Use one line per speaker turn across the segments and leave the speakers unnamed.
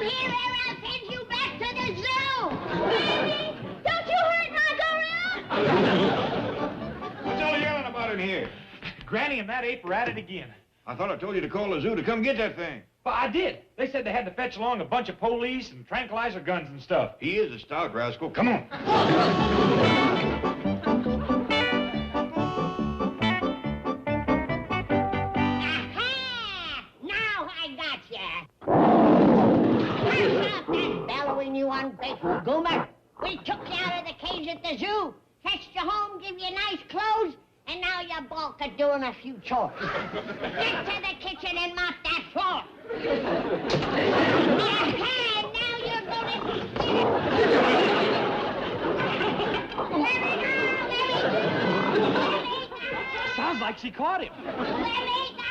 here or I'll send you back to the zoo. Granny, don't you hurt my gorilla.
What's all yelling about in here?
Granny and that ape are at it again.
I thought I told you to call the zoo to come get that thing.
Well, I did. They said they had to fetch along a bunch of police and tranquilizer guns and stuff.
He is a stout rascal. Come on.
Aha! Now I got ya. Stop that bellowing, you ungrateful goomer. We took you out of the cage at the zoo, fetched you home, give you nice clothes, and now you're balked at doing a few chores. Get to the kitchen and mop that floor. Aha! Now you're gonna... Let me go! Let me go!
Sounds like she caught him.
Let me go!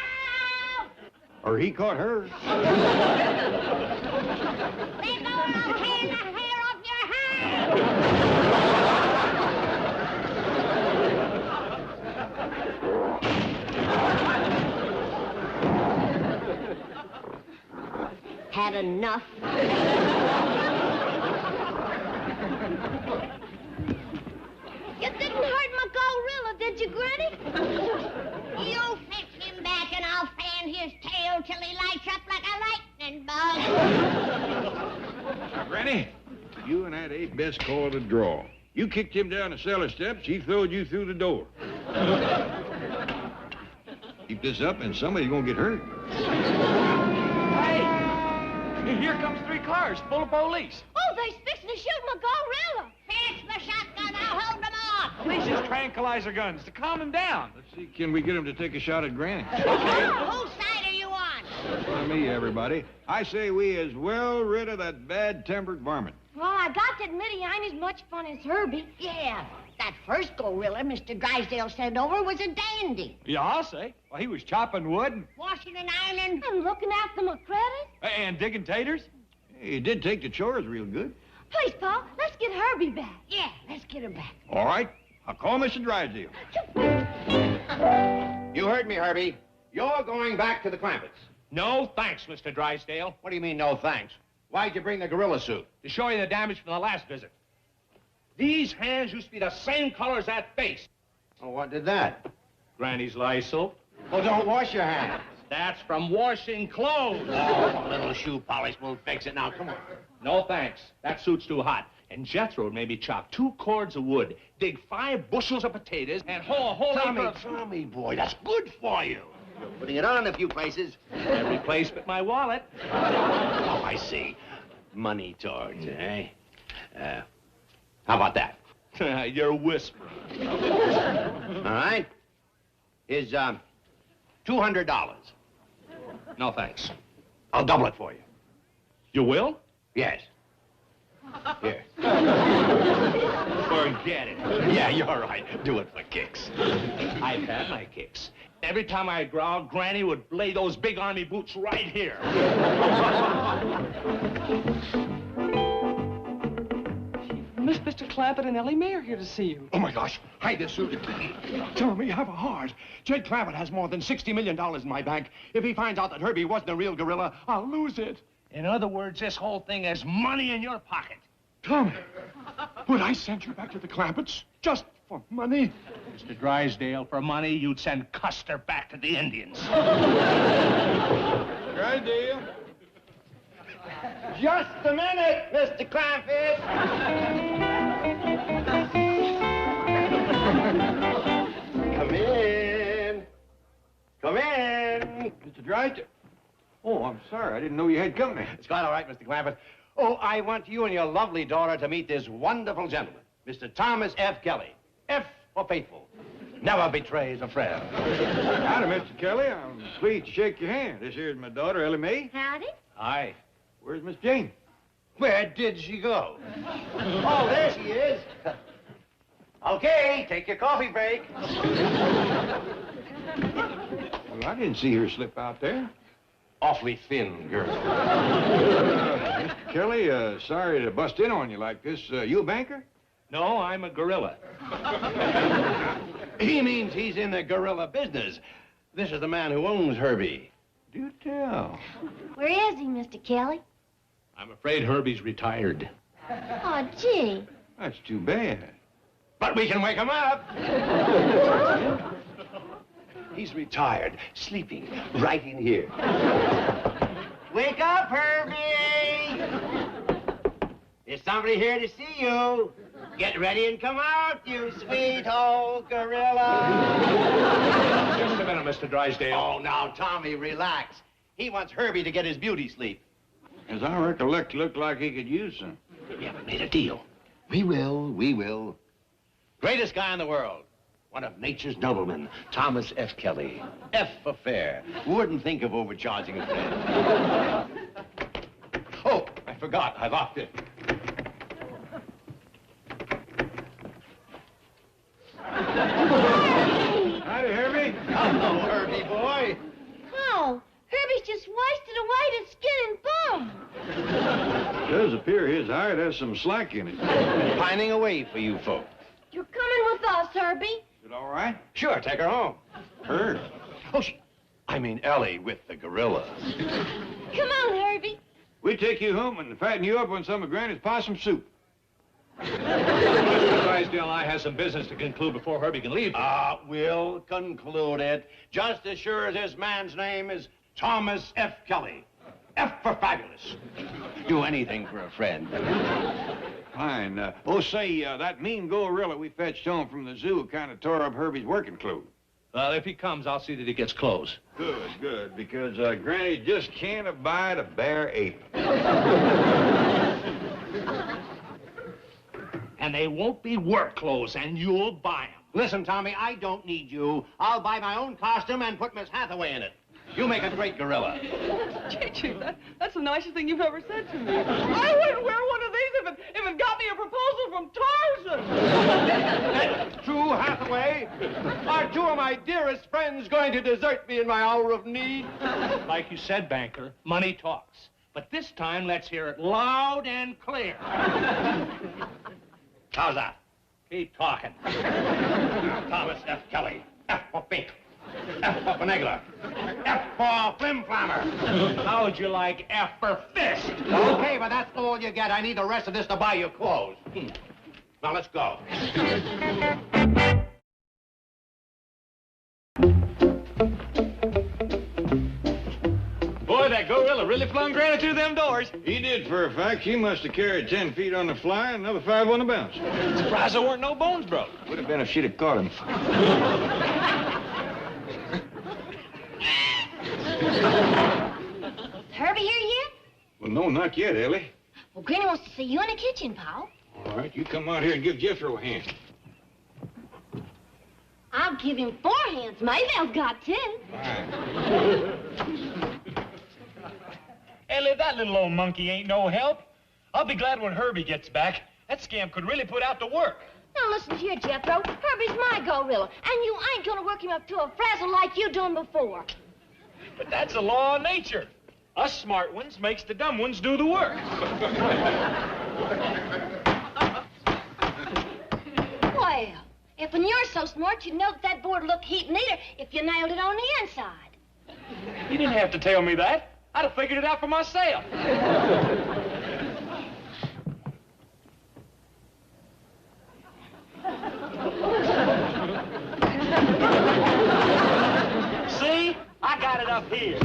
Or he caught her.
Let go or I'll tear the hair off your head! Had enough. You didn't hurt my gorilla, did you, Granny? You fetch him back and I'll fan his tail till he lights up like a lightning bug.
Now, Granny, you and that ape best call it a draw. You kicked him down the cellar steps, he throwed you through the door. Keep this up and somebody's gonna get hurt.
Hey! Here comes 3 cars full of police.
Oh, they're fixing to shoot my gorilla. Fetch the shotgun, I'll hold them off.
Police use tranquilizer guns to calm him down.
Let's see, can we get him to take a shot at Granny?
Whose side are you on?
Follow me, everybody. I say we is well rid of that bad-tempered varmint.
Well, I got to admit he ain't as much fun as Herby.
Yeah, that first gorilla Mr. Drysdale sent over was a dandy.
Yeah, I'll say. Well, he was chopping wood and,
Washing and ironing.
And looking after my credit.
and digging taters.
He did take the chores real good.
Please, Pa, let's get Herby back.
Yeah, let's get him back.
All right, I'll call Mr. Drysdale.
You heard me, Herby. You're going back to the Clampetts.
No thanks, Mr. Drysdale.
What do you mean, no thanks? Why'd you bring the gorilla suit?
To show you the damage from the last visit. These hands used to be the same color as that face.
Oh, what did that?
Granny's Lysol.
Well, don't wash your hands.
That's from washing clothes.
Oh, a little shoe polish will fix it. Now, come on.
No thanks. That suit's too hot. And Jethro made me chop 2 cords of wood, dig 5 bushels of potatoes, and haul a whole acre of...
Tommy, boy, that's good for you. You're putting it on in a few places.
Every place but my wallet.
Oh, I see. Money towards, eh? How about that?
You're whispering.
All right. Here's, $200.
No thanks.
I'll double it for you.
You will?
Yes. Here.
Forget it.
Yeah, you're right. Do it for kicks.
I've had my kicks. Every time I growled, Granny would lay those big army boots right here.
Mr. Clampett and Ellie May are here to see you.
Oh, my gosh. Hide this suit. Tell me, have a heart. Jed Clampett has more than $60 million in my bank. If he finds out that Herby wasn't a real gorilla, I'll lose it.
In other words, this whole thing is money in your pocket.
Tommy, would I send you back to the Clampetts just for money?
Mr. Drysdale, for money, you'd send Custer back to the Indians.
Drysdale.
Just a minute, Mr. Clampett. Come in. Come in.
Mr. Drysdale. Oh, I'm sorry. I didn't know you had company.
It's quite all right, Mr. Clampett. Oh, I want you and your lovely daughter to meet this wonderful gentleman, Mr. Thomas F. Kelly. F for faithful. Never betrays a friend.
Howdy, Mr. Kelly. I'm pleased to shake your hand. This here's my daughter, Ellie Mae.
Howdy.
Hi.
Where's Miss Jane?
Where did she go? Oh, there she is. Okay, take your coffee break.
Well, I didn't see her slip out there.
Awfully thin girl.
Mr. Kelly, sorry to bust in on you like this. You a banker?
No, I'm a gorilla.
He means he's in the gorilla business. This is the man who owns Herby.
Do tell.
Where is he, Mr. Kelly?
I'm afraid Herbie's retired.
Oh, gee.
That's too bad.
But we can wake him up. He's retired, sleeping right in here. Wake up, Herbie! There's somebody here to see you. Get ready and come out, you sweet old gorilla.
Just a minute, Mr. Drysdale.
Oh, now, Tommy, relax. He wants Herbie to get his beauty sleep.
As I recollect, looked like he could use some.
We haven't made a deal. We will. Greatest guy in the world. One of nature's noblemen, Thomas F. Kelly. F for fair. Wouldn't think of overcharging a friend. Oh, I forgot. I locked it.
Howdy, Herbie.
Hello, Herbie boy.
Oh, Herbie's just wasted away to skin and bone.
It does appear his hide has some slack in it.
Pining away for you folks.
You're coming with us, Herbie.
Is it all right?
Sure, take her home.
Her?
Oh, I mean Ellie with the gorilla.
Come on, Herbie.
We take you home and fatten you up on some of Granny's possum soup.
Mr. Drysdale and I have some business to conclude before Herbie can leave.
We'll conclude it just as sure as this man's name is Thomas F. Kelly. F for fabulous. Do anything for a friend.
Fine. That mean gorilla we fetched home from the zoo kind of tore up Herbie's working clothes.
Well, if he comes, I'll see that he gets clothes.
Good, because Granny just can't abide a bare ape.
And they won't be work clothes, and you'll buy them.
Listen, Tommy, I don't need you. I'll buy my own costume and put Miss Hathaway in it. You make a great gorilla.
Gee, that's the nicest thing you've ever said to me. I wouldn't wear one of these if it got me a proposal from Tarzan.
That's true, Hathaway. Are two of my dearest friends going to desert me in my hour of need?
Like you said, banker, money talks. But this time, let's hear it loud and clear.
How's that?
Keep talking.
Thomas F. Kelly. F for pink. F for finagler. F for flim-flammer.
How would you like F for fist?
Okay, but that's all you get. I need the rest of this to buy you clothes. Now, let's go.
Boy, that gorilla really flung Granny through them doors.
He did, for a fact. She must have carried 10 feet on the fly and another 5 on the bounce.
Surprised there weren't no bones broke.
Would have been if she'd have caught him.
Herbie here yet?
Well, no, not yet, Ellie.
Well, Granny wants to see you in the kitchen, Paul.
All right, you come out here and give Jethro a hand.
I'll give him 4 hands. Maybe I've got 10.
Fine.
Ellie, that little old monkey ain't no help. I'll be glad when Herbie gets back. That scamp could really put out the work.
Now, listen here, Jethro. Herbie's my gorilla, and you ain't gonna work him up to a frazzle like you done before.
But that's a law of nature. Us smart ones makes the dumb ones do the work.
Well, if when you're so smart, you'd know that board looked heap neater if you nailed it on the inside.
You didn't have to tell me that. I'd have figured it out for myself. See? I got it up here.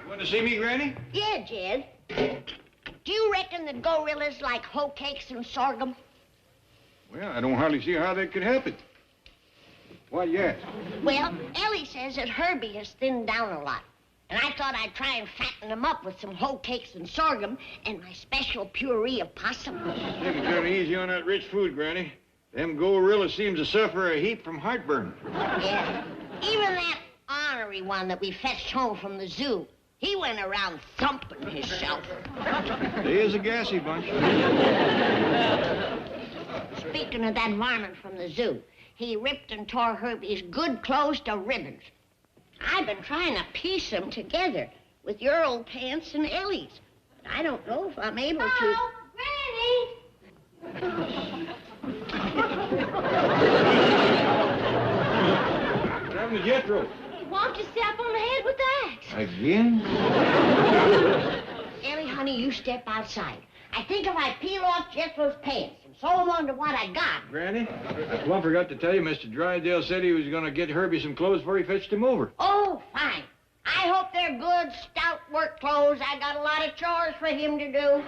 Want to see me, Granny?
Yeah, Jed. Do you reckon that gorillas like hoe cakes and sorghum?
Well, I don't hardly see how that could happen. Why do you ask?
Well, Ellie says that Herbie has thinned down a lot. And I thought I'd try and fatten him up with some hoe cakes and sorghum and my special puree of possum.
Take it kind of easy on that rich food, Granny. Them gorillas seems to suffer a heap from heartburn.
Yeah. Even that ornery one that we fetched home from the zoo, he went around thumping himself.
They is a gassy bunch.
Speaking of that varmint from the zoo, he ripped and tore Herbie's good clothes to ribbons. I've been trying to piece them together with your old pants and Ellie's. But I don't know if I'm able to.
Oh, Granny!
What happened to Jethro?
He bonked yourself on the head with that.
Again?
Ellie, honey, you step outside. I think if I peel off Jethro's pants and sew them onto what I got.
Granny, I plumb forgot to tell you, Mr. Drysdale said he was going to get Herbie some clothes before he fetched him over.
Oh, fine. I hope they're good, stout work clothes. I got a lot of chores for him to do.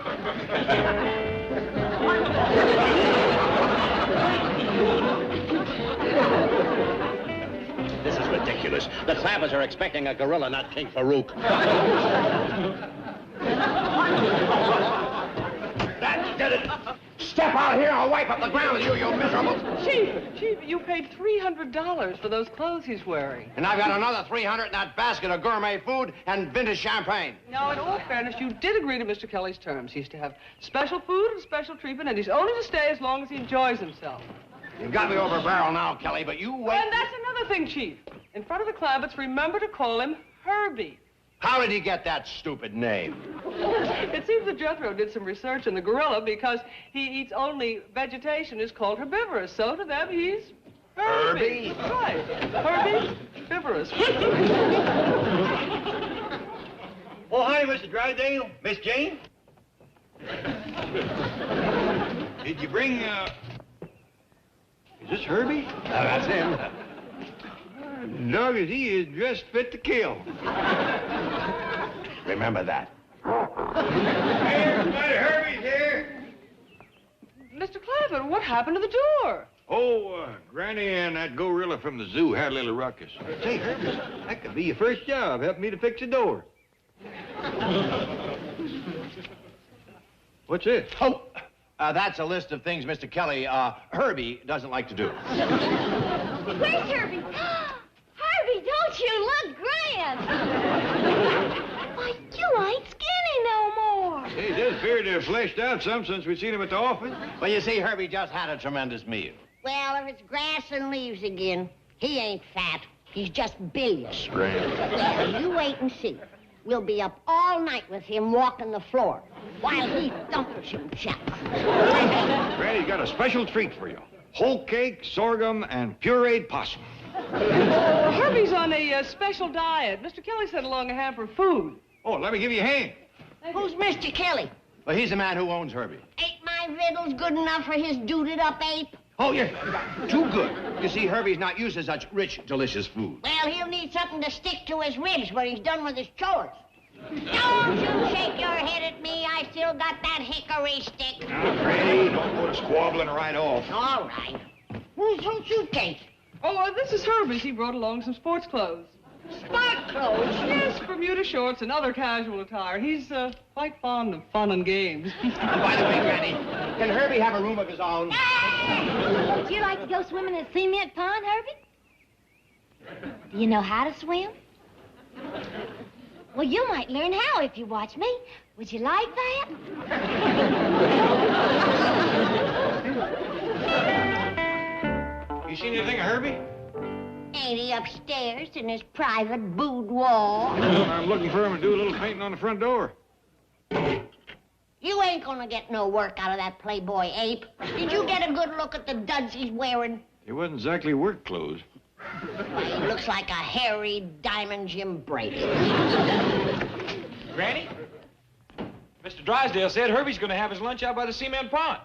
This is ridiculous. The Clappers are expecting a gorilla, not King Farouk. That did it. Step out here, I'll wipe up the ground with you, you miserable.
Chief, you paid $300 for those clothes he's wearing.
And I've got another 300 in that basket of gourmet food and vintage champagne.
Now, in all fairness, you did agree to Mr. Kelly's terms. He's to have special food and special treatment, and he's only to stay as long as he enjoys himself.
You've got me over a barrel now, Kelly, but you wait.
And that's another thing, Chief. In front of the Clabbets, remember to call him Herbie.
How did he get that stupid name?
It seems that Jethro did some research on the gorilla because he eats only vegetation is called herbivorous. So to them, he's Herbie.
Herbie?
Right. Herbie, herbivorous.
Oh, hi, Mr. Drysdale. Miss Jane? Did you bring, Is this Herbie?
That's him.
Dog as he is, dressed fit to kill.
Remember that.
Hey, everybody, Herbie's here.
Mr. Clappett, what happened to the door?
Oh, Granny and that gorilla from the zoo had a little ruckus. Say, Herbie, that could be your first job, helping me to fix a door. What's this?
Oh, that's a list of things Mr. Kelly, Herbie doesn't like to do.
Where's Herbie? Herbie, don't you look grand? Why, you ain't skinny no more.
Hey, he does appear to have fleshed out some since we've seen him at the office.
Well, you see, Herbie just had a tremendous meal.
Well, if it's grass and leaves again, he ain't fat. He's just bilious.
Granny.
Well, you wait and see. We'll be up all night with him walking the floor while he thumps himself.
Granny's got a special treat for you. Whole cake, sorghum, and pureed possum.
Herbie's on a special diet. Mr. Kelly sent along a hamper of food.
Oh, let me give you a hand.
Who's Mr. Kelly?
Well, he's the man who owns Herbie.
Ain't my victuals good enough for his dooted-up ape?
Oh, yes, too good. You see, Herbie's not used to such rich, delicious food.
Well, he'll need something to stick to his ribs when he's done with his chores. Don't you shake your head at me. I still got that hickory stick.
Now, Granny, don't go to squabbling right off.
All right. Whose suitcase?
Oh, this is Herbie's. He brought along some sports clothes.
Sport clothes?
Yes, Bermuda shorts and other casual attire. He's quite fond of fun and games.
By the way, Granny, can Herbie have a room of his own?
Would you like to go swimming in a cement pond, Herbie? Do you know how to swim? Well, you might learn how if you watch me. Would you like that?
You seen anything of Herbie?
Ain't he upstairs in his private boudoir?
I'm looking for him to do a little painting on the front door.
You ain't gonna get no work out of that playboy ape. Did you get a good look at the duds he's wearing?
It wasn't exactly work clothes.
Why, he looks like a hairy diamond Jim Brady.
Granny? Mr. Drysdale said Herbie's going to have his lunch out by the cement pond.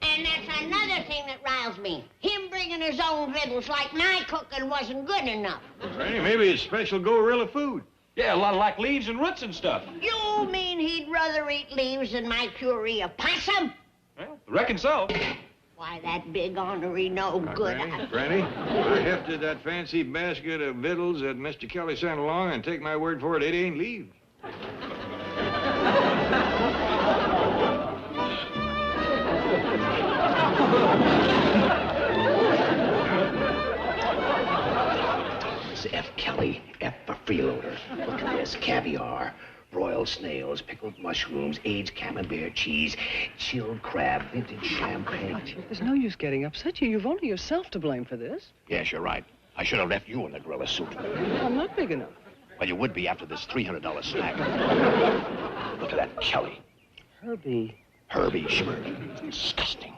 And that's another thing that riles me. Him bringing his own victuals like my cooking wasn't good enough.
Granny, maybe it's special gorilla food.
Yeah, a lot of like leaves and roots and stuff.
You mean he'd rather eat leaves than my puree of possum?
Well, reckon so.
Why, that big ornery no good.
Granny, I hefted that fancy basket of victuals that Mr. Kelly sent along, and take my word for it, it ain't leaves.
It's F. Kelly, F for freeloader. Look at this, caviar, broiled snails, pickled mushrooms, aged camembert cheese, chilled crab, vintage champagne.
There's no use getting upset. You've only yourself to blame for this.
Yes, you're right. I should have left you in the gorilla suit.
I'm not big enough.
Well, you would be after this $300 snack. Look at that Kelly.
Herbie.
Herbie, sure. Disgusting.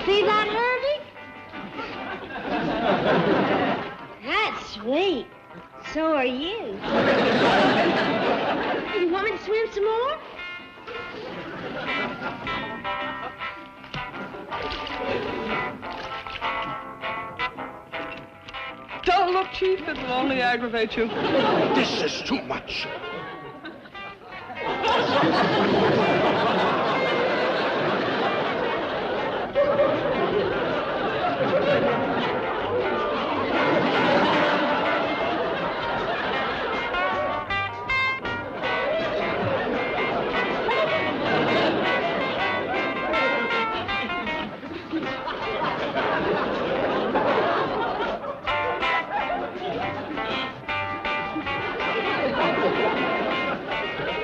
See that, Herby? That's sweet. So are you. You want me to swim some more?
Don't look, Chief. It will only aggravate you.
This is too much.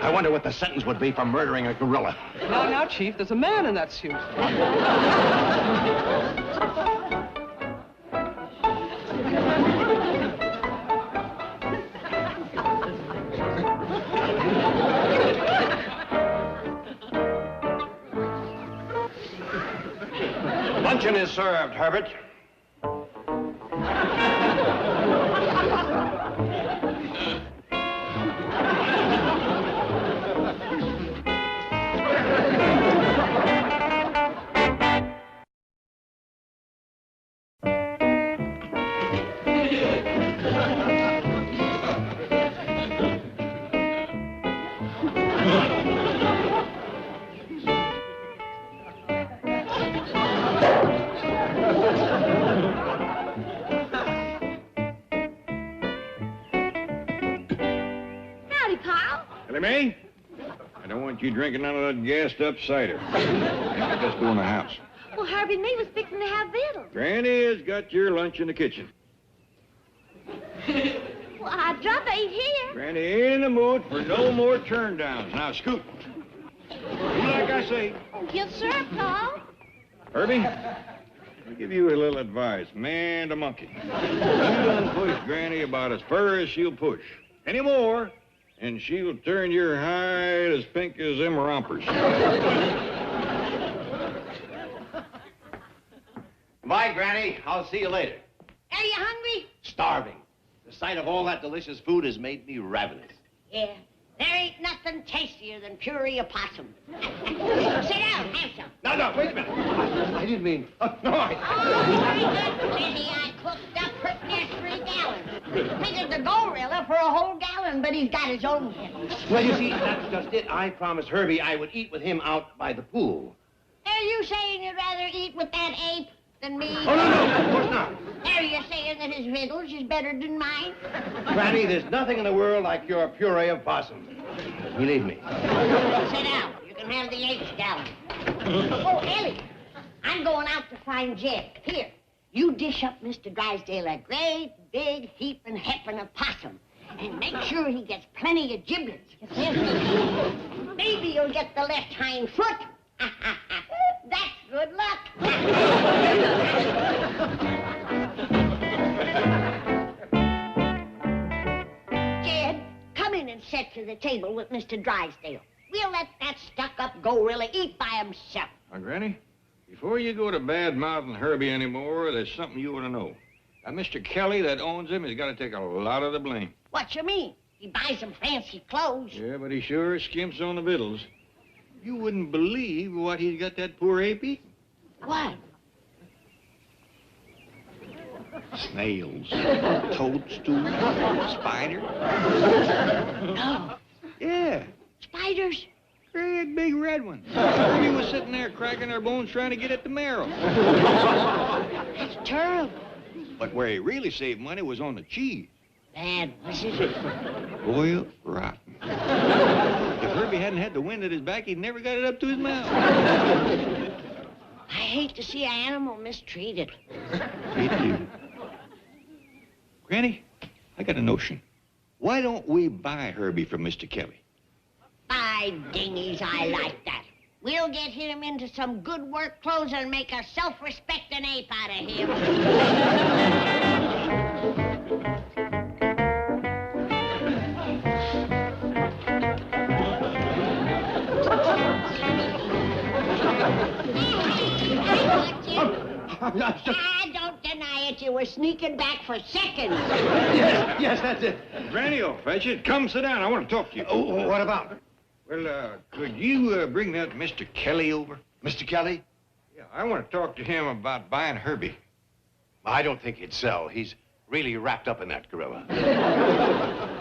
I wonder what the sentence would be for murdering a gorilla.
Now, Chief, there's a man in that suit.
Luncheon is served, Herbert.
Howdy, Paul.
Ellie Mae, I don't want you drinking none of that gassed-up cider. Let's go in the house.
Well, Herby and me was fixing to have victuals.
Granny has got your lunch in the kitchen.
Well, I'd rather eat here.
Granny ain't in the mood for no more turn-downs. Now, scoot. Do like I say.
Yes, sir, Paul.
Herbie, I'll give you a little advice, man to monkey. You done push Granny about as far as she'll push. Any more, and she'll turn your hide as pink as them rompers.
Bye, Granny. I'll see you later.
Are you hungry?
Starving. The sight of all that delicious food has made me ravenous.
Yeah. There ain't nothing tastier than puree of possum. Sit down, have some.
No, wait a minute. I didn't mean... no,
Oh, very good, Lizzie. I cooked up pretty near 3 gallons. Figured the gorilla for a whole gallon, but he's got his own kettle.
Well, you see, that's just it. I promised Herbie I would eat with him out by the pool.
Are you saying you'd rather eat with that ape than me?
Oh, no, of course not.
Are you saying that his victuals is better than mine?
Granny, there's nothing in the world like your puree of possum. Believe me.
Sit down. You can have the 8th gallon. Oh, Ellie, I'm going out to find Jeff. Here, you dish up Mr. Drysdale a great big heaping heaping of possum. And make sure he gets plenty of giblets. Maybe you'll get the left hind foot. That's good luck. Jed, come in and sit to the table with Mr. Drysdale. We'll let that stuck-up gorilla eat by himself.
Now, Granny, before you go to bad-mouthing Herbie anymore, there's something you ought to know. Now, Mr. Kelly that owns him has got to take a lot of the blame.
What you mean? He buys some fancy clothes.
Yeah, but he sure skimps on the victuals. You wouldn't believe what he's got that poor ape eating.
What?
Snails, toadstools, spiders.
No.
Yeah,
Spiders?
great big red ones. Herbie was sitting there cracking their bones trying to get at the marrow.
That's terrible.
But where he really saved money was on the cheese.
Bad, was it?
Boiled rotten. If Herbie hadn't had the wind at his back, he'd never got it up to his mouth.
I hate to see an animal mistreated.
Me too. Granny, I got a notion. Why don't we buy Herbie from Mr. Kelly?
By dingies, I like that. We'll get him into some good work clothes and make a self-respecting ape out of him. Don't deny it. You were sneaking back for seconds.
Yes, that's it.
Granny will fetch it. Come sit down. I want to talk to you.
Oh, what about?
Well, could you bring that Mr. Kelly over?
Mr. Kelly?
Yeah, I want to talk to him about buying Herby.
I don't think he'd sell. He's really wrapped up in that gorilla.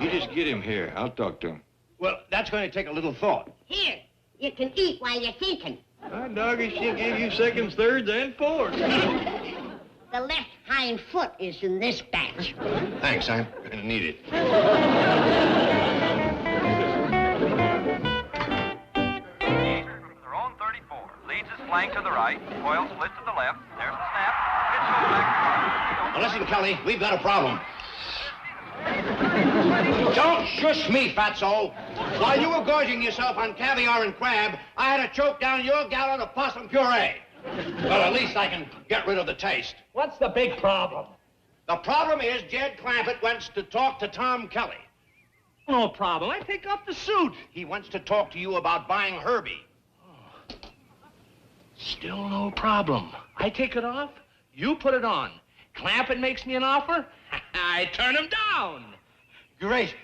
You just get him here. I'll talk to him.
Well, that's going to take a little thought.
Here, you can eat while you're thinking.
My doggy, she gave you seconds, thirds, and fourths.
The left hind foot is in this batch.
Thanks, I'm going to need it.
Their own 34. Leads his flank to the right. Coil split to the left. There's the snap. Pitch goes back.
Now, listen, Kelly, we've got a problem. Don't shush me, fatso. While you were gorging yourself on caviar and crab, I had to choke down your gallon of possum puree. Well, at least I can get rid of the taste.
What's the big problem?
The problem is Jed Clampett wants to talk to Tom Kelly.
No problem. I take off the suit.
He wants to talk to you about buying Herby.
Still no problem. I take it off. You put it on. Clampett makes me an offer. I turn him down.
Great.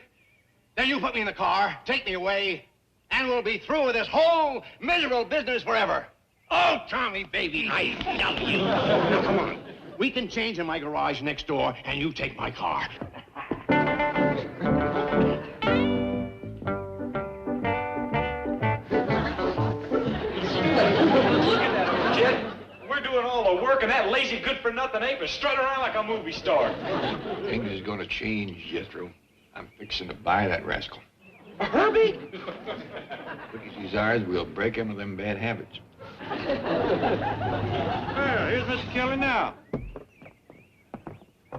Then you put me in the car, take me away, and we'll be through with this whole miserable business forever. Oh, Tommy, baby, I love you. Now, come on. We can change in my garage next door, and you take my car.
We're doing all the work, and that lazy good-for-nothing ape is strutting around like a movie star.
Things is going to change, Jethro. I'm fixing to buy that rascal.
Herby?
Quick as he's ours, we'll break him of them bad habits. Well, here's Mr. Kelly now.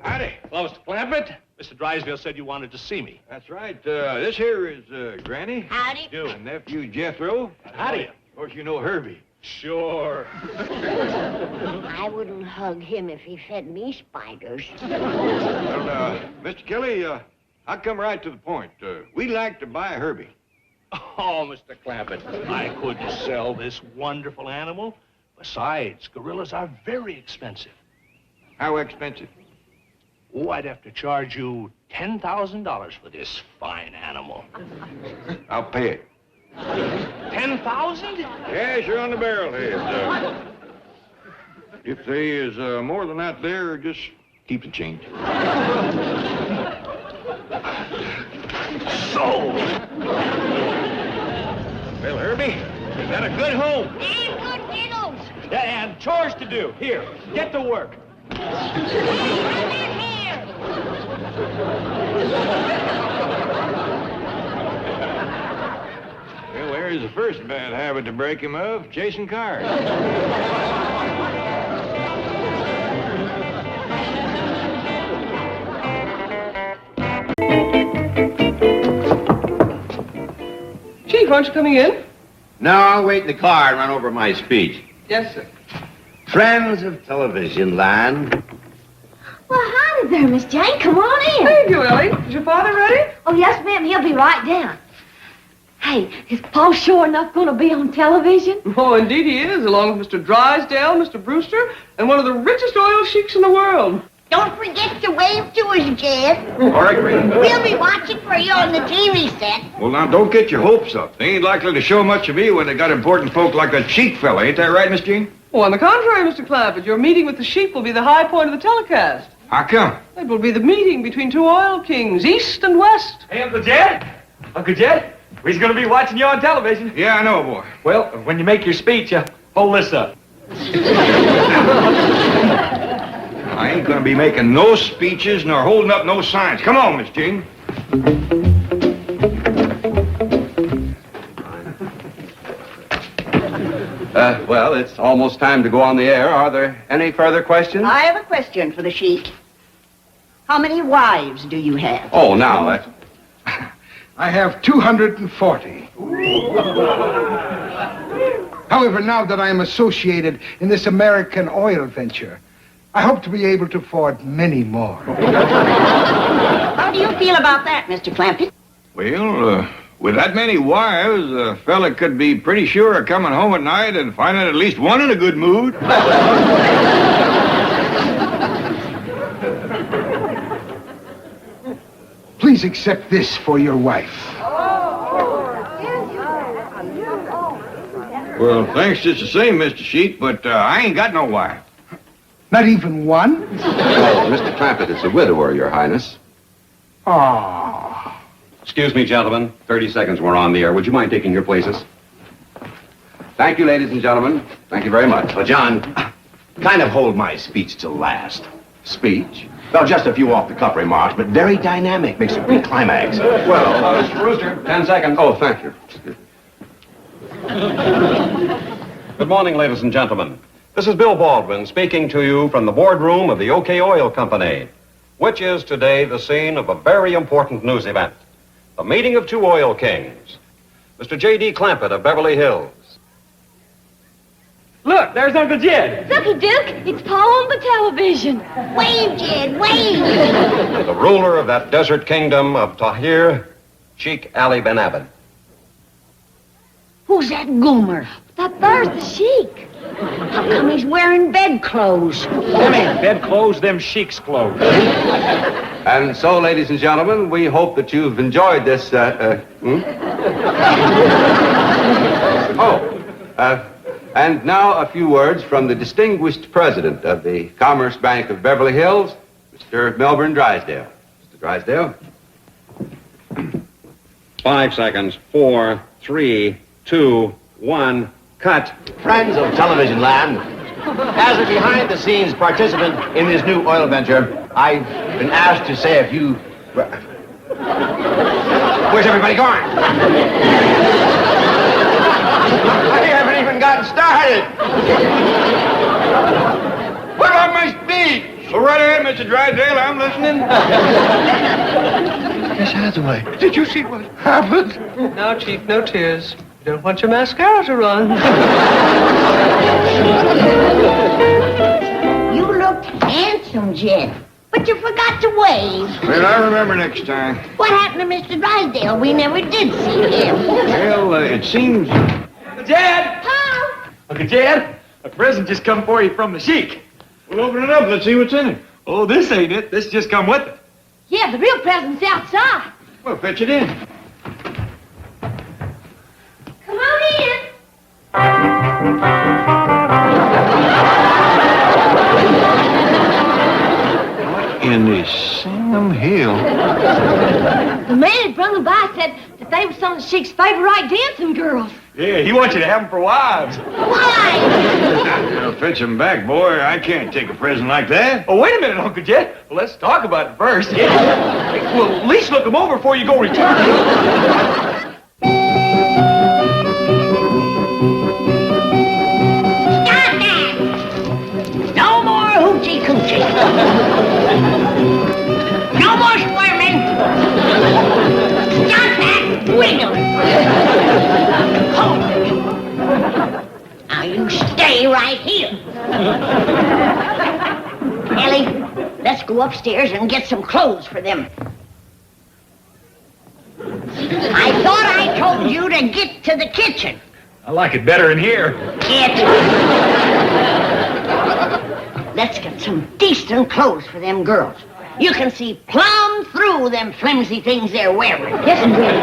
Howdy.
Hello, Mr. Clampett. Mr. Drysdale said you wanted to see me.
That's right. This here is Granny.
Howdy.
My nephew, Jethro.
Howdy.
Of course, you know Herby.
Sure.
I wouldn't hug him if he fed me spiders.
Well, Mr. Kelly, I'll come right to the point. We'd like to buy Herby.
Oh, Mr. Clampett, I couldn't sell this wonderful animal. Besides, gorillas are very expensive.
How expensive?
Oh, I'd have to charge you $10,000 for this fine animal.
I'll pay it.
10,000?
Cash are on the barrelhead. If there is more than that there, just keep the change.
So.
Well, Herby, you got a good home.
And good diddles.
Yeah, and chores to do. Here, get to work.
Hey, I'm in here.
Well, there's the first bad habit to break him of, chasing cars.
Chief, aren't you coming in?
No, I'll wait in the car and run over my speech.
Yes, sir.
Friends of television land.
Well, howdy there, Miss Jane. Come on in.
Thank you, Ellie. Is your father ready?
Oh, yes, ma'am. He'll be right down. Hey, is Paul sure enough going to be on television?
Oh, indeed he is, along with Mr. Drysdale, Mr. Brewster, and one of the richest oil sheiks in the world.
Don't forget to wave to us, Jed.
All right, Granny.
We'll be watching for you on the TV set.
Well, now, don't get your hopes up. They ain't likely to show much of me when they got important folk like that Sheik fella. Ain't that right, Miss Jean?
Oh, on the contrary, Mr. Clampett, your meeting with the sheik will be the high point of the telecast.
How come?
It will be the meeting between two oil kings, East and West.
Hey, Uncle Jed. Uncle Jed, we're going to be watching you on television.
Yeah, I know, boy.
Well, when you make your speech, hold this up.
I ain't gonna be making no speeches nor holding up no signs. Come on, Miss Jean.
Well, it's almost time to go on the air. Are there any further questions?
I have a question for the sheik. How many wives do you have?
Oh, now, that...
I have 240. However, now that I am associated in this American oil venture, I hope to be able to afford many more.
How do you feel about that, Mr. Clampett?
Well, with that many wives, a fella could be pretty sure of coming home at night and finding at least one in a good mood.
Please accept this for your wife.
Well, thanks just the same, Mr. Sheik, but I ain't got no wife.
Not even one?
Well, Mr. Clampett is a widower, Your Highness.
Ah.
Excuse me, gentlemen. 30 seconds we're on the air. Would you mind taking your places? Thank you, ladies and gentlemen. Thank you very much.
Well, John, kind of hold my speech till last.
Speech?
Well, just a few off-the-cuff remarks, but very dynamic. Makes a great climax.
Well, Mr. Rooster, 10 seconds. Oh, thank you. Good morning, ladies and gentlemen. This is Bill Baldwin speaking to you from the boardroom of the OK Oil Company, which is today the scene of a very important news event. The meeting of two oil kings. Mr. J.D. Clampett of Beverly Hills.
Look, there's Uncle Jed.
Looky, Duke, it's Pa on the television.
Wave, Jed, wave.
The ruler of that desert kingdom of Tahir, Sheik Ali bin Abed.
Who's that goomer?
That there's the Sheik.
How come he's wearing bedclothes?
Them ain't bedclothes, them Sheik's clothes.
And so, ladies and gentlemen, we hope that you've enjoyed this, and now a few words from the distinguished president of the Commerce Bank of Beverly Hills, Mr. Melbourne Drysdale. Mr. Drysdale? 5 seconds. 4, 3, 2, 1, cut.
Friends of television land, as a behind-the-scenes participant in this new oil venture, I've been asked to say a few... Where's everybody going? I haven't even gotten started. What about my speech?
Go right ahead, Mr. Drysdale. I'm listening.
Miss Hathaway, did you see what happened?
Now, Chief, no tears. You don't want your mascara to run.
You looked handsome, Jed. But you forgot to wave.
Well, I remember next time.
What happened to Mr. Drysdale? We never did see him.
Well, it seems...
Uncle Jed!
Huh?
Uncle Jed, a present just come for you from the Sheik.
Well, open it up. Let's see what's in it.
Oh, this ain't it. This just come with it.
Yeah, the real present's outside.
Well, fetch it in.
Come on in.
In the Sam Hill.
The man that brung them by said that they were some of the Sheik's favorite dancing girls.
Yeah, he wants you to have them for wives.
Why?
Now, fetch him back, boy. I can't take a present like that.
Oh, wait a minute, Uncle Jed. Well, let's talk about it first. Yeah. Well, at least look them over before you go return.
Stop that! No more hoochie-coochie. No more squirming. Stop that wiggling. Hold it. Now you stay right here. Ellie, let's go upstairs and get some clothes for them. I thought I told you to get to the kitchen.
I like it better in here.
Let's get some decent clothes for them girls. You can see plumb through them flimsy things they're wearing. Yes, indeed.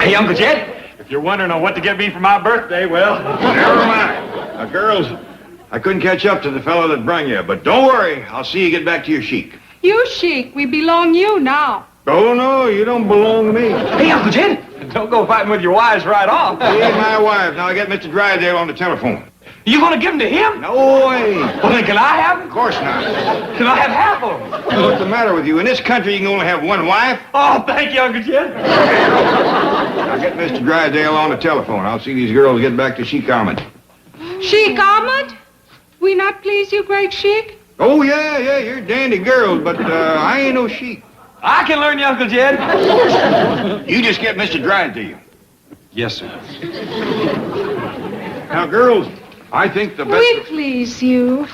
Hey, Uncle Jed, if you're wondering on what to get me for my birthday, well...
Never mind. Now, girls, I couldn't catch up to the fellow that brung you, but don't worry. I'll see you get back to your Sheik.
You, Sheik, we belong you now.
Oh, no, you don't belong to me.
Hey, Uncle Jed, don't go fighting with your wives right off.
She ain't my wife. Now, I got Mr. Drysdale on the telephone.
You gonna give them to him?
No way.
Well, then can I have them?
Of course not.
Can I have half of them?
What's the matter with you? In this country, you can only have one wife.
Oh, thank you, Uncle Jed.
I'll get Mr. Drysdale on the telephone. I'll see these girls get back to Sheik Ahmed.
Sheik Ahmed? We not please you, great Sheik?
Oh, yeah, you're dandy girls, but I ain't no sheik.
I can learn you, Uncle Jed.
You just get Mr. Drysdale.
Yes, sir.
Now, girls, I think the best...
We please you.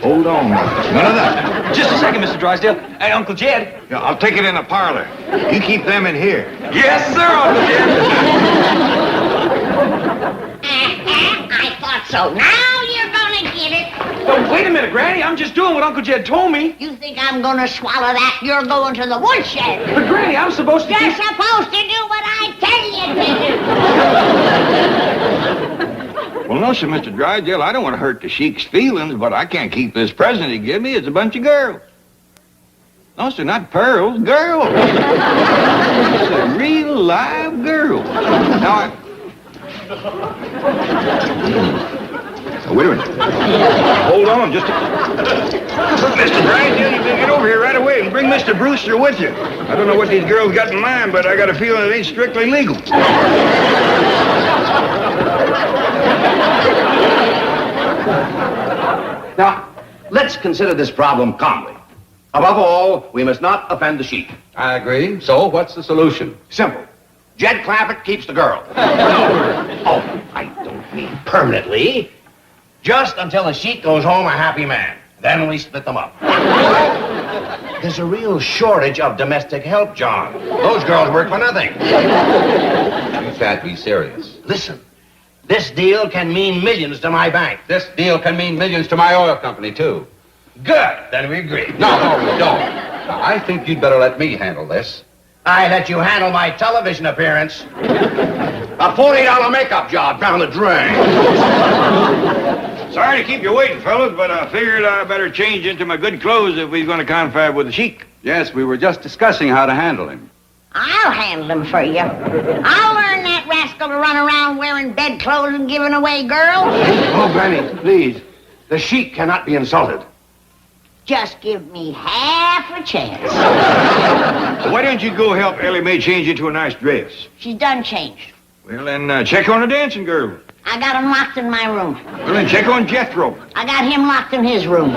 Hold on. None of that.
Just a second, Mr. Drysdale. Hey, Uncle Jed.
Yeah, I'll take it in the parlor. You keep them in here.
Yes, sir, Uncle Jed.
I thought so. Now you're gonna get it.
Oh, wait a minute, Granny. I'm just doing what Uncle Jed told me.
You think I'm gonna swallow that? You're going to the woodshed.
But, Granny, I'm supposed to...
You're supposed to do what I tell you to do.
Well, no, sir, Mr. Drysdale, I don't want to hurt the sheik's feelings, but I can't keep this present he gave me. It's a bunch of girls. No, sir, not pearls, girls. It's a real live girl. Now, Oh, wait a minute. Hold on, just a... Mr. Drysdale, you better get over here right away and bring Mr. Brewster with you. I don't know what these girls got in mind, but I got a feeling it ain't strictly legal.
Now, let's consider this problem calmly. Above all, we must not offend the sheik.
I agree. So, what's the solution?
Simple. Jed Clampett keeps the girl. Oh, I don't mean permanently. Just until the sheik goes home a happy man. Then we split them up. There's a real shortage of domestic help, John. Those girls work for nothing.
You can't be serious.
Listen, this deal can mean millions to my bank.
This deal can mean millions to my oil company, too.
Good. Then we agree.
No, we don't. Now, I think you'd better let me handle this.
I let you handle my television appearance. A $40 makeup job down the drain.
Sorry to keep you waiting, fellas, but I figured I better change into my good clothes if we're going to confab with the sheik.
Yes, we were just discussing how to handle him.
I'll handle him for you. I'll learn that rascal to run around wearing bedclothes and giving away girls.
Oh, Granny, please. The sheik cannot be insulted.
Just give me half a chance.
Why don't you go help Ellie Mae change into a nice dress?
She's done changed.
Well, then check on the dancing girl.
I got him locked in my room.
Well, then check on Jethro.
I got him locked in his room.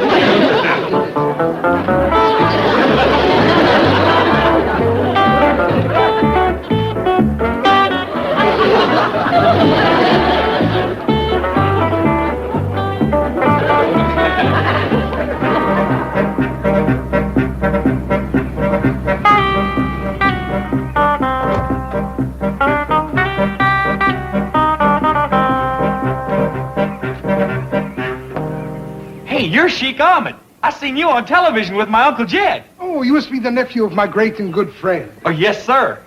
You're Sheik Ahmed. I seen you on television with my Uncle Jed.
Oh, you must be the nephew of my great and good friend.
Oh, yes, sir.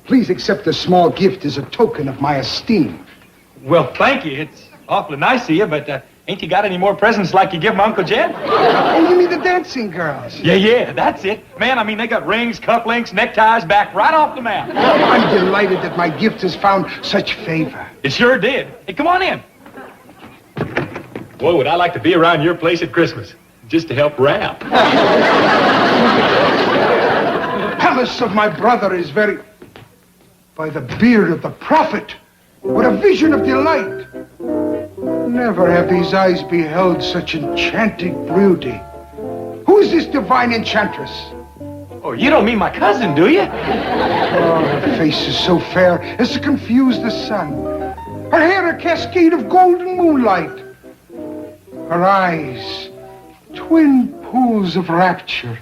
Please accept a small gift as a token of my esteem.
Well, thank you. It's awfully nice of you, but ain't you got any more presents like you give my Uncle Jed?
Oh, you mean the dancing girls?
Yeah, that's it. Man, I mean, they got rings, cufflinks, neckties, back right off the map.
I'm delighted that my gift has found such favor.
It sure did. Hey, come on in. Boy, would I like to be around your place at Christmas, just to help wrap.
Palace of my brother is very... By the beard of the prophet, what a vision of delight. Never have these eyes beheld such enchanting beauty. Who is this divine enchantress?
Oh, you don't mean my cousin, do you?
Oh, her face is so fair as to confuse the sun. Her hair a cascade of golden moonlight. Her eyes, twin pools of rapture.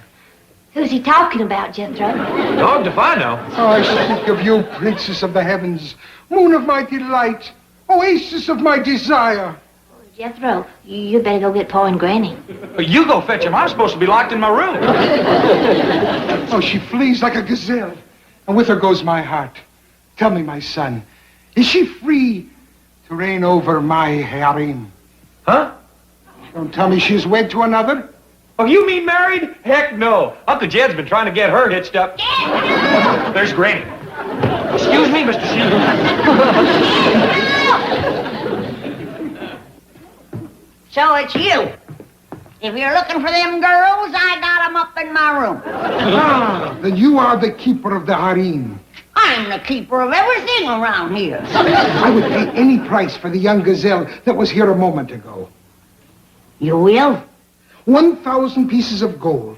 Who's he talking about, Jethro?
Dogged if I know.
Oh, I speak of you, princess of the heavens, moon of my delight, oasis of my desire.
Jethro, you better go get Pa and Granny.
You go fetch him. I'm supposed to be locked in my room.
Oh, she flees like a gazelle, and with her goes my heart. Tell me, my son, is she free to reign over my harem?
Huh?
Don't tell me she's wed to another.
Oh, you mean married? Heck no. Uncle Jed's been trying to get her hitched up. There's Granny. Excuse me, Mr. Sheik.
So it's you. If you're looking for them girls, I got them up in my room.
Ah, then you are the keeper of the harem.
I'm the keeper of everything around here.
I would pay any price for the young gazelle that was here a moment ago.
You will?
1,000 pieces of gold,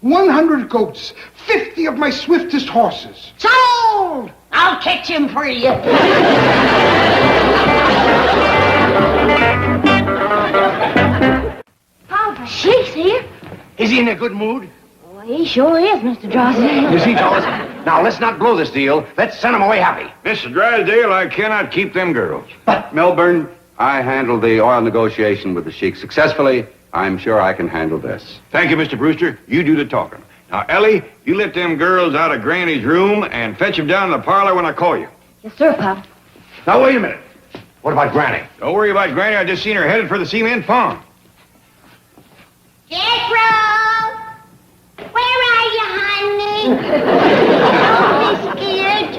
100 goats, 50 of my swiftest horses.
Sold! I'll catch him for you.
Papa, Sheik's here.
Is he in a good mood?
Oh, he sure is, Mr. Drysdale.
You see, fellas, now let's not blow this deal. Let's send him away happy.
Mr. Drysdale, I cannot keep them girls.
But, Milburn, I handled the oil negotiation with the Sheik successfully. I'm sure I can handle this.
Thank you, Mr. Brewster. You do the talking. Now, Ellie, you let them girls out of Granny's room and fetch them down to the parlor when I call you.
Yes, sir, Papa.
Now, wait a minute. What about Granny?
Don't worry about Granny. I just seen her headed for the cement farm.
Jethro! Where are you, honey? Don't be scared.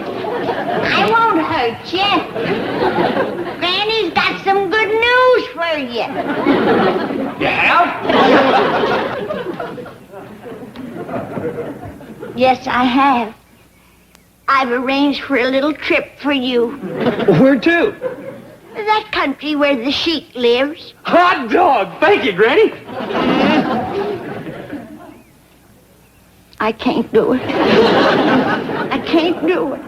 I won't hurt you. Granny's got some good news for you.
You have?
Yes, I have. I've arranged for a little trip for you.
Where to?
That country where the sheik lives.
Hot dog! Thank you, Granny.
I can't do it. I can't do it.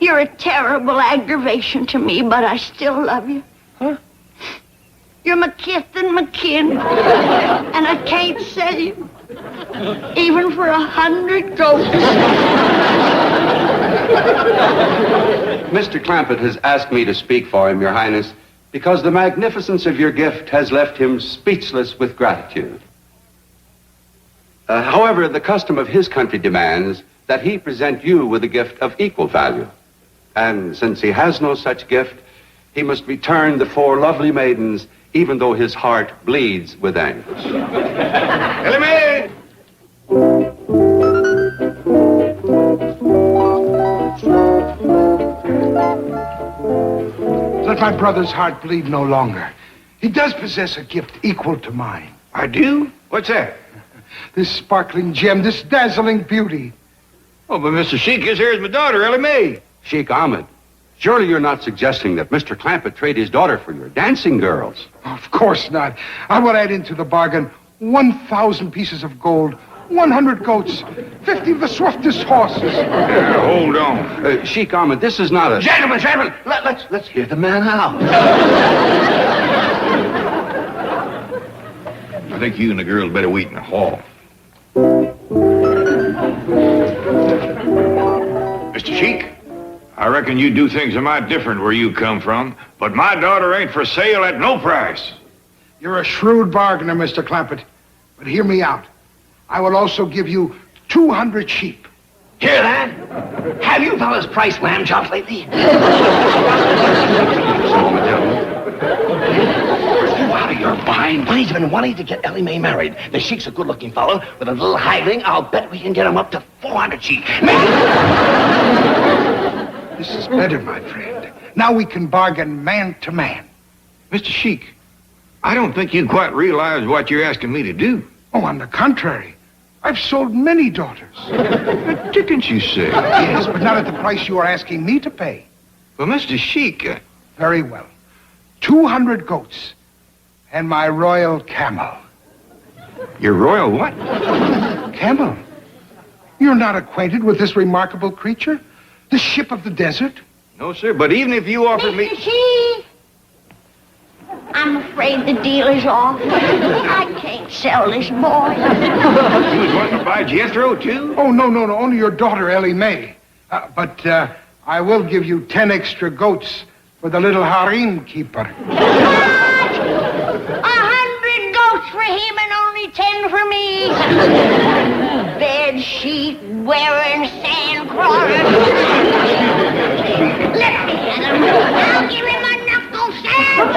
You're a terrible aggravation to me, but I still love you.
Huh?
You're my kith and my kin, and I can't sell you, even for 100 goats.
Mr. Clampett has asked me to speak for him, Your Highness, because the magnificence of your gift has left him speechless with gratitude. However, the custom of his country demands that he present you with a gift of equal value. And since he has no such gift, he must return the 4 lovely maidens, even though his heart bleeds with anguish.
Ellie Mae!
Let my brother's heart bleed no longer. He does possess a gift equal to mine.
I do? What's that?
This sparkling gem, this dazzling beauty.
Oh, but Mr. Sheik, this here is my daughter, Ellie Mae.
Sheik Ahmed, surely you're not suggesting that Mr. Clampett trade his daughter for your dancing girls?
Of course not. I will add into the bargain 1,000 pieces of gold, 100 goats, 50 of the swiftest horses.
Hold on.
Sheik Ahmed, this is not a...
Gentlemen, let's hear the man out.
I think you and the girls better wait in the hall. Mr. Sheik, I reckon you do things a mite different where you come from, but my daughter ain't for sale at no price.
You're a shrewd bargainer, Mr. Clampett. But hear me out. I will also give you 200 sheep.
Hear that? Have you fellas priced lamb chops lately? Are you out of your mind? He's been wanting to get Ellie Mae married. The Sheik's a good-looking fellow. With a little haggling, I'll bet we can get him up to 400 sheep.
This is better, my friend. Now we can bargain man to man.
Mr. Sheik, I don't think you quite realize what you're asking me to do.
Oh, on the contrary. I've sold many daughters.
Didn't you say?
Yes, but not at the price you are asking me to pay.
Well, Mr. Sheik...
Very well. 200 goats and my royal camel.
Your royal what?
Camel. You're not acquainted with this remarkable creature? The ship of the desert?
No, sir, but even if you offered me...
Mr. Sheik, I'm afraid the deal is off. I can't sell this boy.
You was wanting to buy Jethro, too?
Oh, no. Only your daughter, Ellie Mae. But I will give you 10 extra goats for the little harem keeper.
What? 100 goats for him and only 10 for me. Bed sheet wearing sand crawler. Let me at him. I'll give him a knuckle sand.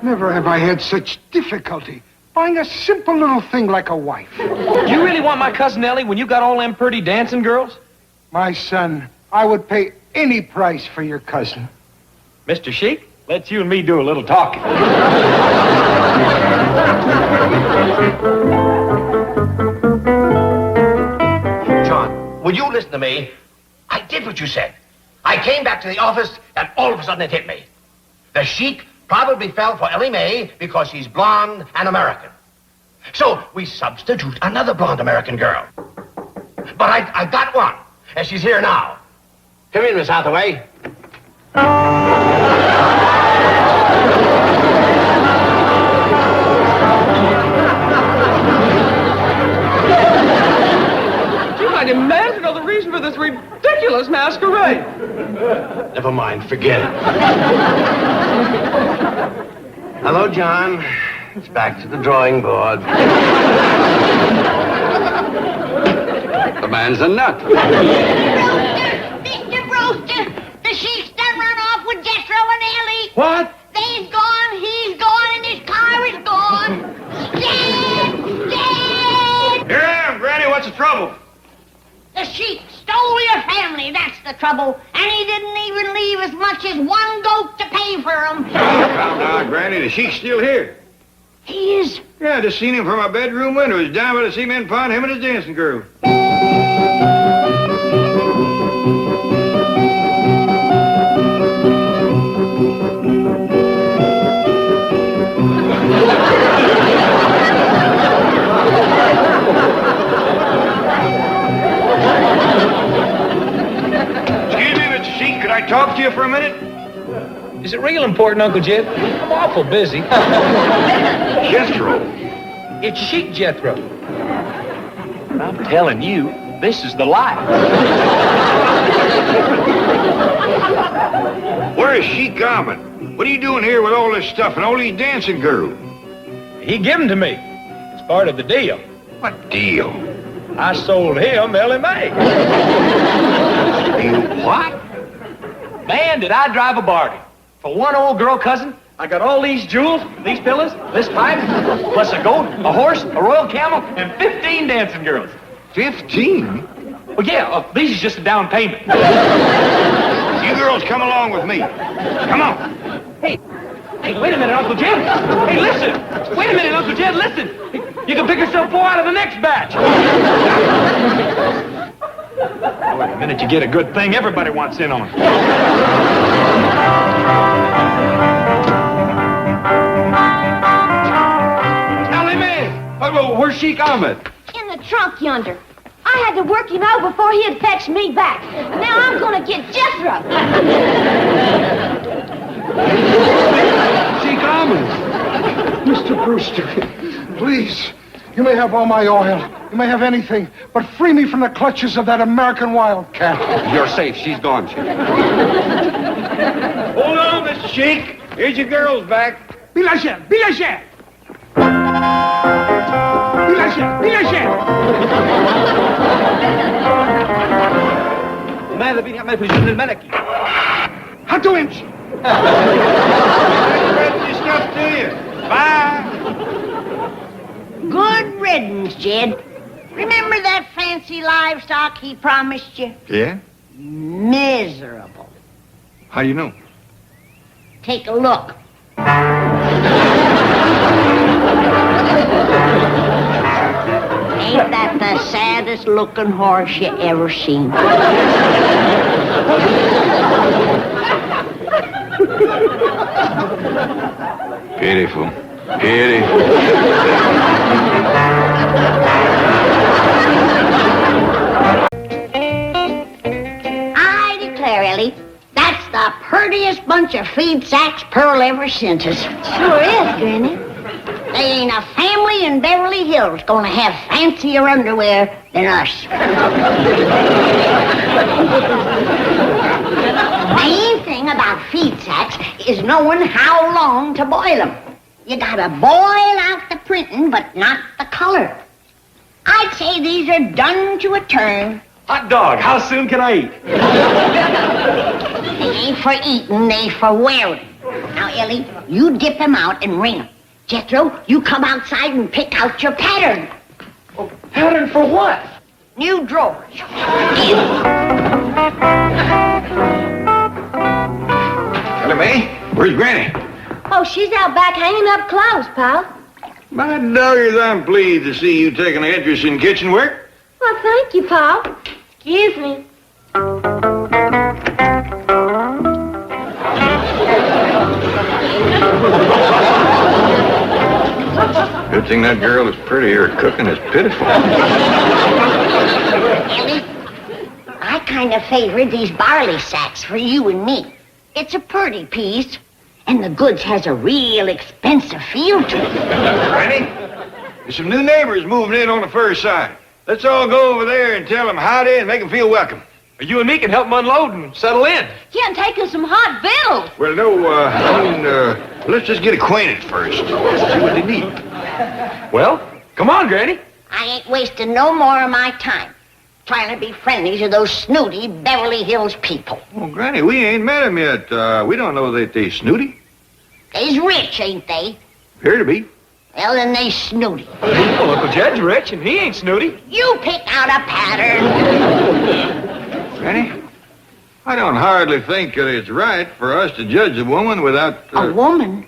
Never have I had such difficulty buying a simple little thing like a wife.
You really want my cousin Ellie when you got all them pretty dancing girls?
My son, I would pay any price for your cousin.
Mr. Sheik, let's you and me do a little talking.
Would you listen to me? I did what you said. I came back to the office, and all of a sudden it hit me. The Sheik probably fell for Ellie Mae because she's blonde and American. So we substitute another blonde American girl. But I got one, and she's here now. Come in, Miss Hathaway.
I demand to know the reason for this ridiculous masquerade.
Never mind, forget it. Hello, John. It's back to the drawing board.
The man's a nut.
Mr. Brewster, the Sheik's done run off with Jethro and Ellie.
What?
They's gone, he's gone, and his car is gone. Dead! Dead!
Here I am, Granny. What's the trouble?
The Sheik stole your family, that's the trouble. And he didn't even leave as much as one goat to pay for them.
Now, Granny, the Sheik's still here.
He is?
Yeah, I just seen him from my bedroom window. He's down by the cement pond, him and his dancing girl. Could I talk to you for a minute?
Is it real important, Uncle Jed? I'm awful busy.
Jethro.
It's Sheik Jethro. I'm telling you, this is the life.
Where is Sheik Ahmed? What are you doing here with all this stuff and all these dancing girls?
He gave them to me. It's part of the deal.
What deal?
I sold him Ellie Mae.
You what?
Man, did I drive a bargain. For one old girl cousin, I got all these jewels, these pillows, this pipe, plus a goat, a horse, a royal camel, and 15 dancing girls.
15?
Well, yeah, these is just a down payment.
You girls come along with me. Come on.
Hey, wait a minute, Uncle Jed. Hey, listen. Wait a minute, Uncle Jed, listen. You can pick yourself 4 out of the next batch. Boy, the minute you get a good thing, everybody wants in on it.
Ellie Mae! Where's Sheik Ahmed?
In the trunk yonder. I had to work him out before he'd fetch me back. Now I'm gonna get Jethro.
Sheik Ahmed! Mr. Brewster, please. You may have all my oil. You may have anything. But free me from the clutches of that American wildcat.
You're safe. She's gone, Sheik.
Hold on, Mr. Sheik. Here's your girls back.
Bilagel! Bilagel! Bilagel! Bilagel!
ماذا بني أعمل في الجن الملكي؟
هاتوا امشي!
This stuff to you. Bye.
Good riddance, Jed. Remember that fancy livestock he promised you?
Yeah?
Miserable.
How do you know?
Take a look. Ain't that the saddest looking horse you ever seen?
Pitiful. Pitiful.
I declare, Ellie, that's the purtiest bunch of feed sacks Pearl ever sent us.
Sure is, Granny.
They ain't a family in Beverly Hills gonna have fancier underwear than us. The main thing about feed sacks is knowing how long to boil them. You gotta boil out the printing, but not the color. I'd say these are done to a turn.
Hot dog, how soon can I eat?
They ain't for eating, they for wearing. Now, Ellie, you dip them out and wring them. Jethro, you come outside and pick out your pattern.
Oh, pattern for what?
New drawers.
Ellie Mae, where's Granny?
Oh, she's out back hanging up clothes, pal.
My doggers, I'm pleased to see you taking an interest in kitchen work.
Well, thank you, pal. Excuse me.
Good thing that girl is pretty. Her cooking is pitiful.
Ellie, I kind of favored these barley sacks for you and me. It's a pretty piece, and the goods has a real expensive feel to it.
Granny, there's some new neighbors moving in on the first side. Let's all go over there and tell them howdy and make them feel welcome.
You and me can help them unload and settle in.
Yeah, and take us some hot bills.
Well, no, let's just get acquainted first. See what they need.
Well, come on, Granny.
I ain't wasting no more of my time trying to be friendly to those snooty Beverly Hills people.
Well, Granny, we ain't met them yet. We don't know that they snooty.
They's rich, ain't they?
Appear to be.
Well, then they snooty.
Well, Uncle Jed's rich, and he ain't snooty.
You pick out a pattern.
Granny, I don't hardly think that it's right for us to judge a woman without...
A woman?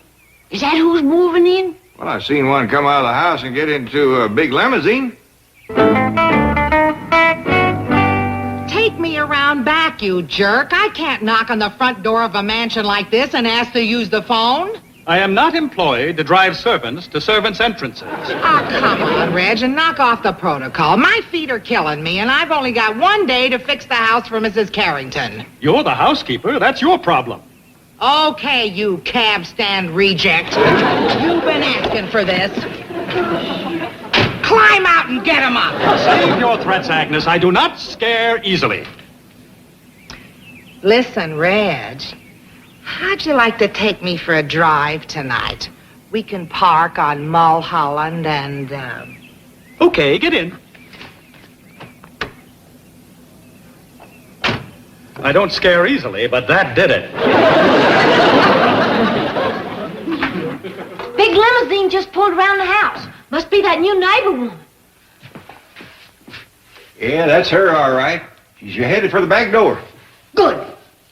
Is that who's moving in?
Well, I seen one come out of the house and get into a big limousine.
Take me around back, you jerk. I can't knock on the front door of a mansion like this and ask to use the phone.
I am not employed to drive servants to servants' entrances.
Oh, come on, Reg, and knock off the protocol. My feet are killing me, and I've only got one day to fix the house for Mrs. Carrington.
You're the housekeeper. That's your problem.
Okay, you cab stand reject. You've been asking for this. Climb out and get him up.
Save your threats, Agnes. I do not scare easily.
Listen, Reg. How'd you like to take me for a drive tonight? We can park on Mulholland and,
Okay, get in. I don't scare easily, but that did it.
Big limousine just pulled around the house. Must be that new neighbor woman.
Yeah, that's her, all right. She's headed for the back door.
Good.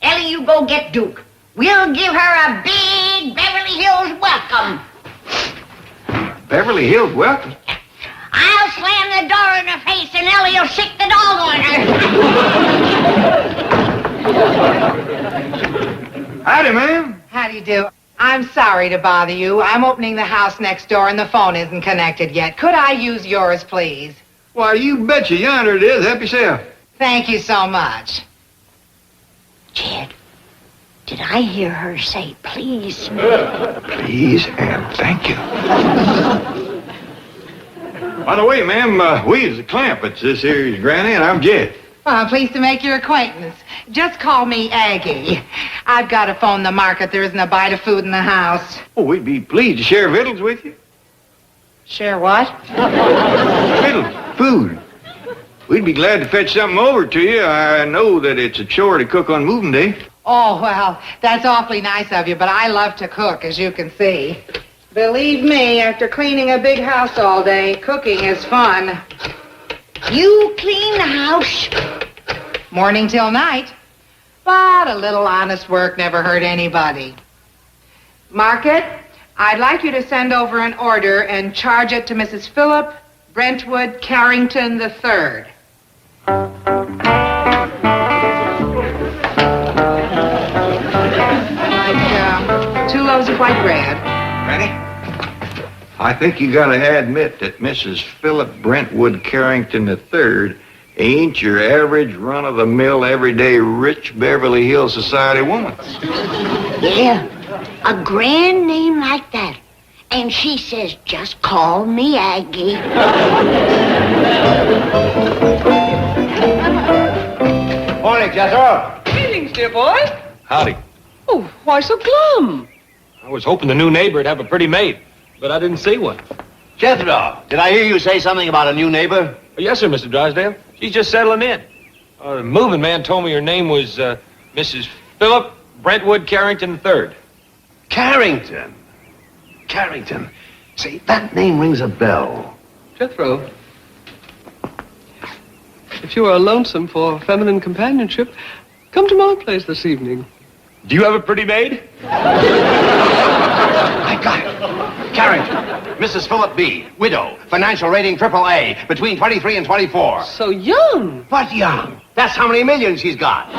Ellie, you go get Duke. We'll give her a big Beverly Hills welcome.
Beverly Hills welcome?
I'll slam the door in her face and Ellie'll sick the dog on her.
Howdy, ma'am.
How do you do? I'm sorry to bother you. I'm opening the house next door and the phone isn't connected yet. Could I use yours, please?
Why, you betcha. Yonder it is. Help yourself.
Thank you so much.
Jed, did I hear her say please?
Please and thank you. By the way, ma'am, we is the Clampetts. This here is Granny, and I'm Jed.
Well, I'm pleased to make your acquaintance. Just call me Aggie. I've got to phone the market. There isn't a bite of food in the house.
Oh, we'd be pleased to share victuals with you.
Share what?
Victuals, food. We'd be glad to fetch something over to you. I know that it's a chore to cook on moving day.
Oh, well, that's awfully nice of you, but I love to cook, as you can see. Believe me, after cleaning a big house all day, cooking is fun.
You clean the house?
Morning till night. But a little honest work never hurt anybody. Market, I'd like you to send over an order and charge it to Mrs. Philip Brentwood Carrington III. Like 2 loaves of white bread.
Ready? I think you gotta admit that Mrs. Philip Brentwood Carrington III ain't your average run-of-the-mill, everyday rich Beverly Hills society woman.
Yeah, a grand name like that. And she says, just call me Aggie.
Morning, Jethro.
Greetings, dear boy.
Howdy.
Oh, why so glum?
I was hoping the new neighbor'd have a pretty maid, but I didn't see one.
Jethro, did I hear you say something about a new neighbor?
Yes, sir, Mr. Drysdale. She's just settling in. The moving man told me her name was Mrs. Philip Brentwood Carrington III.
Carrington. Carrington. See, that name rings a bell.
Jethro, if you are lonesome for feminine companionship, come to my place this evening.
Do you have a pretty maid?
I got it. Carrington. Mrs. Philip B., widow, financial rating AAA, between 23 and 24.
So young.
What young? That's how many millions she's got.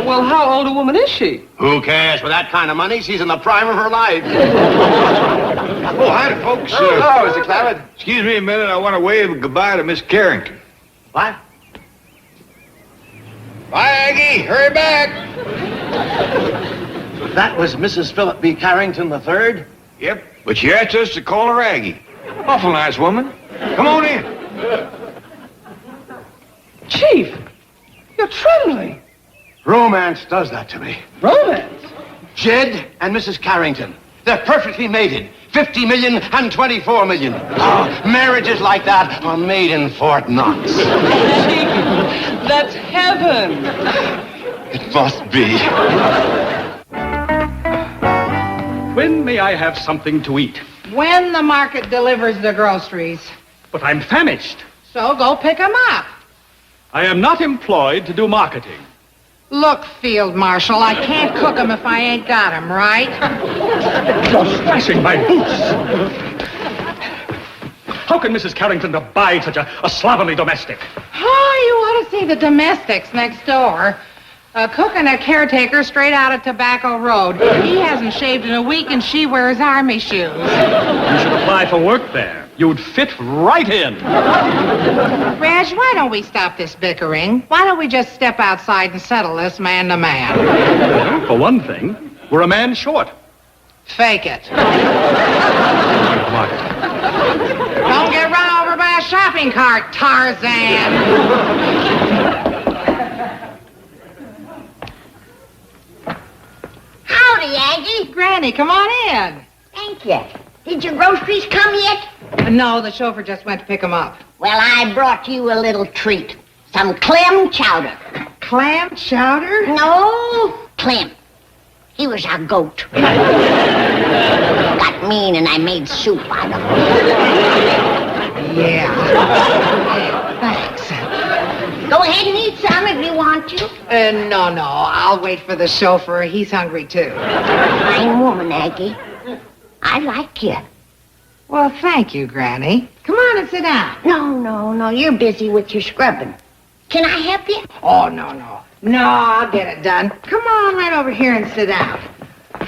Well, how old a woman is she?
Who cares? With that kind of money, she's in the prime of her life.
Oh, hi, folks.
Hello, Mr. Claret.
Excuse me a minute. I want to wave goodbye to Miss Carrington.
What?
Bye, Aggie. Hurry back.
That was Mrs. Philip B. Carrington III?
Yep, but she asked us to call her Aggie. Awful nice woman. Come on in.
Chief, you're trembling.
Romance does that to me.
Romance?
Jed and Mrs. Carrington. They're perfectly mated. 50 million and 24 million. Oh, marriages like that are made in Fort Knox.
Chief, that's heaven.
It must be.
When may I have something to eat?
When the market delivers the groceries.
But I'm famished.
So go pick them up.
I am not employed to do marketing.
Look, Field Marshal, I can't cook them if I ain't got them, right?
You're slashing my boots. How can Mrs. Carrington abide such a slovenly domestic?
Oh, you ought to see the domestics next door. A cook and a caretaker straight out of Tobacco Road. He hasn't shaved in a week and she wears army shoes.
You should apply for work there. You'd fit right in.
Reg, why don't we stop this bickering? Why don't we just step outside and settle this man to man?
Well, for one thing, we're a man short.
Fake it.
Come on.
Don't get run over by a shopping cart, Tarzan.
Howdy, Aggie.
Granny, come on in.
Thank you. Did your groceries come yet?
No, the chauffeur just went to pick them up.
Well, I brought you a little treat. Some clam chowder.
Clam chowder?
No, Clem. He was our goat. Got mean and I made soup out of him.
Yeah. Thanks.
Go ahead and eat some if you want to.
No. I'll wait for the chauffeur. He's hungry, too.
Fine woman, Aggie. I like you.
Well, thank you, Granny. Come on and sit down.
No. You're busy with your scrubbing. Can I help you?
Oh, no. No, I'll get it done. Come on right over here and sit down.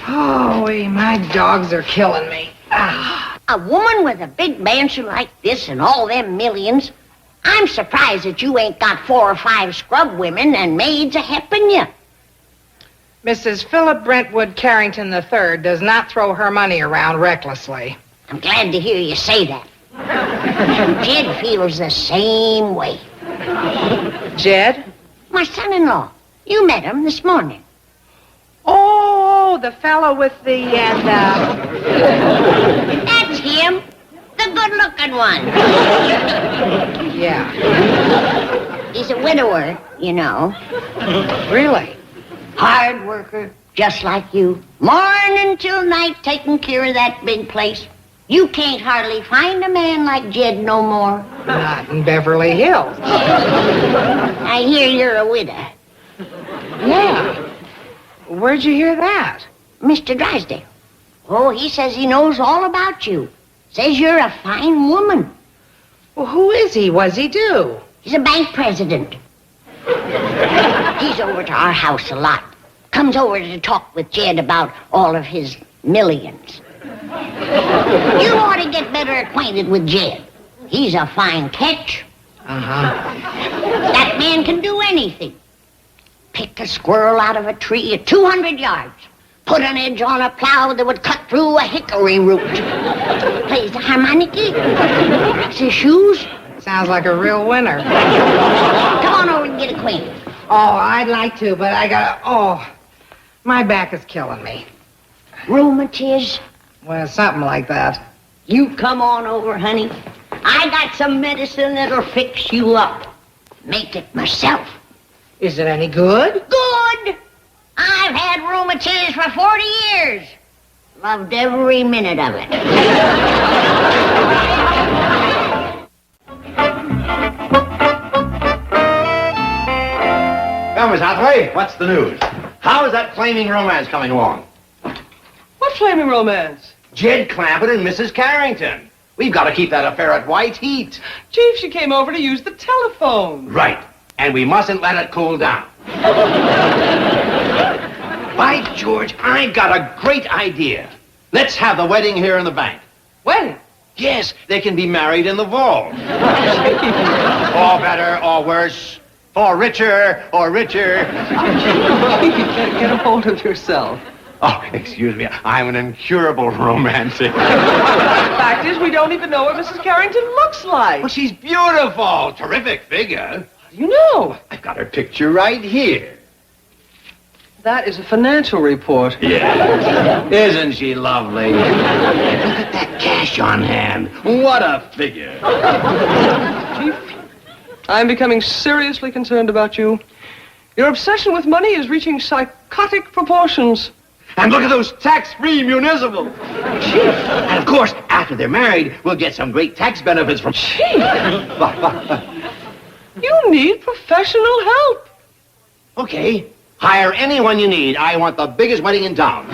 Oh, my dogs are killing me. Ah.
A woman with a big mansion like this and all them millions, I'm surprised that you ain't got 4 or 5 scrub women and maids a-helping you.
Mrs. Philip Brentwood Carrington III does not throw her money around recklessly.
I'm glad to hear you say that. Jed feels the same way.
Jed?
My son-in-law. You met him this morning.
Oh, the fellow with the,
That's him. The good-looking one.
Yeah.
He's a widower, you know.
Really?
Hard worker, just like you. Morning till night taking care of that big place. You can't hardly find a man like Jed no more.
Not in Beverly Hills.
I hear you're a widow.
Yeah. Where'd you hear that?
Mr. Drysdale. Oh, he says he knows all about you. Says you're a fine woman.
Well, who is he? What's he do?
He's a bank president. He's over to our house a lot. Comes over to talk with Jed about all of his millions. You ought to get better acquainted with Jed. He's a fine catch.
Uh-huh.
That man can do anything. Pick a squirrel out of a tree at 200 yards. Put an edge on a plow that would cut through a hickory root. Plays the harmonica. Makes his shoes.
Sounds like a real winner.
Come on over and get acquainted.
Oh, I'd like to, but I gotta... Oh, my back is killing me.
Rheumatiz?
Well, something like that.
You come on over, honey. I got some medicine that'll fix you up. Make it myself.
Is it any good?
Good! I've had rheumatiz for 40 years. Loved every minute of it.
Well, Miss Hathaway, what's the news? How is that flaming romance coming along?
What flaming romance?
Jed Clampett and Mrs. Carrington. We've got to keep that affair at white heat.
Chief, she came over to use the telephone.
Right. and we mustn't let it cool down. By George, I've got a great idea. Let's have the wedding here in the bank.
Wedding?
Yes, they can be married in the vault. Or better, or worse, for richer or richer.
Get a hold of yourself.
Oh, excuse me, I'm an incurable romantic.
The fact is, we don't even know what Mrs. Carrington looks like.
Well, she's beautiful, terrific figure.
How do you know?
I've got her picture right here.
That is a financial report.
Yeah. Isn't she lovely? Look at that cash on hand. What a figure.
Chief, I'm becoming seriously concerned about you. Your obsession with money is reaching psychotic proportions.
And look at those tax-free municipals. Chief. And of course, after they're married, we'll get some great tax benefits from...
Chief! You need professional help.
Okay. Hire anyone you need. I want the biggest wedding in town.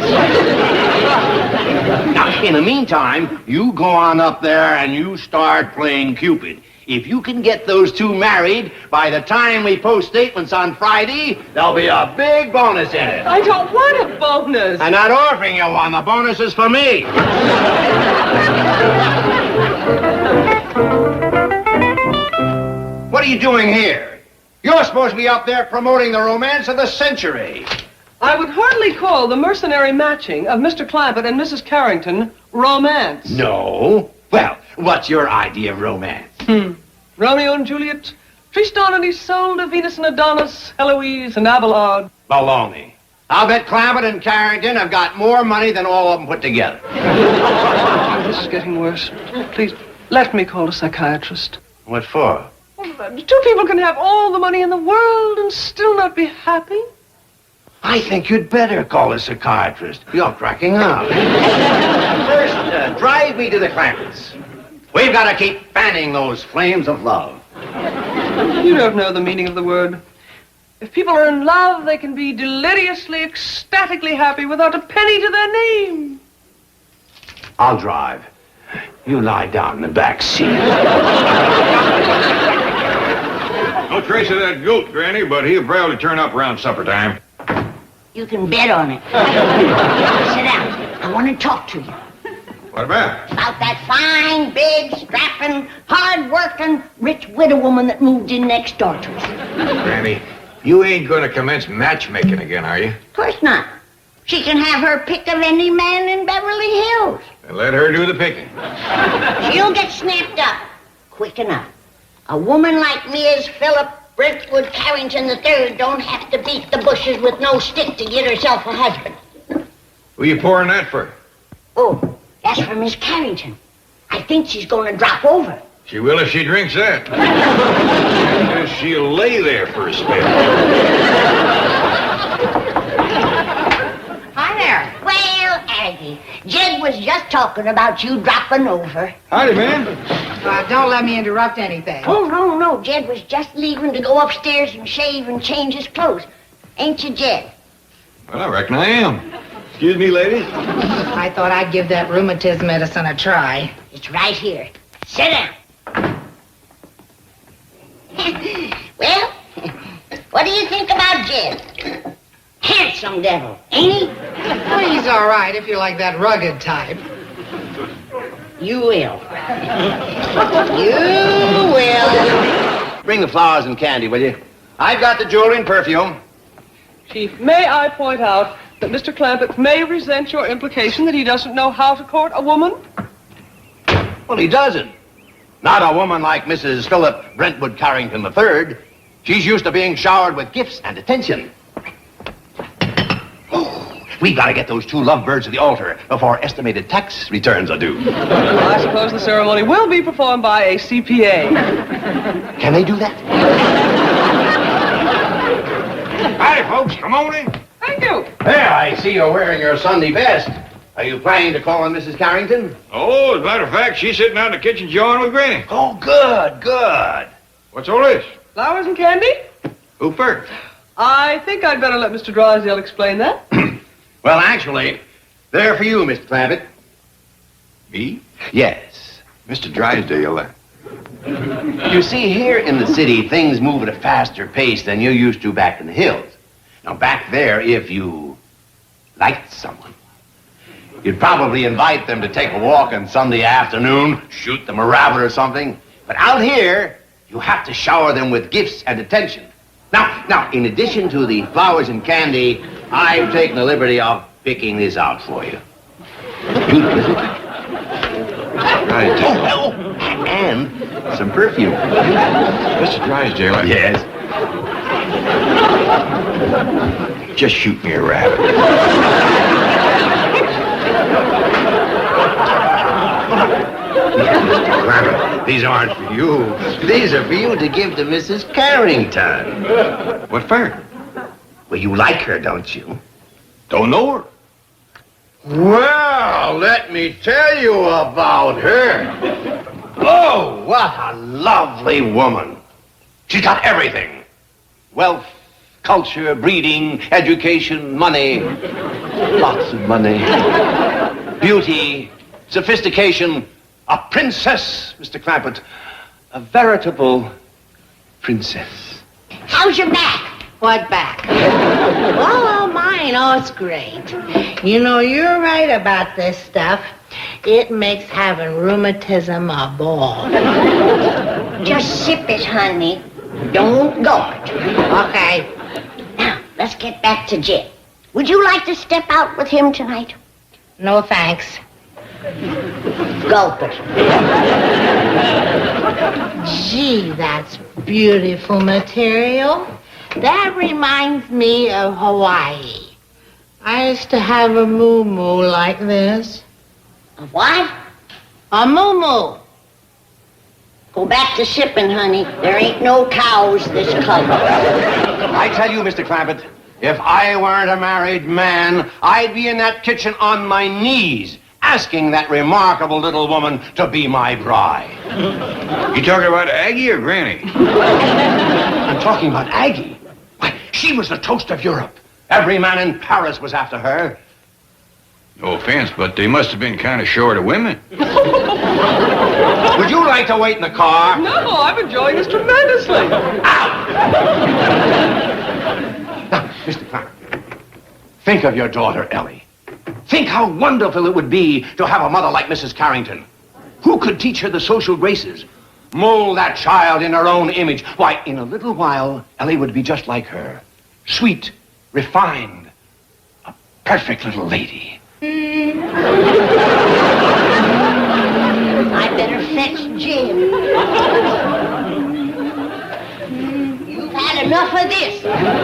Now, in the meantime, you go on up there and you start playing Cupid. If you can get those two married, by the time we post statements on Friday, there'll be a big bonus in it.
I don't want a bonus.
I'm not offering you one. The bonus is for me. What are you doing here? You're supposed to be up there promoting the romance of the century.
I would hardly call the mercenary matching of Mr. Clampett and Mrs. Carrington romance.
No. Well, what's your idea of romance?
Romeo and Juliet, Tristan and Isolde, Venus and Adonis, Heloise and Abelard.
Baloney. I'll bet Clampett and Carrington have got more money than all of them put together.
Oh, this is getting worse. Please, let me call a psychiatrist.
What for?
Two people can have all the money in the world and still not be happy.
I think you'd better call a psychiatrist. You're cracking up. First, drive me to the Clampetts. We've got to keep fanning those flames of love.
You don't know the meaning of the word. If people are in love, they can be deliriously, ecstatically happy without a penny to their name.
I'll drive. You lie down in the back seat.
No trace of that goat, Granny, but he'll probably turn up around supper time.
You can bet on it. Sit down. I want to talk to you.
What about?
About that fine, big, strapping, hard-working, rich widow woman that moved in next door to us.
Granny, you ain't gonna commence matchmaking again, are you?
Of course not. She can have her pick of any man in Beverly Hills.
Then let her do the picking.
She'll get snapped up quick enough. A woman like Ms. Philip Brentwood Carrington III don't have to beat the bushes with no stick to get herself a husband.
Who you pouring that for?
Oh, that's for Miss Carrington. I think she's going to drop over.
She will if she drinks that. She'll lay there for a spell.
Hi there. Well, Aggie, Jed was just talking about you dropping over.
Howdy, man.
Don't let me interrupt anything.
Oh, no. Jed was just leaving to go upstairs and shave and change his clothes. Ain't you, Jed?
Well, I reckon I am. Excuse me, ladies.
I thought I'd give that rheumatism medicine a try.
It's right here. Sit down. Well, what do you think about Jed? Handsome devil, ain't he?
Well, he's all right if you like that rugged type.
You will. You will.
Bring the flowers and candy, will you? I've got the jewelry and perfume.
Chief, may I point out that Mr. Clampett may resent your implication that he doesn't know how to court a woman?
Well, he doesn't. Not a woman like Mrs. Philip Brentwood Carrington III. She's used to being showered with gifts and attention. We've got to get those two lovebirds to the altar before estimated tax returns are due.
I suppose the ceremony will be performed by a CPA.
Can they do that?
Howdy, folks. Come on in.
Thank you.
There, I see you're wearing your Sunday best. Are you planning to call on Mrs. Carrington?
Oh, as a matter of fact, she's sitting out in the kitchen jawing with Granny.
Oh, good.
What's all this?
Flowers and candy?
Who first?
I think I'd better let Mr. Drysdale explain that.
Well, actually, they're for you, Mr. Clampett.
Me?
Yes.
Mr. Drysdale,
You see, here in the city, things move at a faster pace than you used to back in the hills. Now, back there, if you liked someone, you'd probably invite them to take a walk on Sunday afternoon, shoot them a rabbit or something. But out here, you have to shower them with gifts and attention. Now, in addition to the flowers and candy, I've taken the liberty of picking this out for you. Beautiful, isn't it? Right. Oh, and some perfume.
Mr. Drysdale.
Yes.
Just shoot me a rabbit.
These aren't for you. These are for you to give to Mrs. Carrington.
What for?
Well, you like her, don't you?
Don't know her.
Well, let me tell you about her. Oh, what a lovely woman. She's got everything. Wealth, culture, breeding, education, money. Lots of money. Beauty, sophistication. A princess, Mr. Clampett. A veritable princess.
How's your back?
What back? Oh, mine. Oh, it's great. You know, you're right about this stuff. It makes having rheumatism a ball.
Just sip it, honey. Don't gulp.
Okay.
Now, let's get back to Jed. Would you like to step out with him tonight?
No, thanks.
Gulp it.
Gee, that's beautiful material. That reminds me of Hawaii. I used to have a moo-moo like this.
A what?
A moo-moo.
Go back to sipping, honey. There ain't no cows this color.
I tell you, Mr. Clampett, if I weren't a married man, I'd be in that kitchen on my knees, asking that remarkable little woman to be my bride.
You talking about Aggie or Granny?
I'm talking about Aggie. Why, she was the toast of Europe. Every man in Paris was after her.
No offense, but they must have been kind of short of women.
Would you like to wait in the car?
No, I'm enjoying this tremendously.
Now, Mr. Clampett, think of your daughter, Ellie. Think how wonderful it would be to have a mother like Mrs. Carrington. Who could teach her the social graces? Mold that child in her own image. Why, in a little while, Ellie would be just like her. Sweet, refined, a perfect little lady.
I better fetch Jim. You've had enough of this.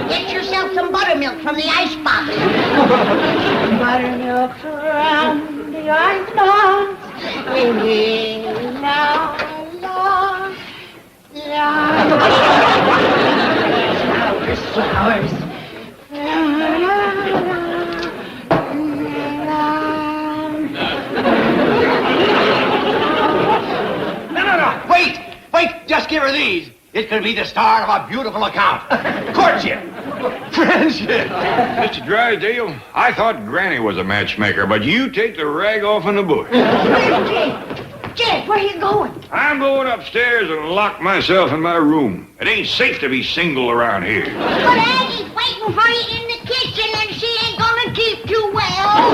Get yourself some buttermilk from the icebox.
Buttermilk around the icebox. Flowers.
No. Wait. Just give her these. It could be the start of a beautiful account. Courtship. Friendship.
Mr. Drysdale, I thought Granny was a matchmaker, but you take the rag off in the bush.
Where's Jed? Jed, where are you going?
I'm going upstairs and lock myself in my room. It ain't safe to be single around here.
But Aggie's waiting for you in the kitchen, and she ain't gonna keep you well.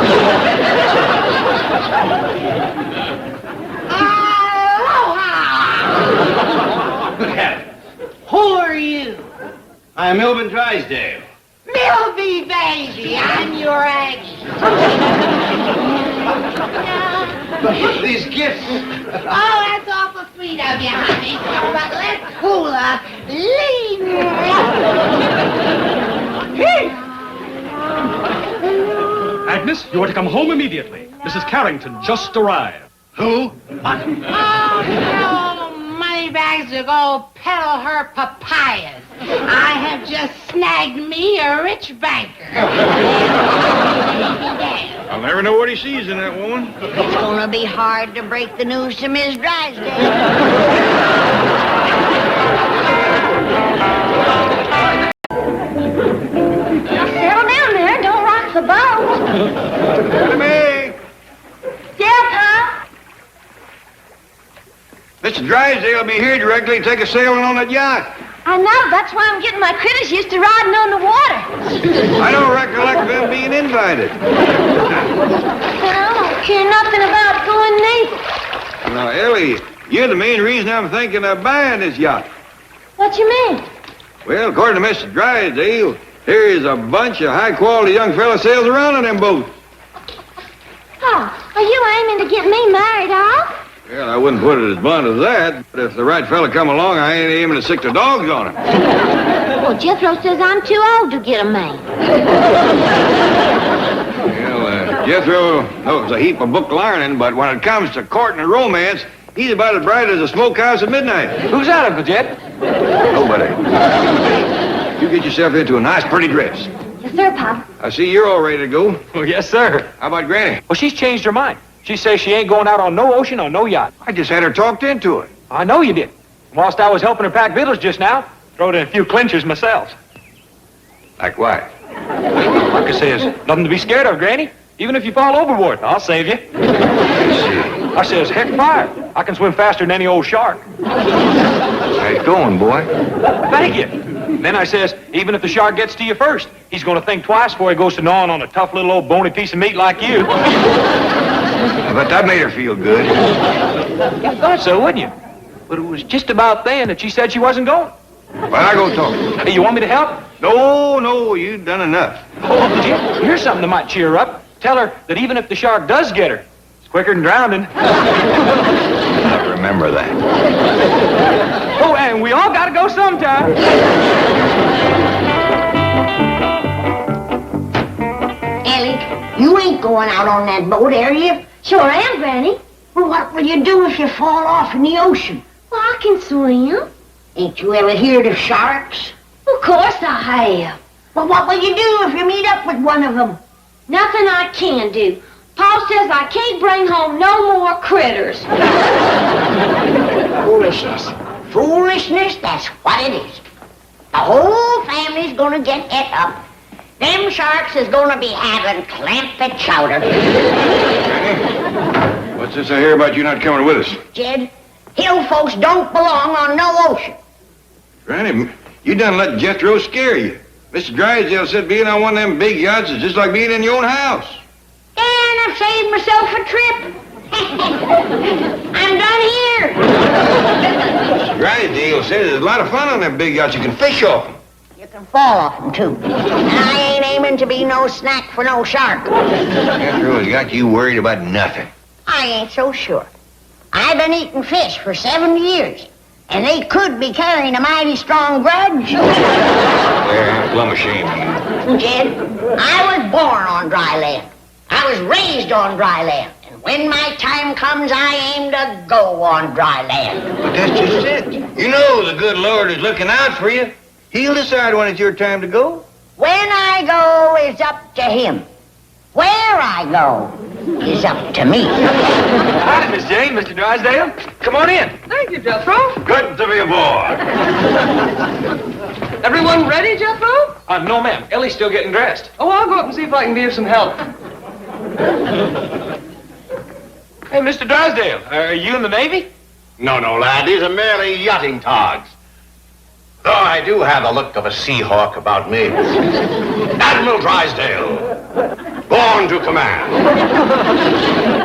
Who are you?
I'm Milburn Drysdale.
Milby, baby. I'm your Aggie.
These gifts.
Oh, that's awful sweet of you, honey. But let's hula. Leave
Agnes, you are to come home immediately. Mrs. Carrington just arrived.
Who?
Oh, no, moneybags to go peddle her papayas. I have just snagged me a rich banker.
I'll never know what he sees in that woman.
It's gonna be hard to break the news to Miss Drysdale.
Settle down there. Don't rock the boat.
Me.
Yeah, Pop.
Mr. Drysdale will be here directly to take a sailing on that yacht.
I know. That's why I'm getting my critters used to riding on the water.
I don't recollect them being invited.
I don't care nothing about going naval.
Now, Ellie, you're the main reason I'm thinking of buying this yacht.
What you mean?
Well, according to Mr. Drysdale, here is a bunch of high-quality young fellas sails around on them boats.
Oh, are you aiming to get me married off?
Well, I wouldn't put it as blunt as that, but if the right fella come along, I ain't aiming to sick the dogs on him.
Well, Jethro says I'm too old to get a man.
Well, Jethro knows a heap of book learning, but when it comes to courting and romance, he's about as bright as a smokehouse at midnight.
Who's that, Uncle Jed?
Nobody. You get yourself into a nice, pretty dress.
Yes, sir, Pop.
I see you're all ready to go.
Oh, yes, sir.
How about Granny?
Well, she's changed her mind. She says she ain't going out on no ocean or no yacht.
I just had her talked into it.
I know you did. Whilst I was helping her pack victuals just now, throwed in a few clinchers myself.
Like what?
Like I says, nothing to be scared of, Granny. Even if you fall overboard, I'll save you. I says, heck fire. I can swim faster than any old shark.
Nice going, boy.
Thank you. Then I says, even if the shark gets to you first, he's going to think twice before he goes to gnawing on a tough little old bony piece of meat like you.
I bet that made her feel good.
You thought so, wouldn't you? But it was just about then that she said she wasn't going.
Well, I go talk.
Hey, you want me to help?
No, you've done enough.
Oh, Uncle Jim, here's something that might cheer her up. Tell her that even if the shark does get her, it's quicker than drowning.
I remember that.
Oh, and we all gotta go sometime.
Ellie, you ain't going out on that boat, are you?
Sure am, Granny.
Well, what will you do if you fall off in the ocean?
Well, I can swim.
Ain't you ever heard of sharks?
Of course I have.
Well, what will you do if you meet up with one of them?
Nothing I can do. Pa says I can't bring home no more critters.
Foolishness. Foolishness, that's what it is. The whole family's gonna get et up. Them sharks is gonna be having clampet chowder.
What's this I hear about you not coming with us?
Jed, hill folks don't belong on no ocean.
Granny, you done let Jethro scare you. Mr. Drysdale said being on one of them big yachts is just like being in your own house.
And I've saved myself a trip. I'm done here.
Mr. Drysdale said there's a lot of fun on them big yachts. You can fish off them.
You can fall off them, too. And I ain't aiming to be no snack for no shark.
Jethro has got you worried about nothing.
I ain't so sure. I've been eating fish for 7 years, and they could be carrying a mighty strong grudge.
There, I'm plumb ashamed of you.
Jed, I was born on dry land. I was raised on dry land. And when my time comes, I aim to go on dry land.
But that's just it. You know the good Lord is looking out for you. He'll decide when it's your time to go.
When I go is up to him. Where I go is up to me.
Howdy, Miss Jane, Mr. Drysdale. Come on in.
Thank you, Jethro.
Good to be aboard.
Everyone ready, Jethro?
No, ma'am. Ellie's still getting dressed.
Oh, I'll go up and see if I can be of some help.
Hey, Mr. Drysdale, are you in the Navy?
No, lad. These are merely yachting togs. Though I do have the look of a sea hawk about me. Admiral Drysdale, born to command.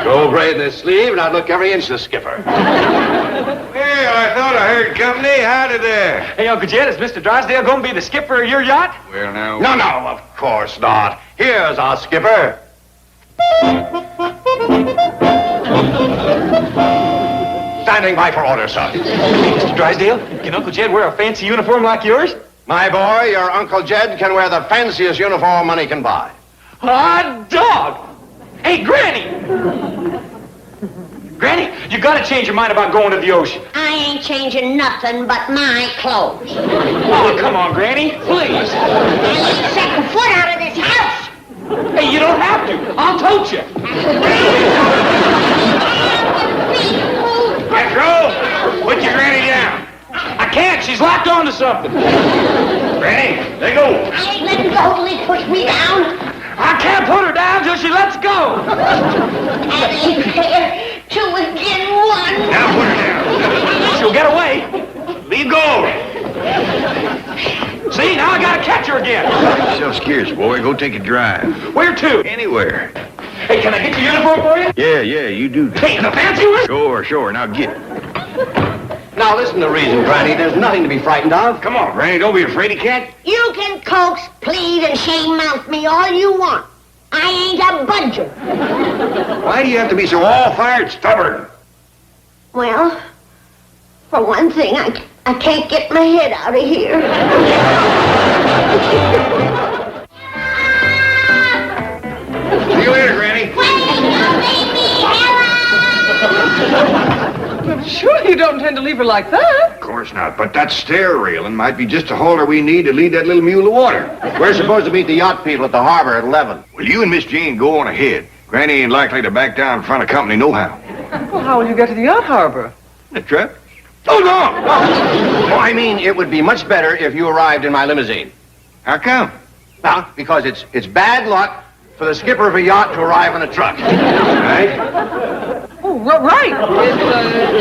Go braid in his sleeve, and I'd look every inch the skipper.
Well, I thought I heard company. Howdy there.
Hey, Uncle Jed, is Mr. Drysdale going to be the skipper of your yacht?
Well, now...
No, of course not. Here's our skipper. Standing by for orders, sir.
Mr. Drysdale, can Uncle Jed wear a fancy uniform like yours?
My boy, your Uncle Jed can wear the fanciest uniform money can buy.
Hot dog! Hey, Granny! Granny, you gotta change your mind about going to the ocean.
I ain't changing nothing but my clothes.
Oh, come on, Granny, please.
I ain't set a foot out of this house.
Hey, you don't have to. I'll tote you.
Jethro, put your Granny down.
I can't. She's locked onto something.
Granny, let go.
I ain't letting go till he puts me down.
I can't put her down till she lets go.
I ain't fair till we get one.
Now put her down.
she'll get away.
Leave go.
See, now I gotta catch her again.
You're so scarce, boy. Go take a drive.
Where to?
Anywhere.
Hey, can I get your uniform for you?
Yeah, you do that.
Hey, the fancy one?
Sure. Now get it.
Now listen to reason, Granny. There's nothing to be frightened of.
Come on, Granny. Don't be a fraidy cat.
You can coax, plead, and shame-mouth me all you want. I ain't a budger.
Why do you have to be so all-fired stubborn?
Well, for one thing, I can't get my head out of here.
See you later, Granny.
Surely you don't intend to leave her like that.
Of course not, but that stair railing might be just the holder we need to lead that little mule to water.
We're supposed to meet the yacht people at the harbor at 11.
Well, you and Miss Jane go on ahead. Granny ain't likely to back down in front of company nohow.
Well, how will you get to the yacht harbor?
The truck? Oh, no!
Oh, I mean, it would be much better if you arrived in my limousine.
How come?
Well, because it's bad luck for the skipper of a yacht to arrive in a truck. Right?
Oh, right.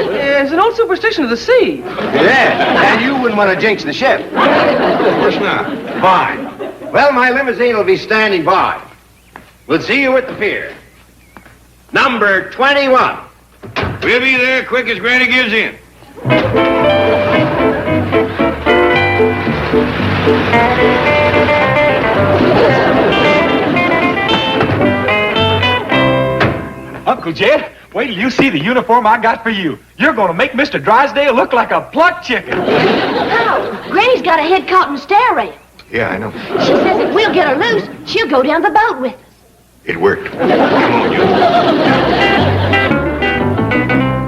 It's an old superstition of the sea.
Yeah, and you wouldn't want to jinx the ship.
Of course not.
Fine. Well, my limousine will be standing by. We'll see you at the pier. Number 21.
We'll be there quick as Granny gives in.
Uncle Jed, wait till you see the uniform I got for you. You're going to make Mr. Drysdale look like a plucked chicken.
How? Granny's got her head caught in the stair rail.
Yeah, I know.
She says if we'll get her loose, she'll go down the boat with us.
It worked. Come on, you.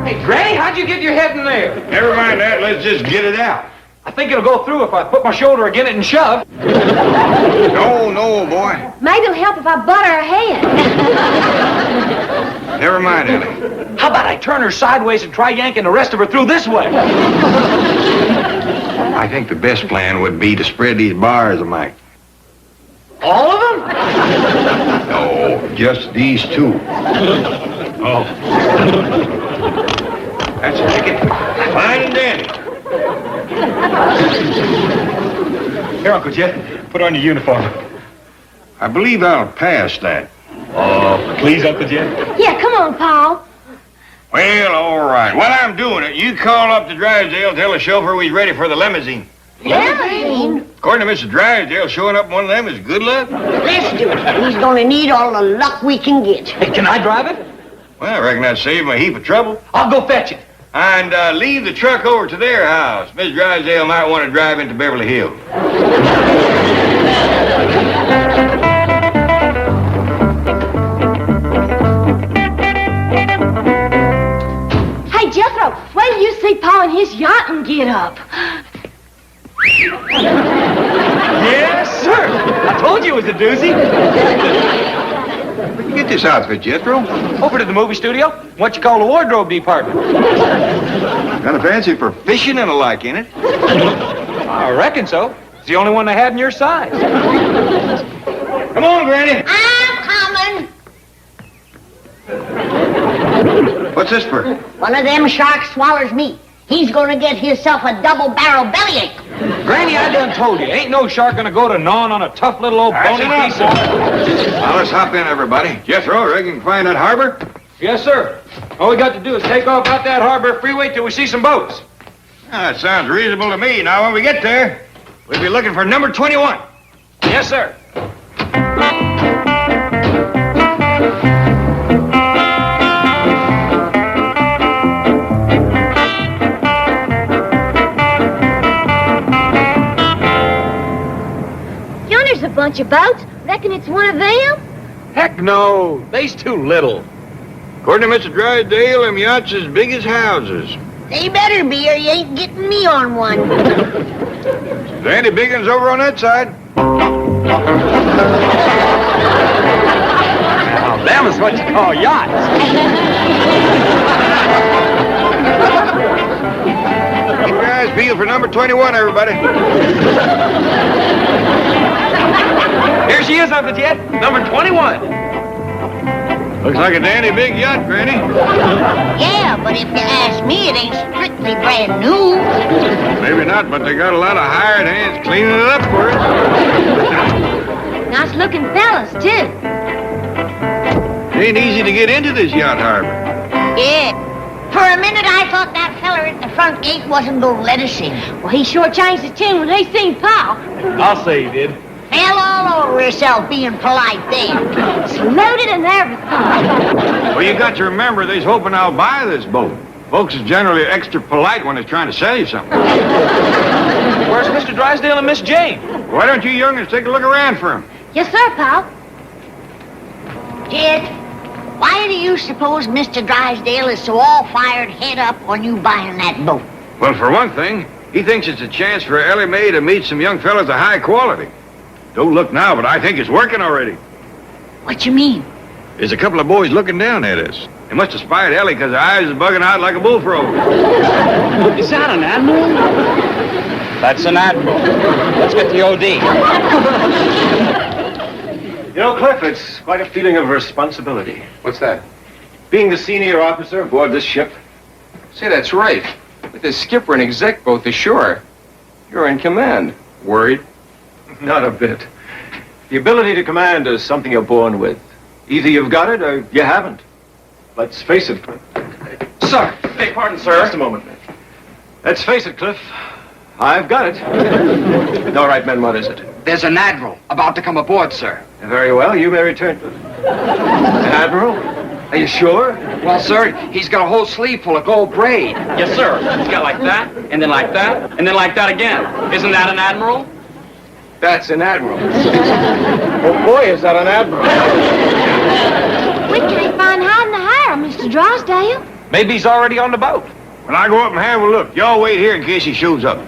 Hey, Granny, how'd you get your head in there?
Never mind that. Let's just get it out.
I think it'll go through if I put my shoulder against it and shove.
No, boy.
Maybe it'll help if I butter her head.
Never mind, Ellie.
How about I turn her sideways and try yanking the rest of her through this way?
I think the best plan would be to spread these bars a mite.
All of them?
No, just these two.
Oh.
That's a ticket. Fine and dandy.
Here, Uncle Jed, put on your uniform.
I believe I'll pass that.
Oh, please, Uncle Jed.
Yeah, come on, Paul.
Well, all right. While I'm doing it, you call up to Drysdale, tell the chauffeur we's ready for the limousine.
Limousine?
According to Mr. Drysdale, showing up in one of them is good luck.
Let's do it. He's gonna need all the luck we can get.
Hey, can I drive it?
Well, I reckon that'd save him a heap of trouble.
I'll go fetch it.
And leave the truck over to their house. Miss Drysdale might want to drive into Beverly Hills.
Hey, Jethro, wait till you see Paul in his yacht and get up.
Yes, sir. I told you it was a doozy.
Where'd you get this outfit, Jethro?
Over to the movie studio. What you call the wardrobe department.
Got a fancy for fishing and the like in it.
I reckon so. It's the only one they had in your size.
Come on, Granny.
I'm coming.
What's this for?
One of them sharks swallows me. He's gonna get himself a double-barrel bellyache.
Granny, I done told you, ain't no shark gonna go to gnawing on a tough little old bony piece of...
Now, let's hop in, everybody. Jethro, reckon you can find that harbor?
Yes, sir. All we got to do is take off out that harbor freeway till we see some boats.
That sounds reasonable to me. Now, when we get there, we'll be looking for number 21.
Yes, sir.
Yonder's a bunch of boats. Reckon it's one of them?
Heck no. They's too little.
According to Mr. Drysdale, them yachts as big as houses.
They better be, or you ain't getting me on one.
There ain't any big ones over on that side.
Now, them is what you call yachts.
Keep your eyes peeled for number 21, everybody.
Here she is, Uncle Jed. Number 21.
Looks like a dandy big yacht, Granny.
Yeah, but if you ask me, it ain't strictly brand new.
Maybe not, but they got a lot of hired hands cleaning it up for it.
Nice-looking fellas, too.
It ain't easy to get into this yacht harbor.
Yeah. For a minute, I thought that feller at the front gate wasn't gonna let us in.
Well, he sure changed his tune when he seen Pa.
I'll say he did.
Fell all over yourself being polite then.
Saluted and everything.
Well, you got to remember, they's hoping I'll buy this boat. Folks is generally extra polite when they're trying to sell you something.
Where's Mr. Drysdale and Miss Jane?
Why don't you youngins take a look around for 'em?
Yes, sir, Pa.
Jed, why do you suppose Mr. Drysdale is so all-fired head up on you buying that boat?
Well, for one thing, he thinks it's a chance for Ellie Mae to meet some young fellas of high quality. Don't look now, but I think it's working already.
What you mean?
There's a couple of boys looking down at us. They must have spied Ellie because her eyes are bugging out like a bullfrog.
Is that an admiral?
That's an admiral. Let's get the OD.
You know, Cliff, it's quite a feeling of responsibility.
What's that?
Being the senior officer aboard this ship.
Say, that's right. With the skipper and exec both ashore, you're in command. Worried?
Not a bit. The ability to command is something you're born with. Either you've got it or you haven't. Let's face it.
Sir!
Beg pardon, sir. Just a moment. Let's face it, Cliff. I've got it. All right, men, what is it?
There's an admiral about to come aboard, sir.
Very well, you may return. An admiral? Are you sure?
Well, sir, he's got a whole sleeve full of gold braid.
Yes, sir. He's got like that, and then like that, and then like that again. Isn't that an admiral?
That's an admiral. Oh, boy, is that an admiral.
We can't find hiding to hire, Mr. Drysdale.
Maybe he's already on the boat.
When I go up and have a look, y'all wait here in case he shows up.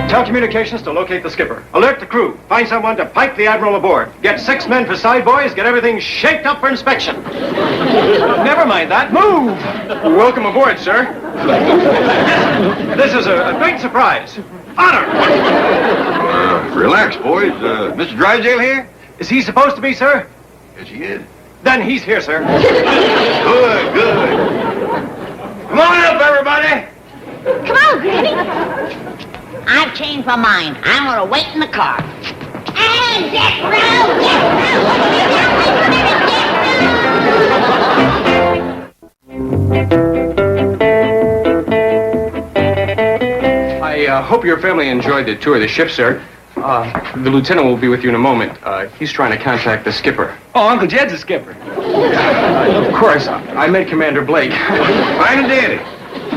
Tell communications to locate the skipper. Alert the crew. Find someone to pipe the admiral aboard. Get 6 men for side boys. Get everything shaped up for inspection. Never mind that. Move!
Welcome aboard, sir.
This is a great surprise. Honor!
Relax, boys. Mr. Drysdale here?
Is he supposed to be, sir?
Yes, he is.
Then he's here, sir.
Good, good. Come on up, everybody.
Come on, Granny.
I've changed my mind. I'm gonna wait in the car. And get round,
I hope your family enjoyed the tour of the ship, sir. The lieutenant will be with you in a moment. He's trying to contact the skipper.
Oh, Uncle Jed's a skipper.
Of course, I met Commander Blake.
Fine and dandy.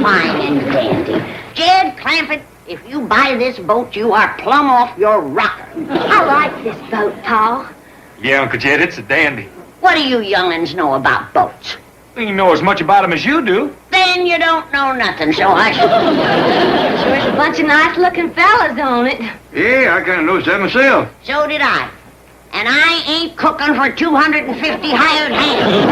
Fine and dandy. Jed Clampett, if you buy this boat, you are plumb off your rocker.
I like this boat, Pa.
Yeah, Uncle Jed, it's a dandy.
What do you young'uns know about boats?
You know as much about him as you do.
Then you don't know nothing, so I should.
Sure is a bunch of nice-looking fellas on it.
Yeah, I kind of noticed that myself.
So did I. And I ain't cooking for 250 hired hands.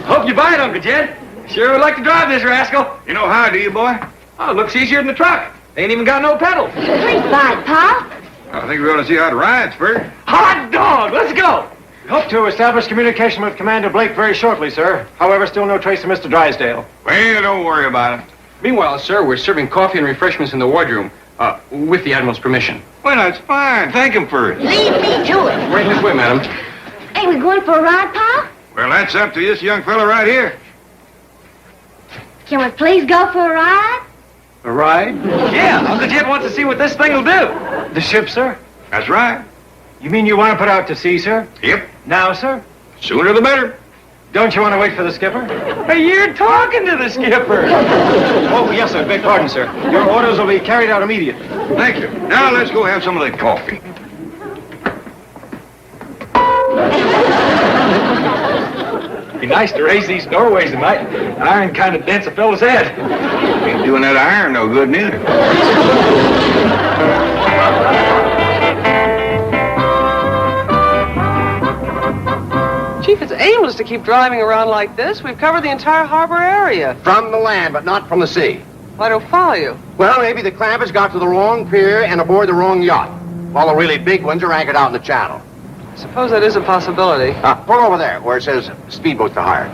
Hope you buy it, Uncle Jed. Sure would like to drive this rascal.
You know how, do you, boy?
Oh, it looks easier than the truck. They ain't even got no pedals.
Please buy it, Pa.
I think we ought to see how it rides first.
Hot dog, let's go.
Hope to establish communication with Commander Blake very shortly, sir. However, still no trace of Mr. Drysdale.
Well, don't worry about it.
Meanwhile, sir, we're serving coffee and refreshments in the wardroom, with the Admiral's permission.
Well, that's fine. Thank him first.
Lead me to it.
Right this way, madam.
Ain't we going for a ride, Pa?
Well, that's up to this young fella right here.
Can we please go for a ride?
A ride?
Yeah, Uncle Jed wants to see what this thing will do.
The ship, sir?
That's right.
You mean you want to put out to sea, sir?
Yep.
Now, sir?
Sooner the better.
Don't you want to wait for the skipper?
Hey, you're talking to the skipper.
Oh, yes, sir. Beg pardon, sir. Your orders will be carried out immediately.
Thank you. Now let's go have some of that coffee.
Be nice to raise these doorways tonight. Iron kind of dents a fellow's head.
Ain't doing that iron no good neither.
Chief, it's aimless to keep driving around like this. We've covered the entire harbor area.
From the land, but not from the sea.
I don't follow you.
Well, maybe the clampers got to the wrong pier and aboard the wrong yacht. While the really big ones are anchored out in the channel.
I suppose that is a possibility.
Pull over there, where it says speedboats are hired.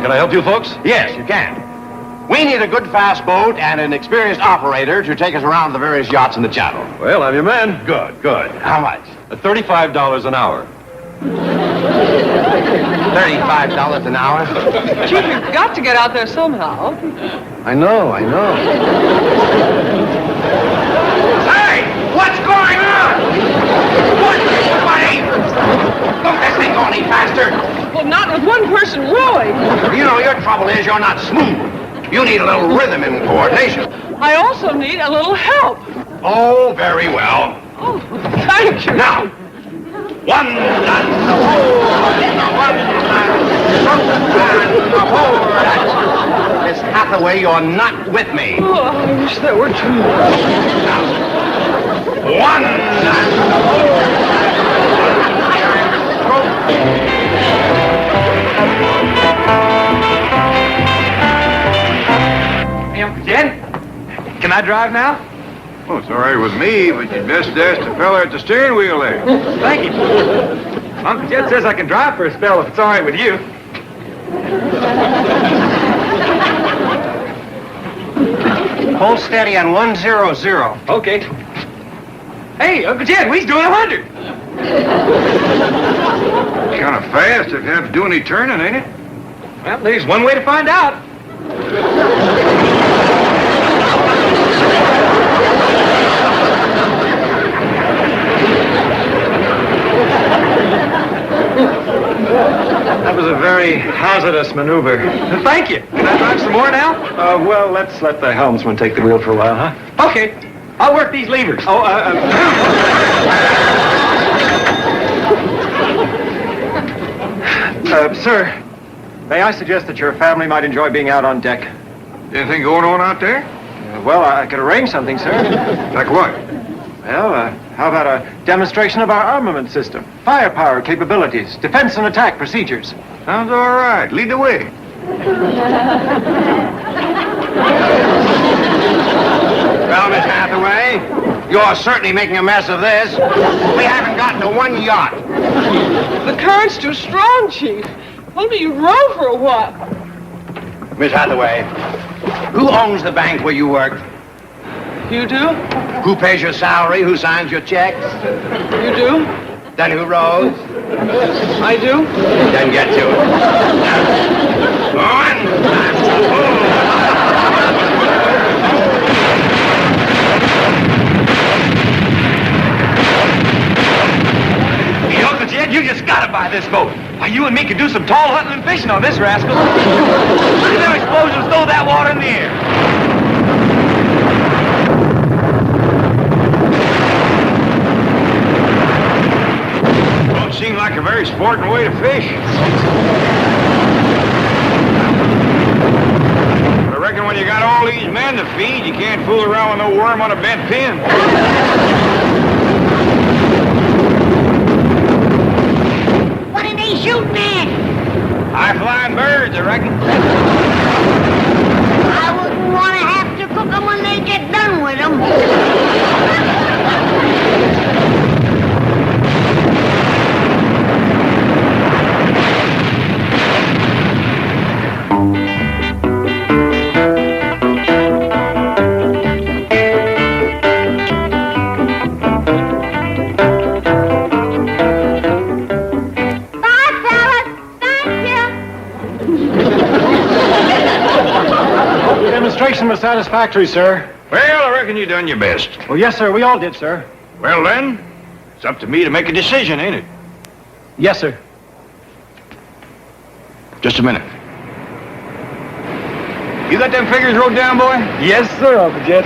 Can I help you folks?
Yes, you can. We need a good fast boat and an experienced operator to take us around the various yachts in the channel.
Well, I'm your man.
Good, good. How much?
$35 an hour.
$35 an hour?
Chief, you've got to get out there somehow.
I know.
Hey! What's going on? What? Don't this thing go any faster?
Well, not with one person rowing.
You know, your trouble is you're not smooth. You need a little rhythm and coordination.
I also need a little help.
Oh, very well.
Oh, thank you.
Now, one and Miss Hathaway, you're not with me.
Oh, I wish there were two.
Now, one and
Jed, can I drive now?
Oh, it's all right with me, but you'd best ask the fella at the steering wheel there.
Thank you. Uncle Jed says I can drive for a spell if it's all right with you.
hold steady on 100.
Okay. Hey, Uncle Jed, we's doing 100.
Kind of fast if you have to do any turning, ain't it?
Well, there's one way to find out.
That was a very hazardous maneuver.
Thank you. Can I drive some more now?
Well, let's let the helmsman take the wheel for a while, huh?
Okay. I'll work these levers.
Sir, may I suggest that your family might enjoy being out on deck?
Anything going on out there?
Well, I could arrange something, sir.
Like what?
Well, how about a demonstration of our armament system? Firepower capabilities, defense and attack procedures.
Sounds all right. Lead the way.
Well, Miss Hathaway, you're certainly making a mess of this. We haven't gotten to one yacht.
The current's too strong, Chief. Only you row for a while.
Miss Hathaway, who owns the bank where you work?
You do?
Who pays your salary? Who signs your checks?
You do?
Then who rows?
I do?
Then get to it.
Hey, Uncle Jed, you just gotta buy this boat. Why, you and me could do some tall hunting and fishing on this rascal. Them explosions throw that water in the air.
Don't seem like a very sporting way to fish. But I reckon when you got all these men to feed, you can't fool around with no worm on a bent pin.
What are they shooting at?
High-flying birds, I reckon.
I wouldn't want to have to cook them when they get done with them.
Demonstration was satisfactory, sir.
Well, I reckon you done your best.
Well, yes, sir. We all did, sir.
Well, then, it's up to me to make a decision, ain't it?
Yes, sir.
Just a minute. You got them figures wrote down, boy?
Yes, sir, Uncle Jed.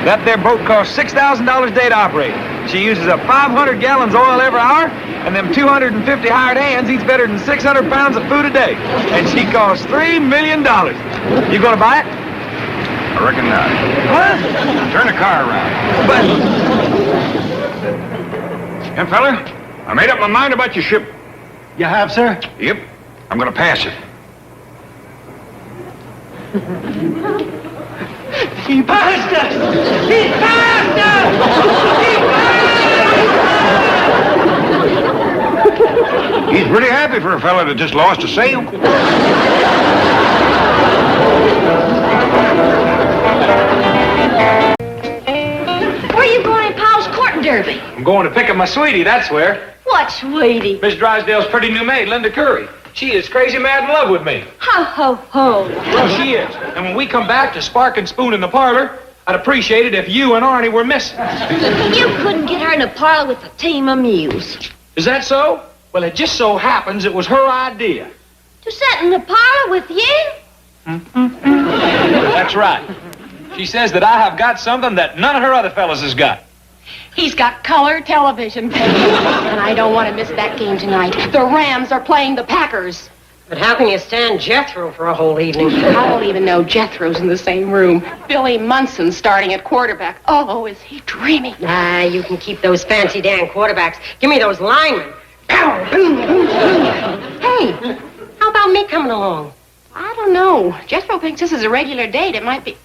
That there boat costs $6,000 a day to operate. She uses up 500 gallons oil every hour, and them 250 hired hands eats better than 600 pounds of food a day. And she costs $3 million. You gonna buy it?
I reckon not. What? Turn the car around. But... Young fella, I made up my mind about your ship.
You have, sir?
Yep. I'm gonna pass it.
He passed us! He passed us!
He's pretty happy for a fella that just lost a sail.
Where are you going, Paul's courting derby?
I'm going to pick up my sweetie, that's where.
What, sweetie?
Miss Drysdale's pretty new maid, Linda Curry. She is crazy mad in love with me.
Ho, ho, ho.
Well, she is. And when we come back to Spark and Spoon in the parlor, I'd appreciate it if you and Arnie were missing.
You couldn't get her in the parlor with a team of mules.
Is that so? Well, it just so happens it was her idea.
To sit in the parlor with you?
That's right. She says that I have got something that none of her other fellas has got.
He's got color television. And I don't want to miss that game tonight. The Rams are playing the Packers.
But how can you stand Jethro for a whole evening?
I don't even know Jethro's in the same room. Billy Munson's starting at quarterback. Oh, is he dreamy?
Ah, you can keep those fancy Dan quarterbacks. Give me those linemen. Pow, boom, boom, boom. Hey, how about me coming along?
I don't know. Jethro thinks this is a regular date. It might be...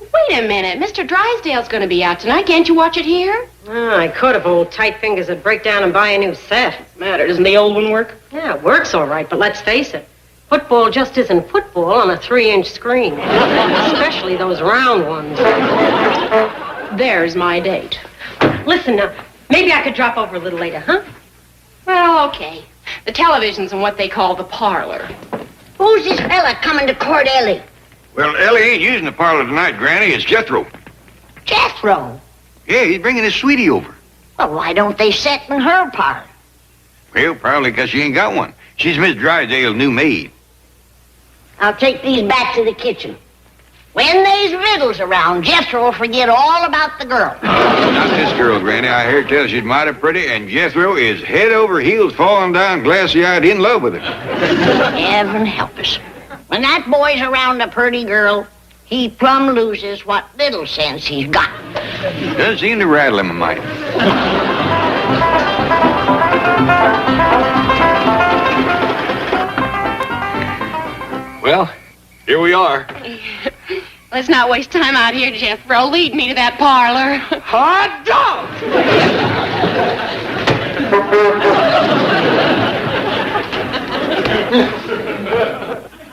Wait a minute. Mr. Drysdale's going to be out tonight. Can't you watch it here?
Oh, I could if old tight fingers would break down and buy a new set.
What's the matter? Doesn't the old one work?
Yeah, it works all right, but let's face it. Football just isn't football on a 3-inch screen. Especially those round ones.
There's my date.
Listen now, maybe I could drop over a little later, huh?
Well, okay. The television's in what they call the parlor.
Who's this fella coming to court Ellie?
Well, Ellie ain't using the parlor tonight, Granny. It's Jethro.
Jethro?
Yeah, he's bringing his sweetie over.
Well, why don't they sit in her parlor?
Well, probably because she ain't got one. She's Miss Drysdale's new maid.
I'll take these back to the kitchen. When there's riddles around, Jethro will forget all about the girl.
Not this girl, Granny. I hear tell she's mighty pretty, and Jethro is head over heels falling down glassy-eyed in love with her.
Heaven help us. When that boy's around a pretty girl, he plumb loses what little sense he's got.
Doesn't seem to rattle him a mite.
Well, here we are.
Let's not waste time out here, Jethro. Lead me to that parlor.
Hot dog!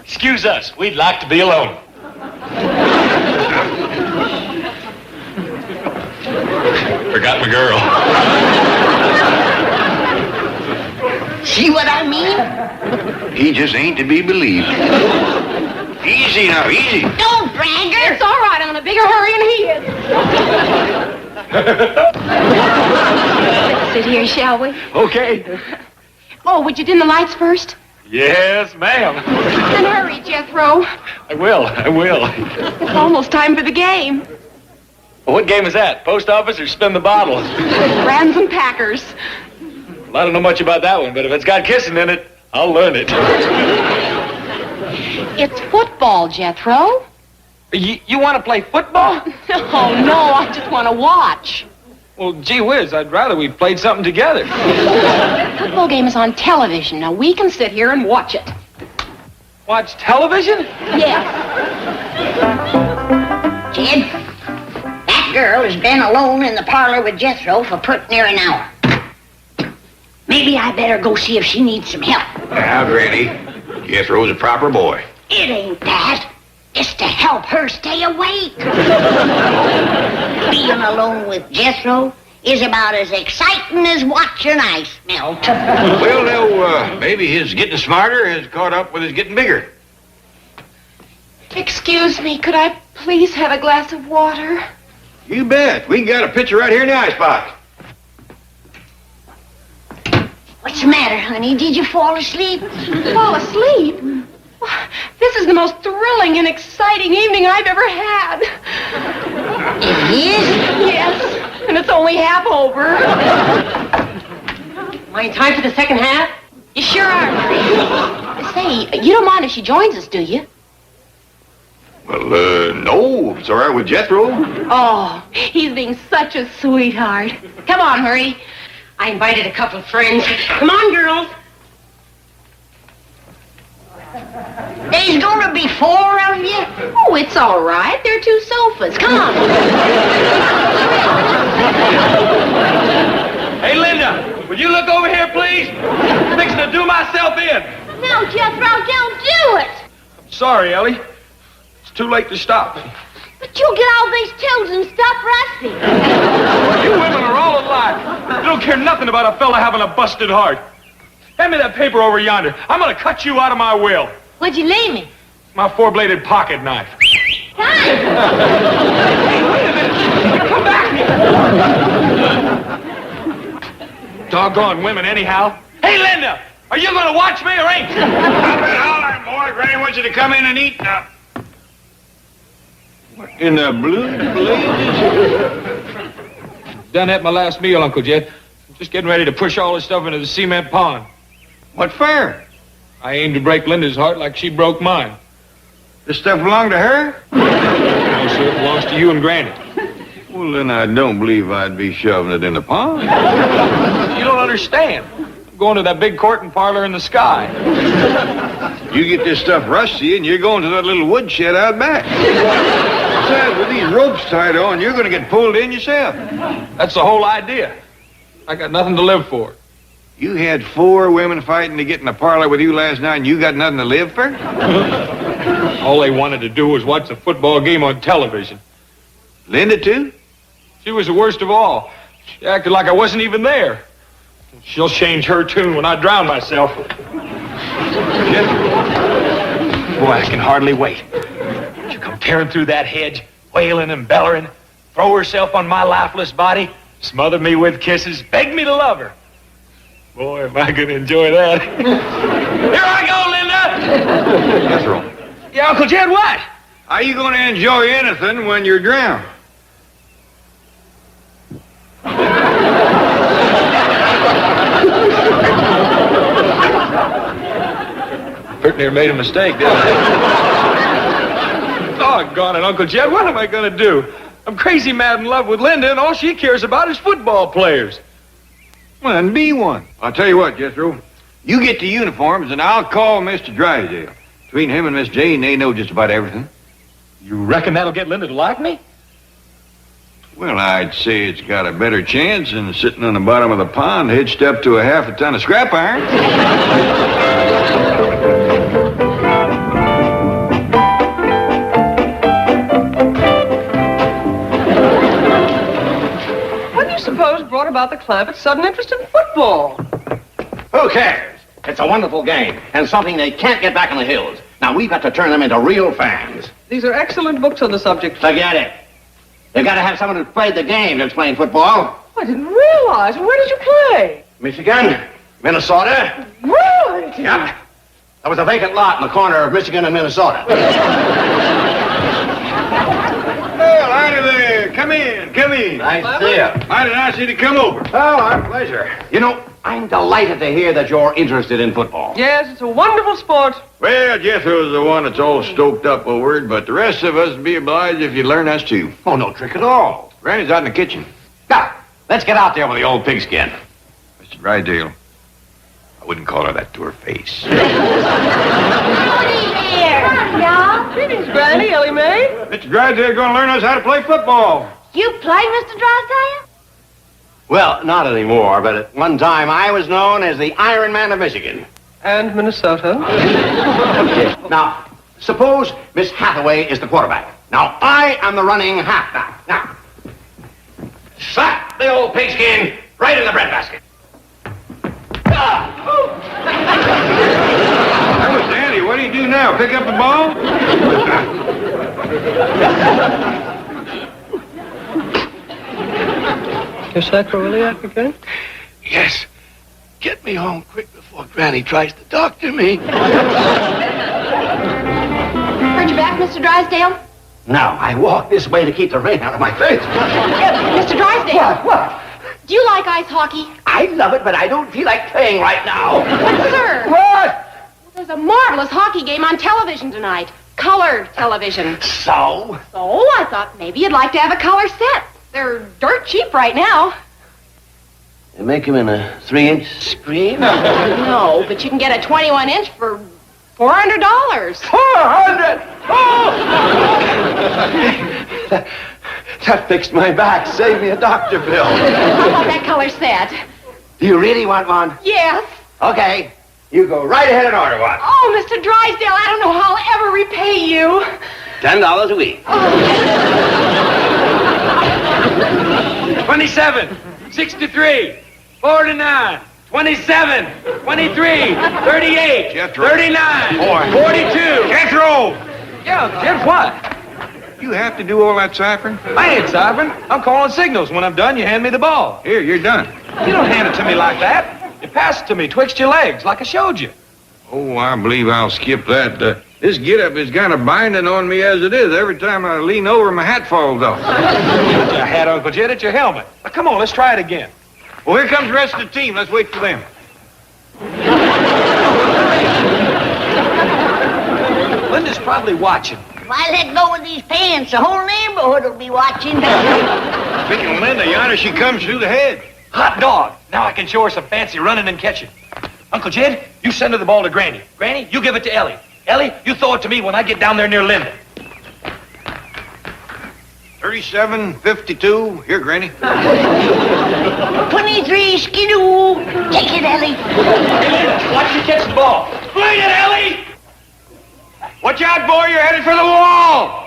Excuse us. We'd like to be alone. Forgot my girl.
See what I mean?
He just ain't to be believed. Easy now, easy.
Don't brag her.
It's all right. I'm in a bigger hurry than he is. Sit here, shall we?
Okay.
Oh, would you dim the lights first?
Yes, ma'am.
Then hurry, Jethro.
I will.
It's almost time for the game.
Well, what game is that? Post office or spin the bottle?
Rams and Packers.
Well, I don't know much about that one, but if it's got kissing in it, I'll learn it.
It's football, Jethro.
You want to play football?
Oh, no, I just want to watch.
Well, gee whiz, I'd rather we played something together.
The football game is on television. Now, we can sit here and watch it.
Watch television?
Yes.
Jed, that girl has been alone in the parlor with Jethro for pretty near an hour. Maybe I better go see if she needs some help.
Now, Granny, Jethro's a proper boy.
It ain't that. It's to help her stay awake. Being alone with Jethro is about as exciting as watching ice melt.
Well, now, maybe his getting smarter has caught up with his getting bigger.
Excuse me, could I please have a glass of water?
You bet. We got a pitcher right here in the icebox.
What's the matter, honey? Did you fall asleep?
Fall asleep? This is the most thrilling and exciting evening I've ever had.
It is?
Yes, and it's only half over.
Ain't time for the second half?
You sure are, Marie. Say, you don't mind if she joins us, do you?
Well, no. It's all right with Jethro.
Oh, he's being such a sweetheart. Come on, hurry.
I invited a couple of friends. Come on, girls.
There's gonna be 4 of you?
Oh, it's all right. There are 2 sofas. Come on.
Hey, Linda, will you look over here, please? I'm fixing to do myself in.
No, Jethro, don't do it.
Sorry, Ellie. It's too late to stop me.
But you'll get all these tools and stuff rusty.
You women are all alike. You don't care nothing about a fella having a busted heart. Hand me that paper over yonder. I'm going to cut you out of my will.
What'd you leave me?
My 4-bladed pocket knife.
Hey!
Come back! Doggone women, anyhow. Hey, Linda! Are you going to watch me or ain't you?
Stop it hollering, boy. Granny wants you to come in and eat now. What in the blue blazes?
Done at my last meal, Uncle Jed. I'm just getting ready to push all this stuff into the cement pond.
What for?
I aim to break Linda's heart like she broke mine.
This stuff belong to her?
No, sir, it belongs to you and Granny.
Well, then I don't believe I'd be shoving it in the pond.
You don't understand. I'm going to that big courting parlor in the sky.
You get this stuff rusty and you're going to that little woodshed out back. Besides, with these ropes tied on, you're going to get pulled in yourself.
That's the whole idea. I got nothing to live for.
You had 4 women fighting to get in the parlor with you last night and you got nothing to live for?
All they wanted to do was watch the football game on television.
Linda, too?
She was the worst of all. She acted like I wasn't even there. She'll change her tune when I drown myself. Boy, I can hardly wait. She'll come tearing through that hedge, wailing and bellowing, throw herself on my lifeless body, smother me with kisses, beg me to love her. Boy, am I going to enjoy that. Here I go, Linda!
Jethro.
Yeah, Uncle Jed, what?
How you going to enjoy anything when you're drowned?
Pretty near made a mistake, didn't I? Doggone it, Uncle Jed, what am I going to do? I'm crazy mad in love with Linda, and all she cares about is football players.
Well, then be one. I'll tell you what, Jethro. You get the uniforms, and I'll call Mr. Drysdale. Between him and Miss Jane, they know just about everything.
You reckon that'll get Linda to like me?
Well, I'd say it's got a better chance than sitting on the bottom of the pond hitched up to a half a ton of scrap iron.
What do you suppose brought about the Clampett's sudden interest in football?
Who cares? It's a wonderful game and something they can't get back in the hills. Now, we've got to turn them into real fans.
These are excellent books on the subject.
Forget it. They've got to have someone who's played the game that's playing football.
I didn't realize. Where did you play?
Michigan, Minnesota.
Right.
Yep. There was a vacant lot in the corner of Michigan and Minnesota.
Well, howdy there. Come in, come in.
Nice to see you.
Mighty nice of you to come over.
Oh, our pleasure. You know, I'm delighted to hear that you're interested in football.
Yes, it's a wonderful sport.
Well, Jethro's the one that's all stoked up over it, but the rest of us would be obliged if you'd learn us too.
Oh, no trick at all.
Granny's out in the kitchen.
Now, let's get out there with the old pigskin.
Mr. Drysdale, I wouldn't call her that to her face.
Y'all?
Greetings, Granny, Ellie Mae.
Mr. Drysdale's going to learn us how to play football.
You play, Mr. Drysdale?
Well, not anymore, but at one time I was known as the Iron Man of Michigan.
And Minnesota.
Now, suppose Miss Hathaway is the quarterback. Now, I am the running halfback. Now, slap the old pigskin right in the breadbasket.
That was Danny. What do you do now? Pick up the ball?
Is sacroiliac again?
Yes. Get me home quick before Granny tries to doctor me.
Hurt your back, Mr. Drysdale?
No, I walk this way to keep the rain out of my face.
Mr. Drysdale.
What?
Do you like ice hockey?
I love it, but I don't feel like playing right now.
But, sir.
What?
There's a marvelous hockey game on television tonight.
color television.
So?
So I thought maybe you'd like to have a color set. They're dirt cheap right now.
They make them in a 3-inch screen?
No, but you can get a 21-inch for $400.
400! Oh! That fixed my back. Saved me a doctor bill.
How about that color set?
Do you really want one?
Yes.
Okay. You go right ahead and order one.
Oh, Mr. Drysdale, I don't know how I'll ever repay you.
$10 a week.
27, 63, 49, 27, 23, 38,
Jethro.
39,
Boy.
42.
Jethro!
Yeah, Jeff, what?
You have to do all that ciphering?
I ain't ciphering. I'm calling signals. When I'm done, you hand me the ball.
Here, you're done.
You don't hand it to me like that. You pass it to me twixt your legs, like I showed you.
Oh, I believe I'll skip that. This get-up is kind of binding on me as it is. Every time I lean over, my hat falls off.
It's your hat, Uncle Jed. It's your helmet. Now, come on, let's try it again.
Well, here comes the rest of the team. Let's wait for them.
Linda's probably watching.
If I let go of these pants, the whole neighborhood will be watching.
Speaking of Linda, yonder she comes through the hedge.
Hot dog. Now I can show her some fancy running and catching. Uncle Jed, you send her the ball to Granny. Granny, you give it to Ellie. Ellie, you throw it to me when I get down there near Linda.
37, 52. Here, Granny.
23, skidoo. Take it, Ellie.
Hey, Linda, watch you catch the ball. Bring it, Ellie! Watch out, boy. You're headed for the wall.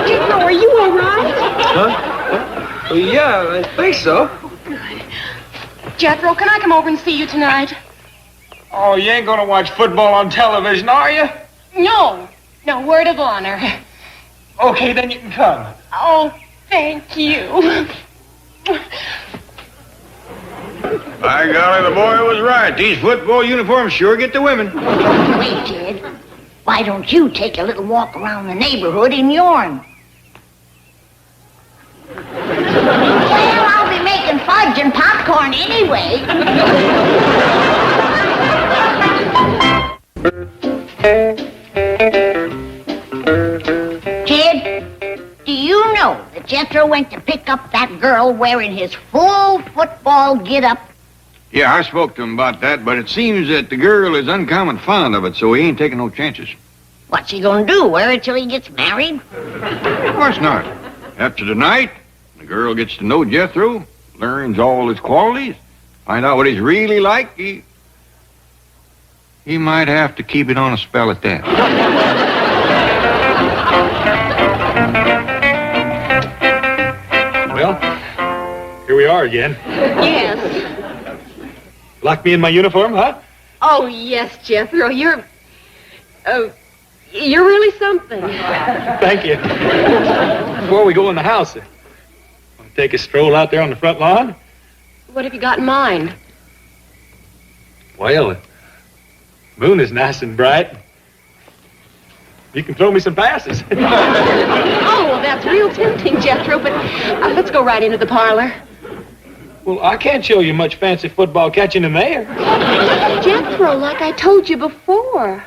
Jethro, are you all right?
Huh? Well, yeah, I think so.
Jethro, can I come over and see you tonight?
Oh, you ain't gonna watch football on television, are you?
No. No, word of honor.
Okay, then you can come.
Oh, thank you.
By golly, the boy was right. These football uniforms sure get the women.
Wait, Jed. Why don't you take a little walk around the neighborhood in yourn? Well, I'll be making fudge and popcorn anyway. Jed, do you know that Jethro went to pick up that girl wearing his full football get-up?
Yeah, I spoke to him about that, but it seems that the girl is uncommon fond of it, so he ain't taking no chances.
What's he gonna do, wear it till he gets married?
Of course not. After tonight, the girl gets to know Jethro, learns all his qualities, find out what he's really like. He might have to keep it on a spell at that.
Well, here we are again.
Yes.
Like me in my uniform, huh?
Oh, yes, Jethro. You're really something.
Thank you. Before we go in the house, want to take a stroll out there on the front lawn?
What have you got in mind?
Well, the moon is nice and bright. You can throw me some passes.
Oh, well, that's real tempting, Jethro, but let's go right into the parlor.
Well, I can't show you much fancy football catching in there.
Jethro, like I told you before,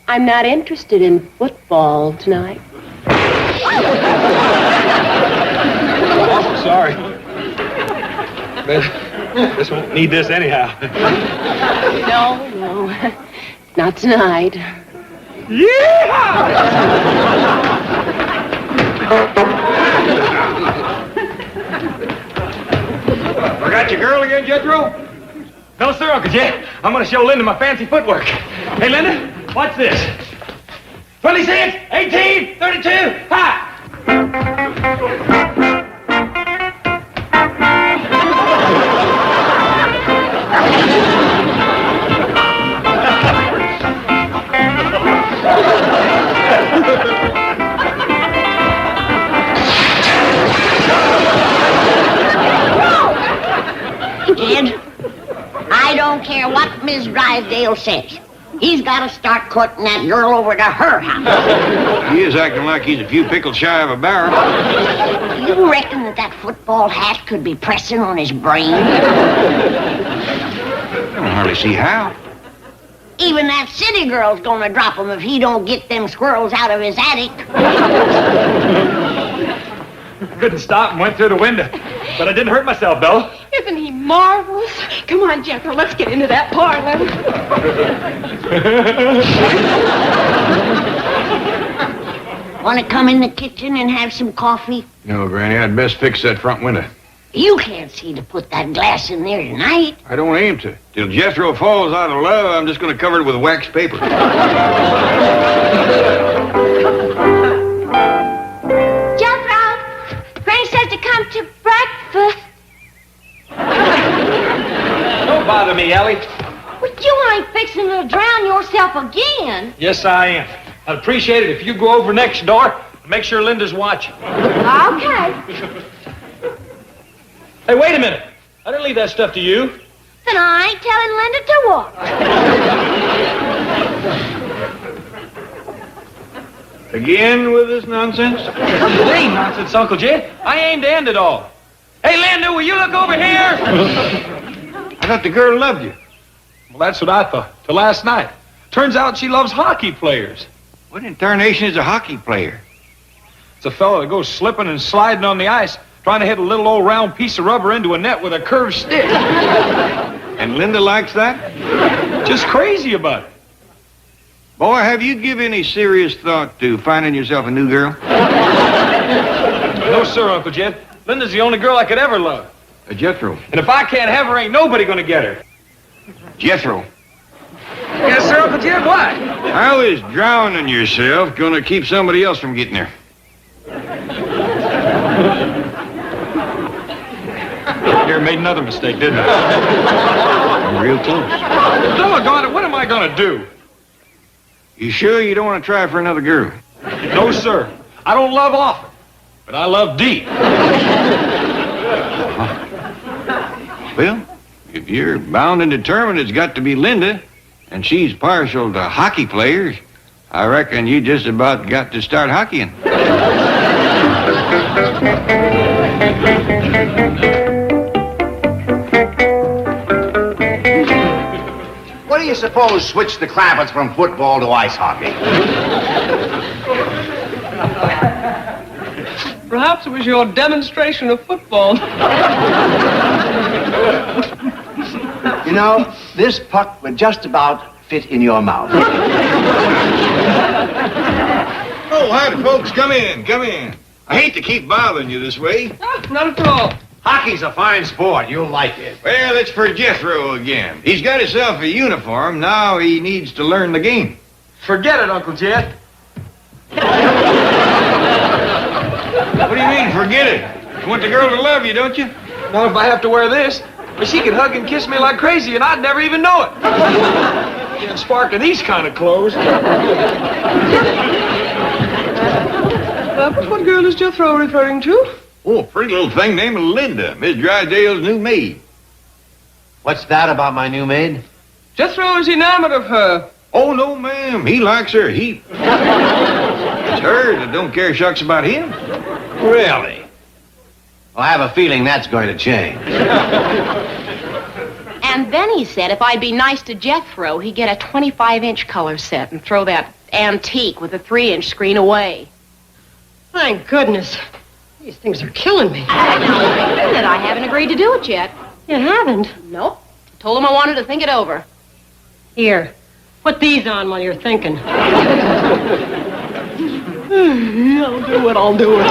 I'm not interested in football tonight.
Awful sorry. But this won't need this anyhow.
No, not tonight.
Forgot your girl again, Jethro? No, sir, Uncle Jed. I'm going to show Linda my fancy footwork. Hey, Linda, what's this? 26, 18, 32, ha!
Jed, I don't care what Miss Drysdale says. He's got to start courting that girl over to her house.
He is acting like he's a few pickles shy of a barrel.
You reckon that football hat could be pressing on his brain?
I don't hardly see how.
Even that city girl's gonna drop him if he don't get them squirrels out of his attic.
Couldn't stop and went through the window. But I didn't hurt myself, Bella.
Isn't he marvelous? Come on, Jethro, let's get into that parlor.
Want to come in the kitchen and have some coffee?
No, Granny, I'd best fix that front window.
You can't see to put that glass in there tonight.
I don't aim to. Till Jethro falls out of love, I'm just going to cover it with wax paper.
Jethro, Granny says to come to breakfast.
Don't bother me, Ellie.
But you ain't fixing to drown yourself again.
Yes, I am. I'd appreciate it if you go over next door and make sure Linda's watching.
Okay.
Hey, wait a minute. I didn't leave that stuff to you.
Then I ain't telling Linda to what.
Again with this nonsense?
It ain't nonsense, Uncle Jed. I aim to end it all. Hey, Linda, will you look over here?
I thought the girl loved you.
Well, that's what I thought, till last night. Turns out she loves hockey players.
What in tarnation is a hockey player?
It's a fellow that goes slipping and sliding on the ice, trying to hit a little old round piece of rubber into a net with a curved stick.
And Linda likes that?
Just crazy about it.
Boy, have you given any serious thought to finding yourself a new girl?
No, sir, Uncle Jed. Linda's the only girl I could ever love.
Jethro.
And if I can't have her, ain't nobody gonna get her.
Jethro.
Yes, sir, Uncle Jed, what?
How is drowning yourself gonna keep somebody else from getting there?
Here, made another mistake, didn't I?
I'm real close.
Doggone it, what am I gonna do?
You sure you don't want to try for another girl?
No, sir. I don't love often, but I love deep.
Well, if you're bound and determined it's got to be Linda, and she's partial to hockey players, I reckon you just about got to start hockeying.
What do you suppose switched the Clampetts from football to ice hockey?
Perhaps it was your demonstration of football.
You know, this puck would just about fit in your mouth.
Oh, howdy, folks. Come in, come in. I hate to keep bothering you this way.
Oh, not at all.
Hockey's a fine sport. You'll like it.
Well, it's for Jethro again. He's got himself a uniform. Now he needs to learn the game.
Forget it, Uncle Jed.
What do you mean, forget it? You want the girl to love you, don't you?
Not if I have to wear this. But she could hug and kiss me like crazy, and I'd never even know it. Getting sparked in these kind of clothes.
But what girl is Jethro referring to?
Oh, a pretty little thing named Linda, Miss Drysdale's new maid.
What's that about my new maid?
Jethro is enamored of her.
Oh, no, ma'am. He likes her a heap. It's her that don't care shucks about him.
Really? Well, I have a feeling that's going to change.
And then he said if I'd be nice to Jethro, he'd get a 25-inch color set and throw that antique with a 3-inch screen away.
Thank goodness. These things are killing me.
That I haven't agreed to do it yet.
You haven't?
Nope. Told him I wanted to think it over.
Here, put these on while you're thinking. I'll do it, I'll do it.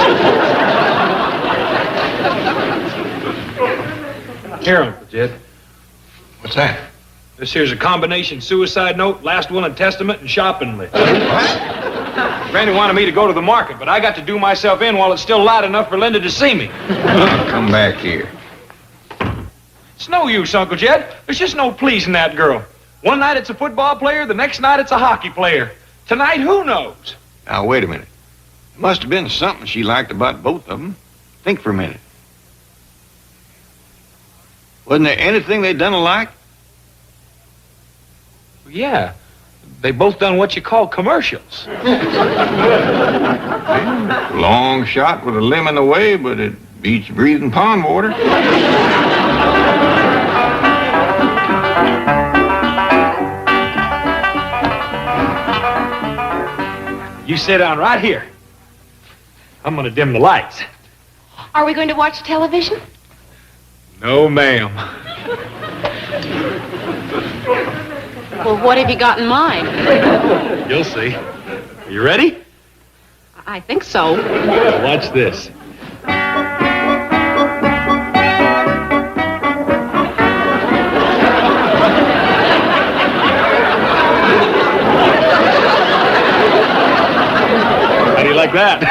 Here, Uncle Jed.
What's that?
This here's a combination suicide note, last will and testament, and shopping list. Granny wanted me to go to the market, but I got to do myself in while it's still light enough for Linda to see me.
Come back here.
It's no use, Uncle Jed. There's just no pleasing that girl. One night it's a football player, the next night it's a hockey player. Tonight, who knows?
Now, wait a minute. Must have been something she liked about both of them. Think for a minute. Wasn't there anything they'd done alike?
Yeah. They both done what you call commercials.
Long shot with a limb in the way, but it beats breathing pond water.
You sit down right here. I'm gonna dim the lights.
Are we going to watch television?
No, ma'am.
Well, what have you got in mind?
You'll see. Are you ready?
I think so.
Watch this. How do you like that?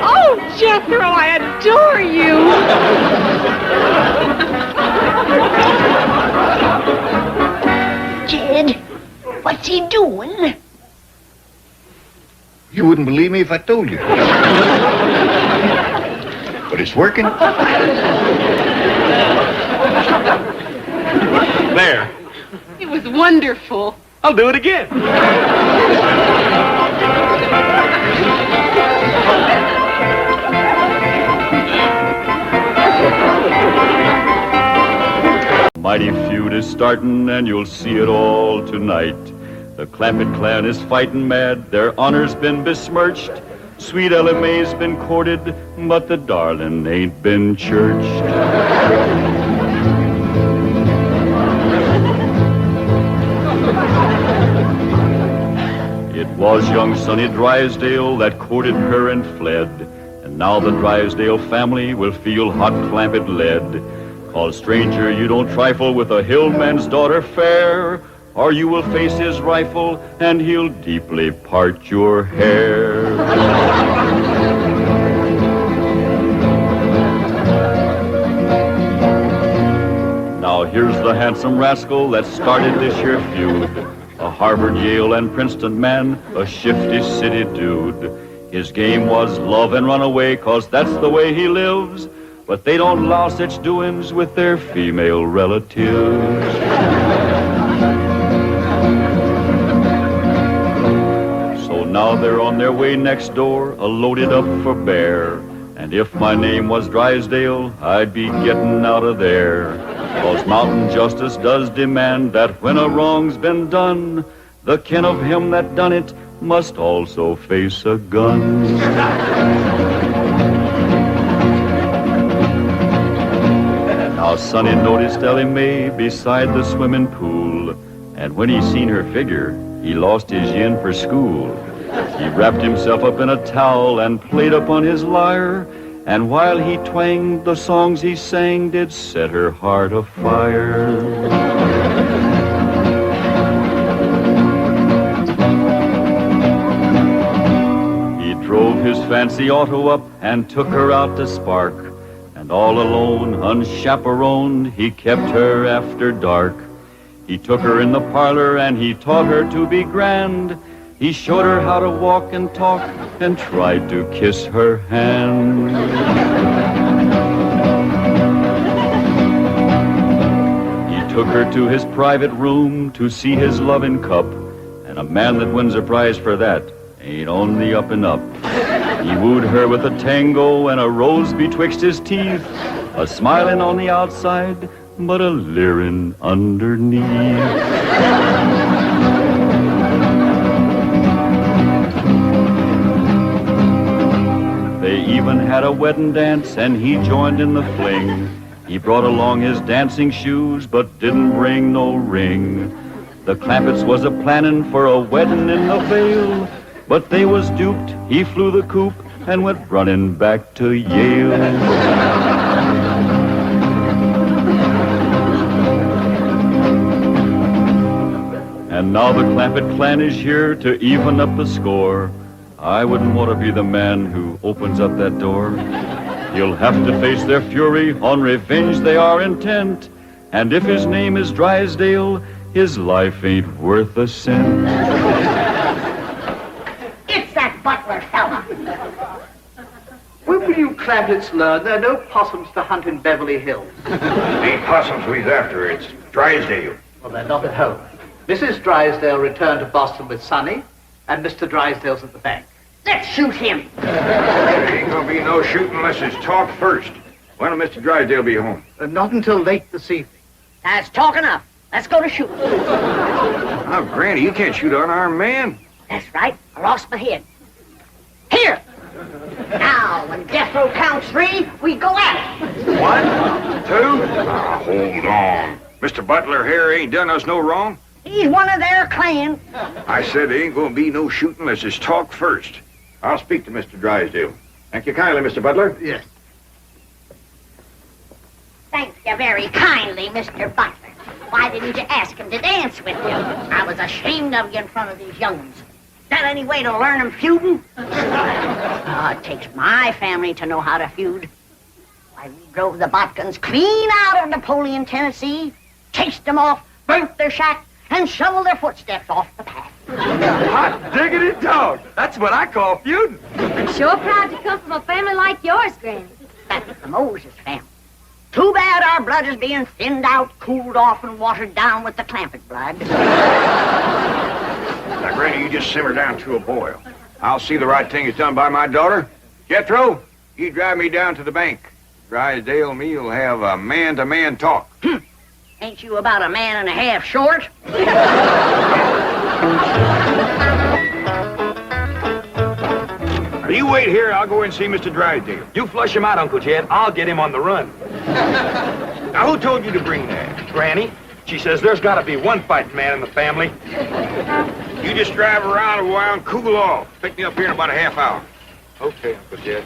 Oh, Jethro, I adore you.
Jed, what's he doing?
You wouldn't believe me if I told you. But it's working.
There.
It was wonderful.
I'll do it again.
Mighty feud is starting, and you'll see it all tonight. The Clampett clan is fighting mad, their honor's been besmirched. Sweet Ella Mae's been courted, but the darling ain't been churched. It was young Sonny Drysdale that courted her and fled, and now the Drysdale family will feel hot Clampett lead. 'Cause stranger, you don't trifle with a hillman's daughter fair, or you will face his rifle and he'll deeply part your hair. Now here's the handsome rascal that started this here feud. A Harvard, Yale, and Princeton man, a shifty city dude. His game was love and run away, 'cause that's the way he lives. But they don't allow such doings with their female relatives. So now they're on their way next door, loaded up for bear. And if my name was Drysdale, I'd be getting out of there. 'Cause mountain justice does demand that when a wrong's been done, the kin of him that done it must also face a gun. Now Sonny noticed Ellie Mae beside the swimming pool, and when he seen her figure, he lost his yin for school. He wrapped himself up in a towel and played upon his lyre, and while he twanged, the songs he sang did set her heart afire. He drove his fancy auto up and took her out to Spark. And all alone, unchaperoned, he kept her after dark. He took her in the parlor and he taught her to be grand. He showed her how to walk and talk and tried to kiss her hand. He took her to his private room to see his loving cup. And a man that wins a prize for that ain't on the up and up. He wooed her with a tango and a rose betwixt his teeth, a smiling on the outside, but a leering underneath. They even had a wedding dance, and he joined in the fling. He brought along his dancing shoes, but didn't bring no ring. The Clampetts was a-planning for a wedding in the Vale, but they was duped. He flew the coop and went running back to Yale. And now the Clampett clan is here to even up the score. I wouldn't want to be the man who opens up that door. He'll have to face their fury, on revenge they are intent. And if his name is Drysdale, his life ain't worth a cent.
It's that butler fella.
When will you Clampetts learn there are no possums to hunt in Beverly Hills?
Ain't possums we's after, it's Drysdale.
Well, they're not at home. Mrs. Drysdale returned to Boston with Sonny, and Mr. Drysdale's at the bank.
Let's shoot him.
There ain't gonna be no shooting unless it's talk first. When will Mr. Drysdale be home?
Not until late this evening.
That's talk enough. Let's go to shoot.
Oh, Granny, you can't shoot an unarmed man.
That's right. I lost my head. Here. Now, when death row counts 3, we go at it.
1, 2. Now, hold on. Mr. Butler here ain't done us no wrong.
He's one of their clan.
I said there ain't gonna be no shooting unless it's talk first. I'll speak to Mr. Drysdale. Thank you kindly, Mr. Butler.
Yes.
Thank you very kindly, Mr. Butler. Why didn't you ask him to dance with you? I was ashamed of you in front of these young'uns. Is that any way to learn them feuding? Oh, it takes my family to know how to feud. Why, we drove the Botkins clean out of Napoleon, Tennessee, chased them off, burnt their shack, and shoveled their footsteps off the path.
Hot diggity dog. That's what I call feuding.
I'm sure proud to come from a family like yours, Granny.
That's the Moses family. Too bad our blood is being thinned out, cooled off, and watered down with the Clampett blood.
Now, Granny, you just simmer down to a boil. I'll see the right thing is done by my daughter. Jethro, you drive me down to the bank. Drysdale and me will have a man-to-man talk.
Ain't you about a man and a half short?
Now, you wait here. I'll go and see Mr. Drysdale.
You flush him out, Uncle Jed. I'll get him on the run.
Now, who told you to bring that?
Granny, she says there's got to be one fighting man in the family.
You just drive around a while and cool off. Pick me up here in about a half hour.
Okay, Uncle Jed.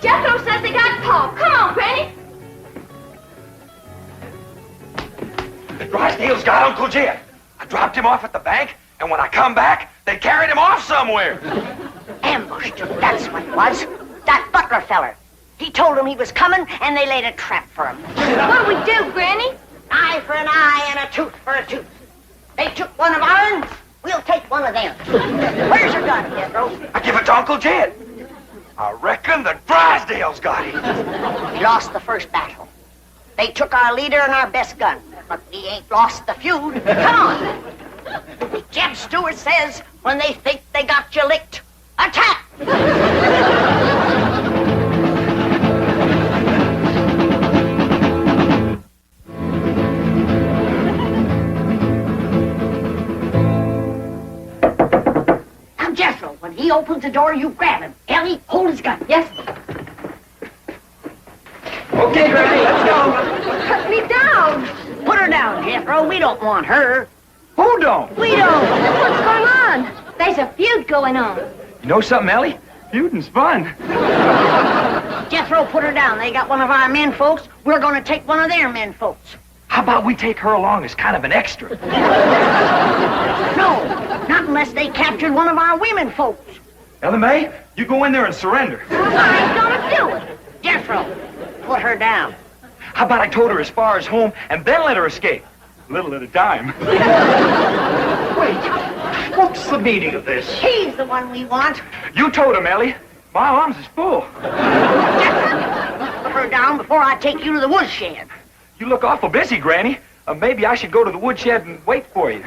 Jethro says they got Paul. Come on, Granny.
Drysdale's got Uncle Jed. I dropped him off at the bank, and when I come back, they carried him off somewhere.
Ambushed him, that's what it was. That Butler feller. He told them he was coming, and they laid a trap for him.
What'll we do, Granny?
Eye for an eye and a tooth for a tooth. They took one of ours, we'll take one of them. Where's your gun, Jethro?
I give it to Uncle Jed. I reckon the Drysdale's got it.
We lost the first battle. They took our leader and our best gun. But we ain't lost the feud. Come on. Jeb Stewart says when they think they got you licked, attack! Now, Jethro, when he opens the door, you grab him. Ellie, hold his gun. Yes?
Okay, Granny, let's go.
Cut me down.
Put her down, Jethro. We don't want her.
Who don't?
We don't.
What's going on? There's a feud going on.
You know something, Ellie? Feuding's fun.
Jethro, put her down. They got one of our men folks. We're going to take one of their men folks.
How about we take her along as kind of an extra?
No, not unless they captured one of our women folks.
Ella May, you go in there and surrender.
I ain't gonna do it. Jethro, put her down.
How about I towed her as far as home and then let her escape? A little at a time.
Wait, what's the meaning of this?
He's the one we want.
You towed him, Ellie. My arms is full.
Jethro, put her down before I take you to the woodshed.
You look awful busy, Granny. Maybe I should go to the woodshed and wait for you.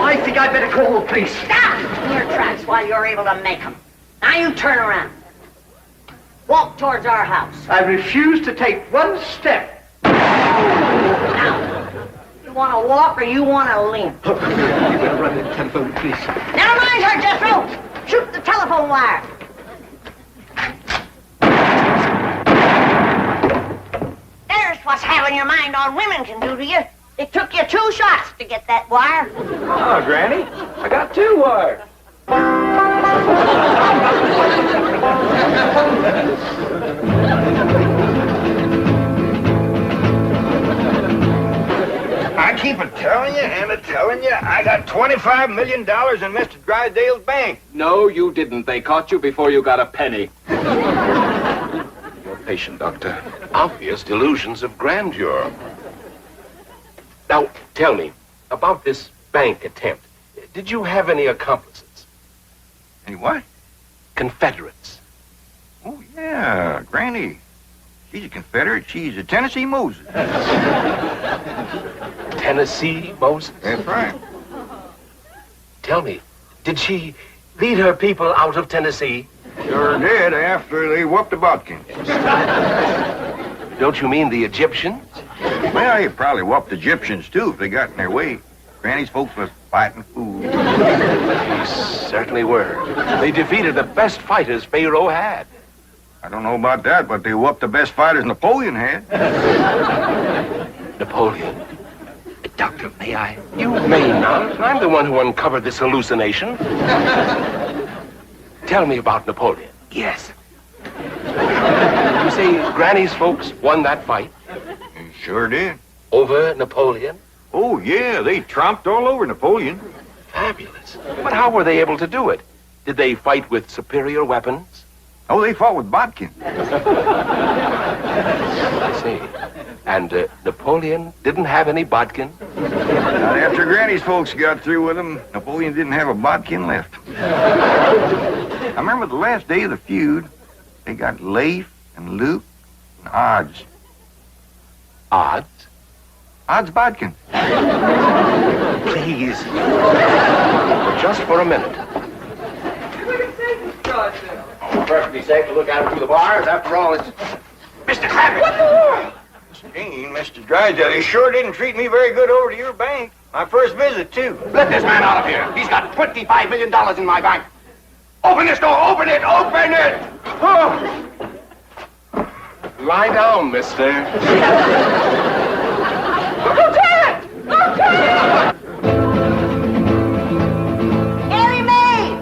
I think I'd better call the police.
Stop in your tracks while you're able to make them. Now you turn around. Walk towards our house.
I refuse to take one step.
Now, you want to walk or you want to limp?
You better run the telephone, please.
Never mind her, Jethro. Shoot the telephone wire. There's what's having your mind on women can do to you. It took you 2 shots to get that wire.
Oh, Granny, I got 2 wires.
I keep telling you and telling you, I got $25 million in Mr. Drysdale's bank.
No, you didn't. They caught you before you got a penny.
You're patient, Doctor. Obvious delusions of grandeur. Now, tell me, about this bank attempt, did you have any accomplices?
Any what?
Confederates.
Oh, yeah, Granny. She's a Confederate. She's a Tennessee Moses.
Tennessee Moses?
That's right.
Tell me, did she lead her people out of Tennessee?
Sure did, after they whooped the Butkins.
Don't you mean the Egyptians?
Well, they probably whooped the Egyptians, too, if they got in their way. Granny's folks was fighting fools.
They certainly were. They defeated the best fighters Pharaoh had.
I don't know about that, but they whooped the best fighters Napoleon had.
Napoleon? Doctor, may I? You may not. I'm the one who uncovered this hallucination. Tell me about Napoleon. Yes. You say Granny's folks won that fight?
They sure did.
Over Napoleon?
Oh, yeah, they tromped all over Napoleon.
Fabulous. But how were they able to do it? Did they fight with superior weapons?
Oh, they fought with bodkin.
I see. And Napoleon didn't have any bodkin?
Not after Granny's folks got through with him, Napoleon didn't have a bodkin left. I remember the last day of the feud, they got Leif and Luke and Odds.
Odds?
Odds bodkin.
Please. Just for a minute.
Perfectly safe to look out through the bars. After all, it's Mr. Clappett.
What the? Mr. Drysdale, he sure didn't treat me very good over to your bank. My first visit, too.
Let this man out of here. He's got $25 million in my bank. Open this door. Open it. Open it.
Oh. Lie down, mister.
Lieutenant! Lieutenant! Ellie Mae!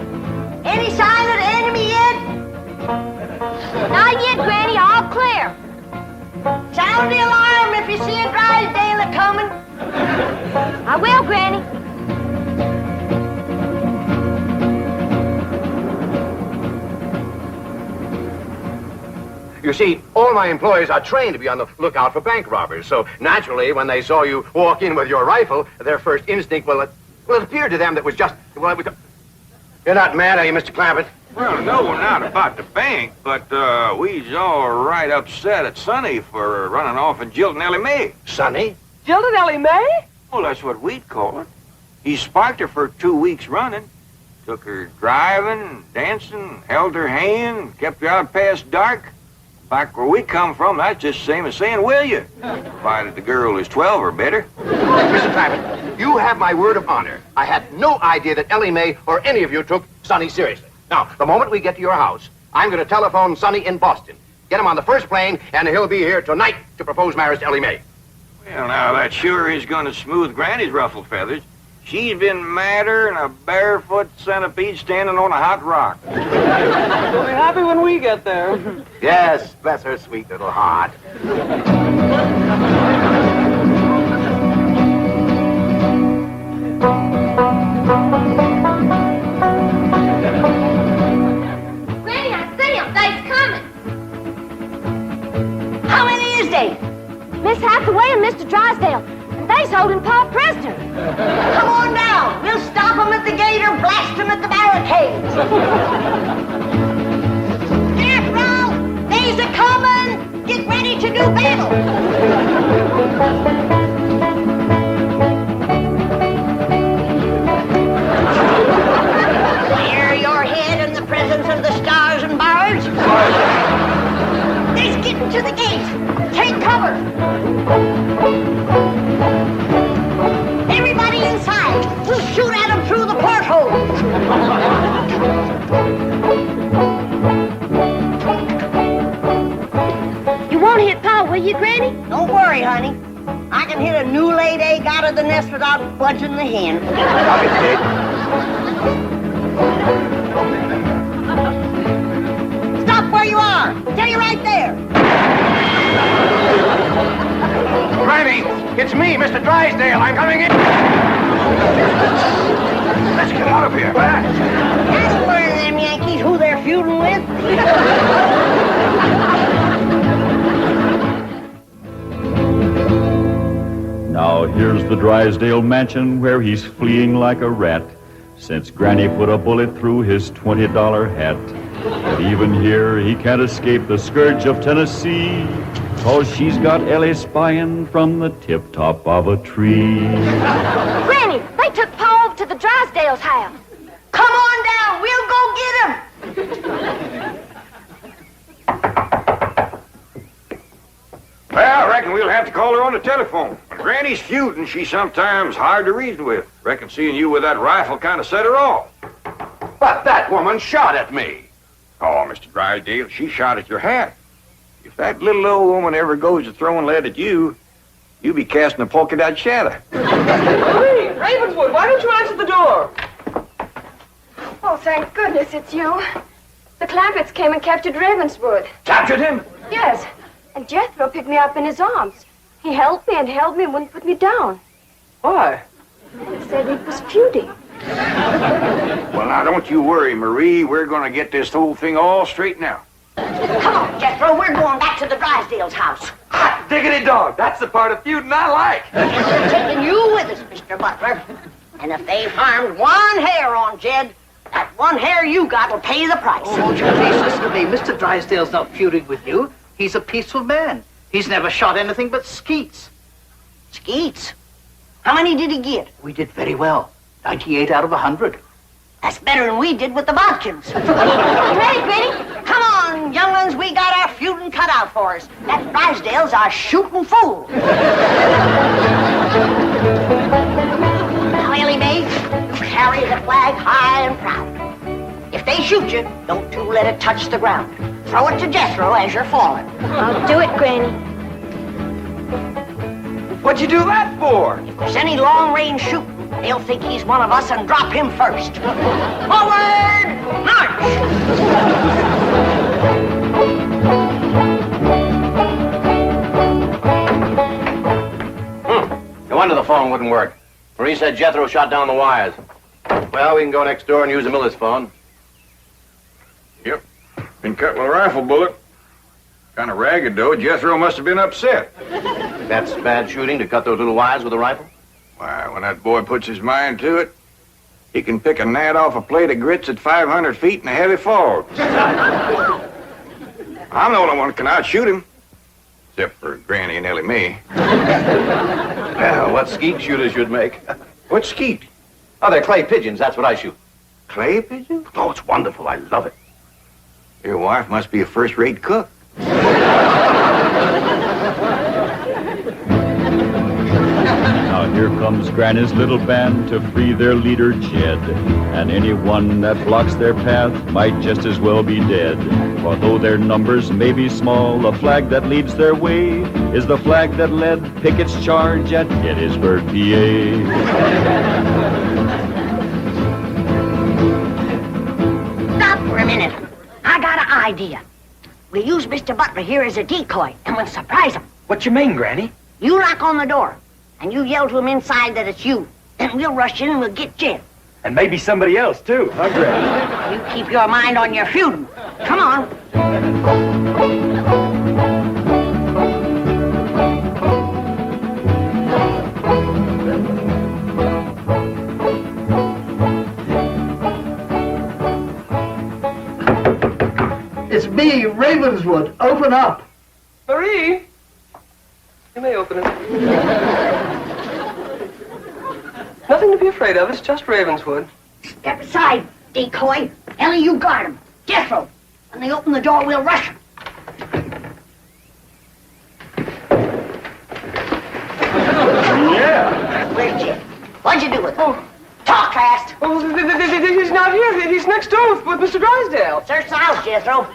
Any sign of the enemy yet?
Not yet, Granny. All clear.
Sound the alarm if you see a Drysdale a-coming.
I will, Granny.
You see, all my employees are trained to be on the lookout for bank robbers. So, naturally, when they saw you walk in with your rifle, their first instinct, it appeared to them that was just, You're not mad, are you, Mr. Clampett?
Well, no, not about the bank, but we's all right upset at Sonny for running off and jilting Ellie Mae.
Sonny?
Jilted Ellie Mae?
Well, that's what we'd call it. He sparked her for 2 weeks running. Took her driving, dancing, held her hand, kept her out past dark. Back where we come from, that's just the same as saying, will you? Provided the girl is 12 or better.
Mr. Clampett, you have my word of honor. I had no idea that Ellie Mae or any of you took Sonny seriously. Now, the moment we get to your house, I'm going to telephone Sonny in Boston. Get him on the first plane, and he'll be here tonight to propose marriage to Ellie Mae.
Well, now, that sure is going to smooth Granny's ruffled feathers. She's been madder than a barefoot centipede standing on a hot rock.
She'll be happy when we get there.
Yes, bless her sweet little heart.
Granny, I see him. They's coming.
How many is they?
Miss Hathaway and Mr. Drysdale. And they's holding Pa prisoner.
Come on down. We'll stop them at the gate or blast them at the barricades. Jethro, they's a-coming. Get ready to do battle. Clear your head in the presence of the stars and bars. They's getting to the gate. Take cover. Everybody inside. We'll shoot at them through the porthole.
You won't hit Pa, will you, Granny?
Don't worry, honey. I can hit a new-laid egg out of the nest without budging the hen.
Stop it, kid.
are. Stay right there.
Granny, it's me, Mr. Drysdale. I'm coming in. Let's get out of here.
That'll learn them Yankees who they're feuding with.
Now here's the Drysdale mansion where he's fleeing like a rat, since Granny put a bullet through his $20 hat. But even here, he can't escape the scourge of Tennessee, 'cause she's got Ellie spying from the tip-top of a tree.
Granny, they took Pa over to the Drysdale's house.
Come on down. We'll go get him.
Well, I reckon we'll have to call her on the telephone. When Granny's feuding, she's sometimes hard to reason with. Reckon seeing you with that rifle kind of set her off.
But that woman shot at me.
Oh, Mr. Drysdale, she shot at your hat. If that little old woman ever goes to throwing lead at you, you'll be casting a polka dot shadow.
Marie, Ravenswood, why don't you answer the door?
Oh, thank goodness it's you. The Clampetts came and captured Ravenswood.
Captured him?
Yes. And Jethro picked me up in his arms. He held me and wouldn't put me down.
Why?
He said he was feuding.
Well, now, don't you worry, Marie. We're going to get this whole thing all straightened out.
Come on, Jethro. We're going back to the Drysdale's house.
Hot diggity dog. That's the part of feuding I like.
We're taking you with us, Mr. Butler. And if they've harmed one hair on Jed, that one hair you got will pay the price.
Oh, won't you please listen to me? Mr. Drysdale's not feuding with you. He's a peaceful man. He's never shot anything but skeets.
Skeets? How many did he get?
We did very well. 98 out of 100.
That's better than we did with the Bodkins. Ready, Granny? Come on, young ones. We got our feuding cut out for us. That Drysdale's our shooting fool. Now, Ellie Mae, you carry the flag high and proud. If they shoot you, don't you let it touch the ground. Throw it to Jethro as you're falling.
I'll do it, Granny.
What'd you do that for?
If there's any long-range shooting, they'll think he's one of us and drop him first. Forward, march!
No wonder the phone wouldn't work. Marie said Jethro shot down the wires. Well, we can go next door and use the Miller's phone.
Yep. Been cut with a rifle bullet. Kind of ragged, though. Jethro must have been upset.
That's bad shooting to cut those little wires with a rifle?
Why, when that boy puts his mind to it, he can pick a gnat off a plate of grits at 500 feet in a heavy fog. I'm the only one who can outshoot him. Except for Granny and Ellie Mae.
Well, what skeet shooters you'd make.
What skeet?
Oh, they're clay pigeons. That's what I shoot.
Clay pigeons?
Oh, it's wonderful. I love it.
Your wife must be a first-rate cook.
Now here comes Granny's little band to free their leader, Jed. And anyone that blocks their path might just as well be dead. For though their numbers may be small, the flag that leads their way is the flag that led Pickett's charge at Gettysburg, PA.
Stop for a minute. I got an idea. We'll use Mr. Butler here as a decoy, and we'll surprise him.
What you mean, Granny?
You knock on the door, and you yell to him inside that it's you. Then we'll rush in and we'll get Jed.
And maybe somebody else, too, huh, Granny?
You keep your mind on your feuding. Come on.
It's me, Ravenswood. Open up.
Marie, you may open it. Nothing to be afraid of. It's just Ravenswood.
Step aside, decoy. Ellie, you guard him. Jethro. When they open the door, we'll rush him.
Yeah.
Where's Jed? What'd you do with him? Talk fast.
Oh, he's not here. He's next door with Mr. Drysdale.
Search the house, Jethro.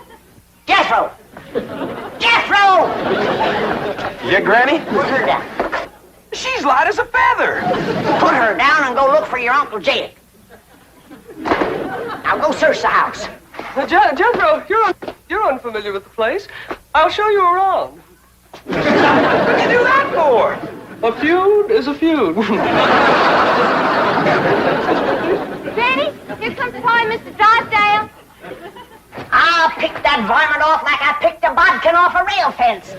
Jethro! Jethro!
Yeah, Granny?
Put her down.
She's light as a feather.
Put her down and go look for your Uncle Jed. Now go search the house.
Jethro, you're unfamiliar with the place. I'll show you around.
What did you do that for?
A feud is a feud.
Granny, here comes Pa and Mr. Drysdale.
I'll pick that varmint off like I picked a bodkin off a rail fence.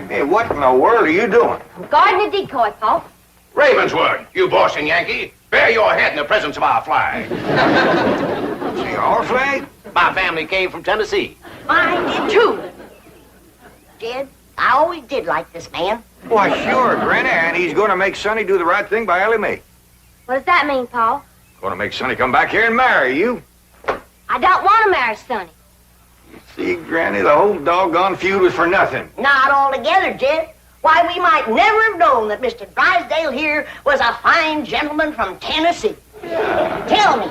Hey, what in the world are you doing?
I'm guarding a decoy, Pa.
Ravenswood, you bossing Yankee, bear your head in the presence of our flag. See, our flag? My family came from Tennessee.
Mine did too. Did? I always did like this man.
Why, sure, Granny, and he's going to make Sonny do the right thing by Ellie Mae.
What does that mean, Pa?
Going to make Sonny come back here and marry you.
I don't want to marry Sonny.
See, Granny, the whole doggone feud was for nothing.
Not altogether, Jed. Why, we might never have known that Mr. Drysdale here was a fine gentleman from Tennessee. Tell me,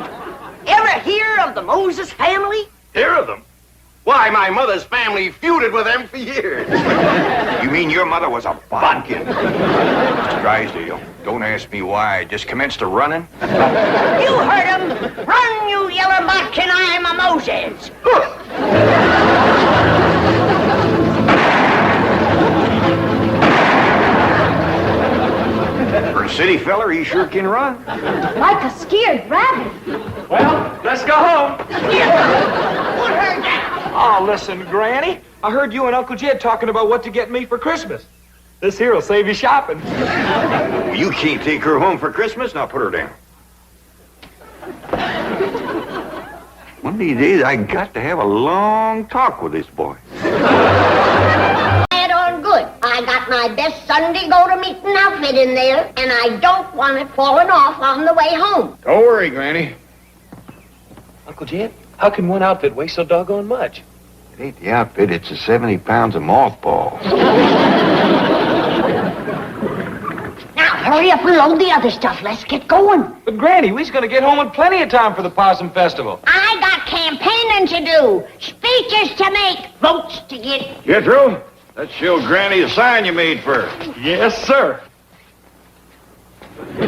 ever hear of the Moses family?
Hear of them? Why, my mother's family feuded with them for years.
You mean your mother was a bodkin? Mr. Drysdale, don't ask me why. I just commenced a running.
You heard him. Run, you yellow bodkin, I'm a Moses.
For a city feller, he sure can run.
Like a scared rabbit.
Well, let's go home.
What heard that?
Oh, listen, Granny. I heard you and Uncle Jed talking about what to get me for Christmas. This here will save you shopping.
You can't take her home for Christmas. Now put her down. One of these days, I got to have a long talk with this boy.
Bad on good. I got my best Sunday go-to-meeting outfit in there, and I don't want it falling off on the way home.
Don't worry, Granny.
Uncle Jed, how can one outfit weigh so doggone much?
It ain't the outfit, it's the 70 pounds of mothballs.
Now, hurry up and load the other stuff. Let's get going.
But, Granny, we's going to get home in plenty of time for the Possum Festival.
I got campaigning to do, speeches to make, votes to get.
Jethro, let's show Granny the sign you made for her.
Yes, sir.
My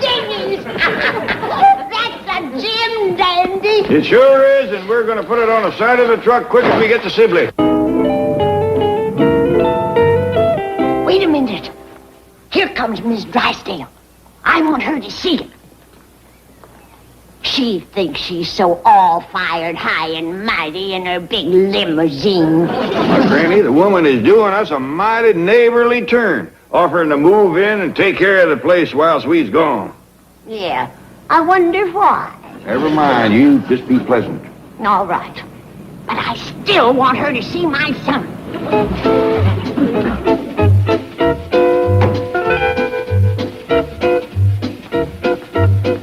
dingies! That's a Jim dandy.
It sure is, and we're going to put it on the side of the truck quick as we get to Sibley.
Wait a minute. Here comes Miss Drysdale. I want her to see it. She thinks she's so all-fired high and mighty in her big limousine.
Now, Granny, the woman is doing us a mighty neighborly turn, offering to move in and take care of the place whilst we's gone.
Yeah, I wonder why.
Never mind, you just be pleasant.
All right. But I still want her to see my son.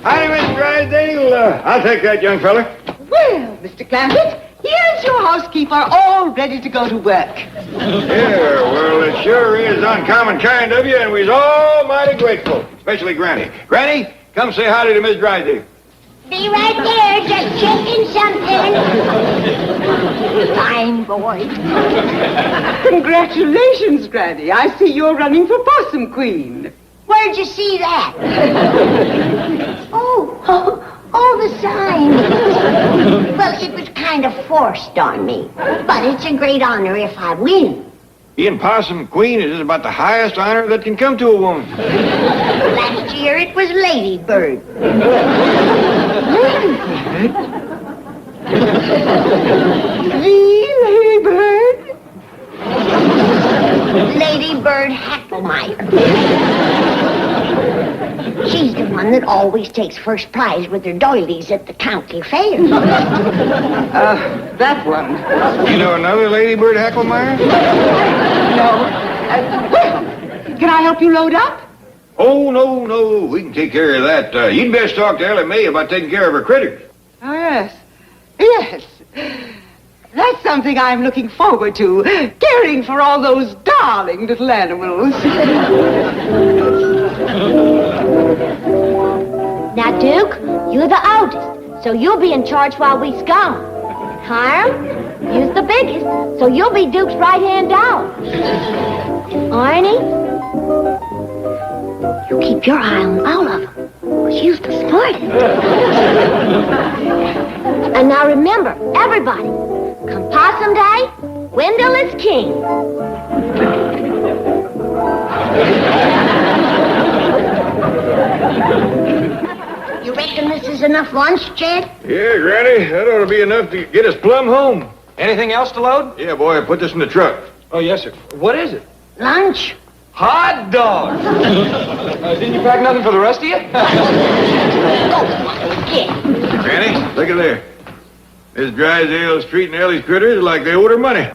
Hi, Miss Drysdale. I'll take that, young fella.
Well, Mr. Clampett, here's your housekeeper all ready to go to work.
Yeah, well, it sure is uncommon kind of you, and we's all mighty grateful, especially Granny. Granny, come say howdy to Miss Drysdale.
Be right there, just checking something. Fine boy.
Congratulations, Granny. I see you're running for Possum Queen.
Where'd you see that? Oh, the sign. Well, it was kind of forced on me. But it's a great honor if I win.
Being Possum Queen is just about the highest honor that can come to a woman.
Last year it was Lady Bird.
Lady Bird?
Lady Bird Hacklemeyer. She's the one that always takes first prize with her doilies at the county fair.
That one.
You know another Lady Bird Hacklemeyer?
No. Can I help you load up?
Oh, no. We can take care of that. You'd best talk to Ellie Mae about taking care of her critters.
Oh, yes. Yes. That's something I'm looking forward to, caring for all those darling little animals.
Now, Duke, you're the oldest, so you'll be in charge while we's gone. Hiram, you're the biggest, so you'll be Duke's right-hand dog. Arnie, You keep your eye on all of them. She's the smartest. And now remember, everybody, come Possum Day, Wendell is king.
You reckon this is enough lunch, Jed?
Yeah, Granny, that ought to be enough to get us plumb home.
Anything else to load?
Yeah, boy, put this in the truck.
Oh, yes, sir. What is it?
Lunch?
Hot dogs. Didn't you pack nothing for the rest of you?
Granny, look at there. Miss Drysdale's treating Ellie's critters like they owed her money.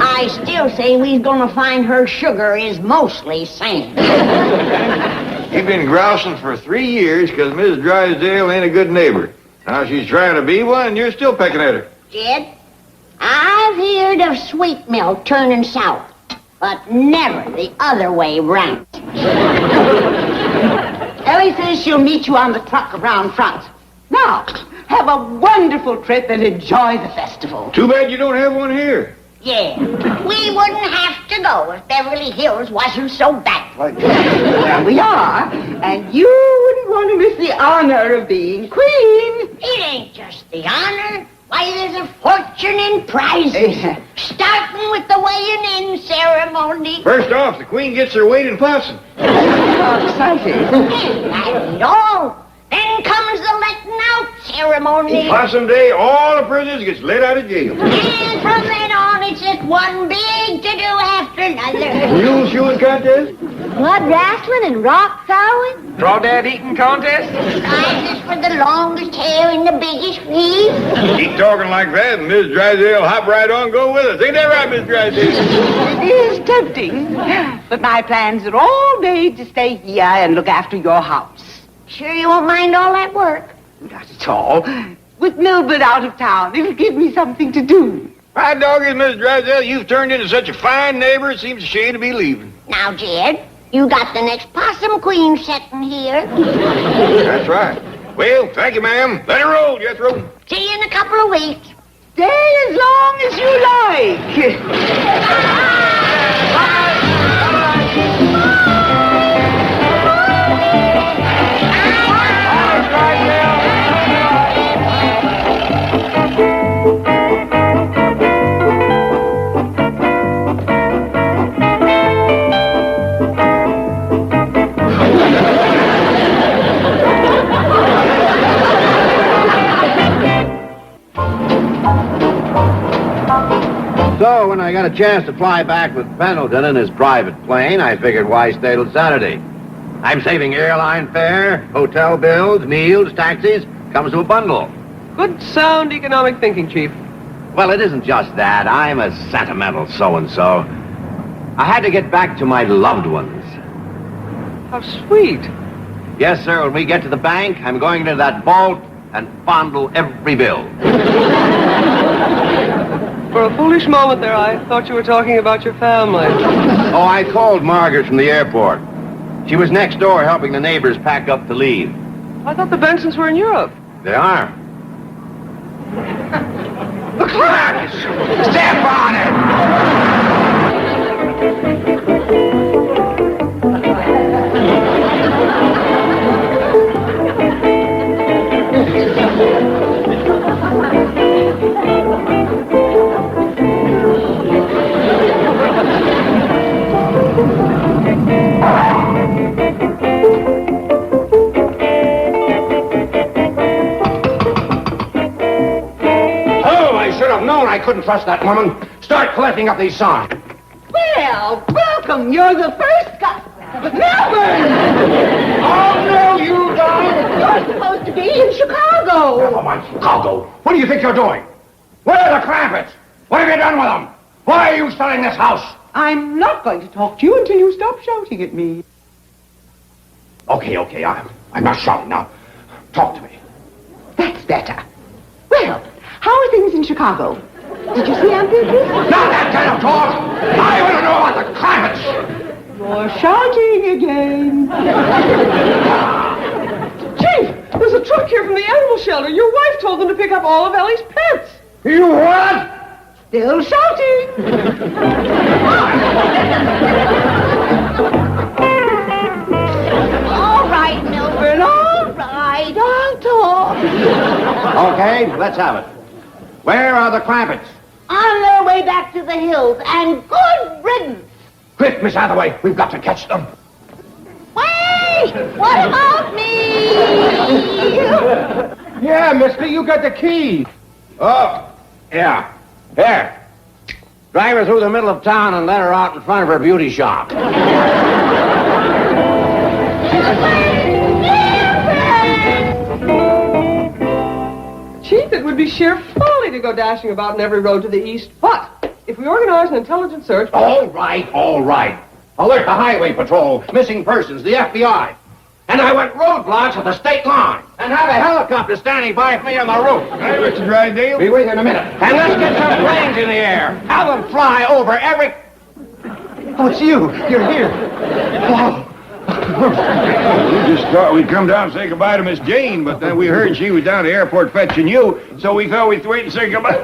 I still say we's gonna find her sugar is mostly sand.
You've been grousing for 3 years because Miss Drysdale ain't a good neighbor. Now she's trying to be one, and you're still pecking at her.
Jed, I've heard of sweet milk turning sour, but never the other way round.
Ellie says she'll meet you on the truck around front. Now, have a wonderful trip and enjoy the festival.
Too bad you don't have one here.
Yeah, we wouldn't have to go if Beverly Hills wasn't so backward.
Well, we are, and you wouldn't want to miss the honor of being queen.
It ain't just the honor. Why, there's a fortune in prizes. Starting with the weighing-in ceremony.
First off, the queen gets her weight in possum.
How exciting.
And that ain't all. Then comes the letting out ceremony.
Possum Day, all the prisoners gets let out of jail.
And from then on, it's just one big to-do after another.
Mule shoeing contest?
Blood wrestling and rock throwing?
Crawdad eating contest?
Prizes for the longest hair and the biggest feet.
Keep talking like that, and Miss Drysdale hop right on, go with us. Ain't that right, Miss Drysdale?
It is tempting, but my plans are all made to stay here and look after your house.
Sure you won't mind all that work?
Not at all. With Milburn out of town, it'll give me something to do.
My dog is Miss Drysdale. You've turned into such a fine neighbor, it seems a shame to be leaving.
Now, Jed, you got the next possum queen sitting here.
That's right. Well, thank you, ma'am. Let it roll, Jethro.
See you in a couple of weeks.
Stay as long as you like.
So, when I got a chance to fly back with Pendleton in his private plane, I figured why stay till Saturday. I'm saving airline fare, hotel bills, meals, taxis, comes to a bundle.
Good, sound economic thinking, Chief.
Well, it isn't just that. I'm a sentimental so-and-so. I had to get back to my loved ones.
How sweet.
Yes, sir, when we get to the bank, I'm going into that vault and fondle every bill.
For a foolish moment there, I thought you were talking about your family.
Oh, I called Margaret from the airport. She was next door helping the neighbors pack up to leave.
I thought the Bensons were in Europe.
They are.
The Clarence! Step on it! I couldn't trust that woman. Start collecting up these songs.
Well, welcome. You're the first customer. Melbourne!
Oh, no, you don't.
You're supposed to be in Chicago.
Never mind Chicago. What do you think you're doing? Where are the Clampetts? What have you done with them? Why are you selling this house?
I'm not going to talk to you until you stop shouting at me.
Okay, I'm not shouting now. Talk to me.
That's better. Well, how are things in Chicago? Did you see Aunt Beatrice?
Not that kind of talk! I want to know about the Clampetts!
You're shouting again.
Chief, there's a truck here from the animal shelter. Your wife told them to pick up all of Ellie's pets.
You what?
Still shouting.
Okay, let's have it. Where are the Clampetts?
On their way back to the hills, and good riddance.
Quick, Miss Hathaway, we've got to catch them.
Wait! What about me?
Yeah, mister, you got the key. Oh, yeah. Here. Drive her through the middle of town and let her out in front of her beauty shop.
Chief, it would be sheer folly to go dashing about in every road to the east. But if we organize an intelligent search...
All right. Alert the highway patrol, missing persons, the FBI. And I want roadblocks at the state line. And have a helicopter standing by for me on the roof.
Hey, Mr. Drysdale.
Be with you in a minute. And let's get some planes in the air. Have them fly over every...
Oh, it's you. You're here. Oh.
We just thought we'd come down and say goodbye to Miss Jane, but then we heard she was down at the airport fetching you, so we thought we'd wait and say goodbye.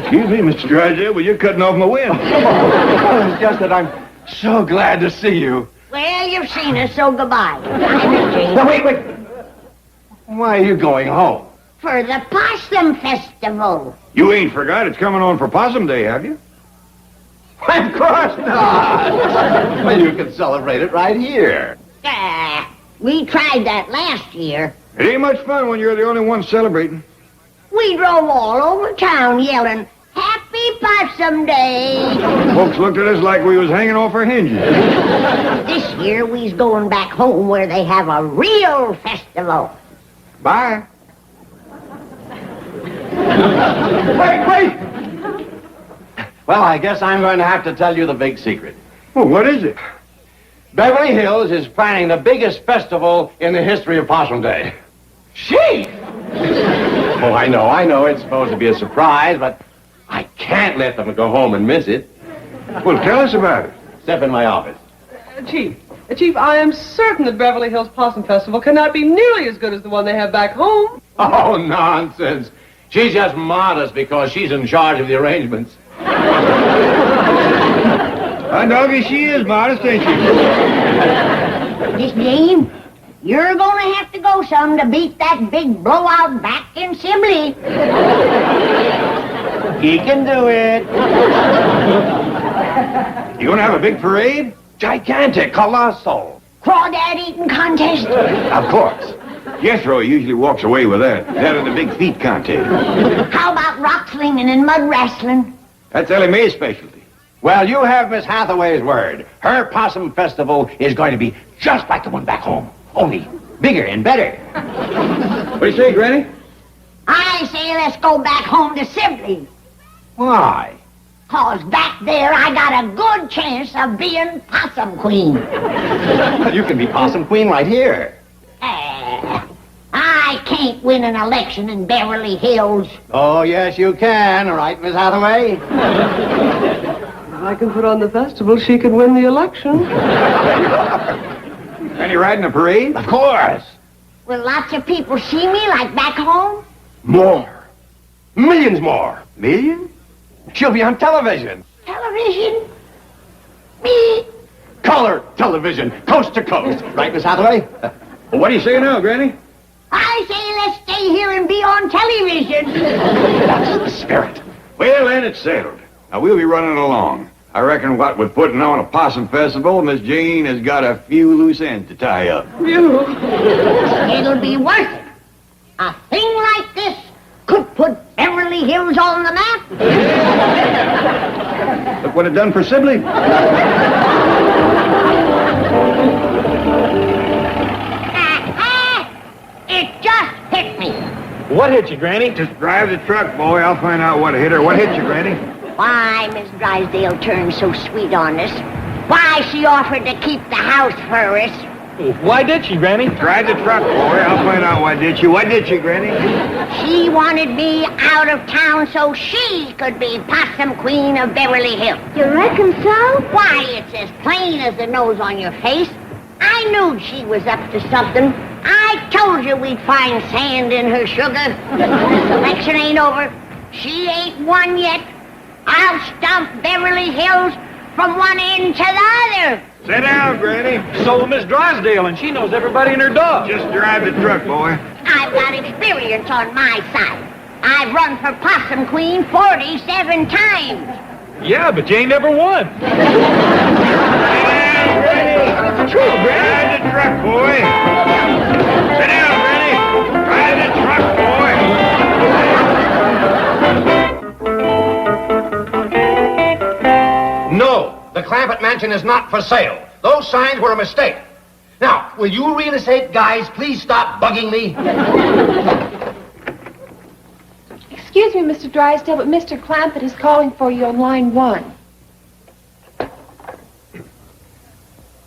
Excuse me, Mr. Drysdale, but you're cutting off my wind.
It's just that I'm so glad to see you.
Well, you've seen us, so goodbye.
Now, wait. Why are you going home?
For the Possum Festival.
You ain't forgot it's coming on for Possum Day, have you?
Of course not. Well, you can celebrate it right here.
We tried that last year.
It ain't much fun when you're the only one celebrating.
We drove all over town yelling, Happy Possum Day.
Folks looked at us like we was hanging off our hinges.
This year, we's going back home where they have a real festival.
Bye.
Wait. Well, I guess I'm going to have to tell you the big secret.
Well, what is it?
Beverly Hills is planning the biggest festival in the history of Possum Day.
She!
Oh, I know. It's supposed to be a surprise, but I can't let them go home and miss it.
Well, tell us about it.
Step in my office.
Chief, I am certain that Beverly Hills Possum Festival cannot be nearly as good as the one they have back home.
Oh, nonsense. She's just modest because she's in charge of the arrangements.
Doggy, she is modest, ain't she?
Miss Jane, you're gonna have to go some to beat that big blowout back in Sibley.
He can do it.
You gonna have a big parade?
Gigantic, colossal.
Crawdad eating contest.
Of course. Jethro usually walks away with that. That and the big feet contest.
How about rock slinging and mud wrestling?
That's Ellie Mae's specialty.
Well, you have Miss Hathaway's word. Her Possum Festival is going to be just like the one back home, only bigger and better.
What do you say, Granny?
I say let's go back home to Sibley.
Why?
'Cause back there I got a good chance of being Possum Queen.
You can be Possum Queen right here.
I can't win an election in Beverly Hills.
Oh, yes, you can. All right, Miss Hathaway?
If I can put on the festival, she could win the election.
And you riding a parade?
Of course.
Will lots of people see me like back home?
More. Millions more. Millions? She'll be on television.
Television? Me?
Color television, coast to coast. Right, Miss Hathaway?
Well, what do you say now, Granny?
I say let's stay here and be on television.
That's the spirit.
Well, then it's settled. Now, we'll be running along. I reckon what with putting on a possum festival, Miss Jane has got a few loose ends to tie up.
It'll be worth it. A thing like this could put Beverly Hills on the map.
Look what it done for Sibley.
It just hit me.
What hit you, Granny? Just drive the truck, boy. I'll find out what hit her. What hit you, Granny?
Why Miss Drysdale turned so sweet on us. Why she offered to keep the house for us.
Why did she, Granny? Drive the truck, boy. I'll find out why did you. Why did you, Granny?
She wanted me out of town so she could be Possum Queen of Beverly Hills.
You reckon so?
Why, it's as plain as the nose on your face. I knew she was up to something. I told you we'd find sand in her sugar. This election ain't over. She ain't won yet. I'll stomp Beverly Hills from one end to the other.
Sit down, Granny.
So Miss Drysdale, and she knows everybody and her dog.
Just drive the truck, boy.
I've got experience on my side. I've run for Possum Queen 47 times.
Yeah, but you ain't never won.
It's true, Granny. Ride the truck, boy. Sit down, Granny. Ride the truck, boy.
No, the Clampett Mansion is not for sale. Those signs were a mistake. Now, will you real estate guys please stop bugging me?
Excuse me, Mr. Drysdale, but Mr. Clampett is calling for you on line 1.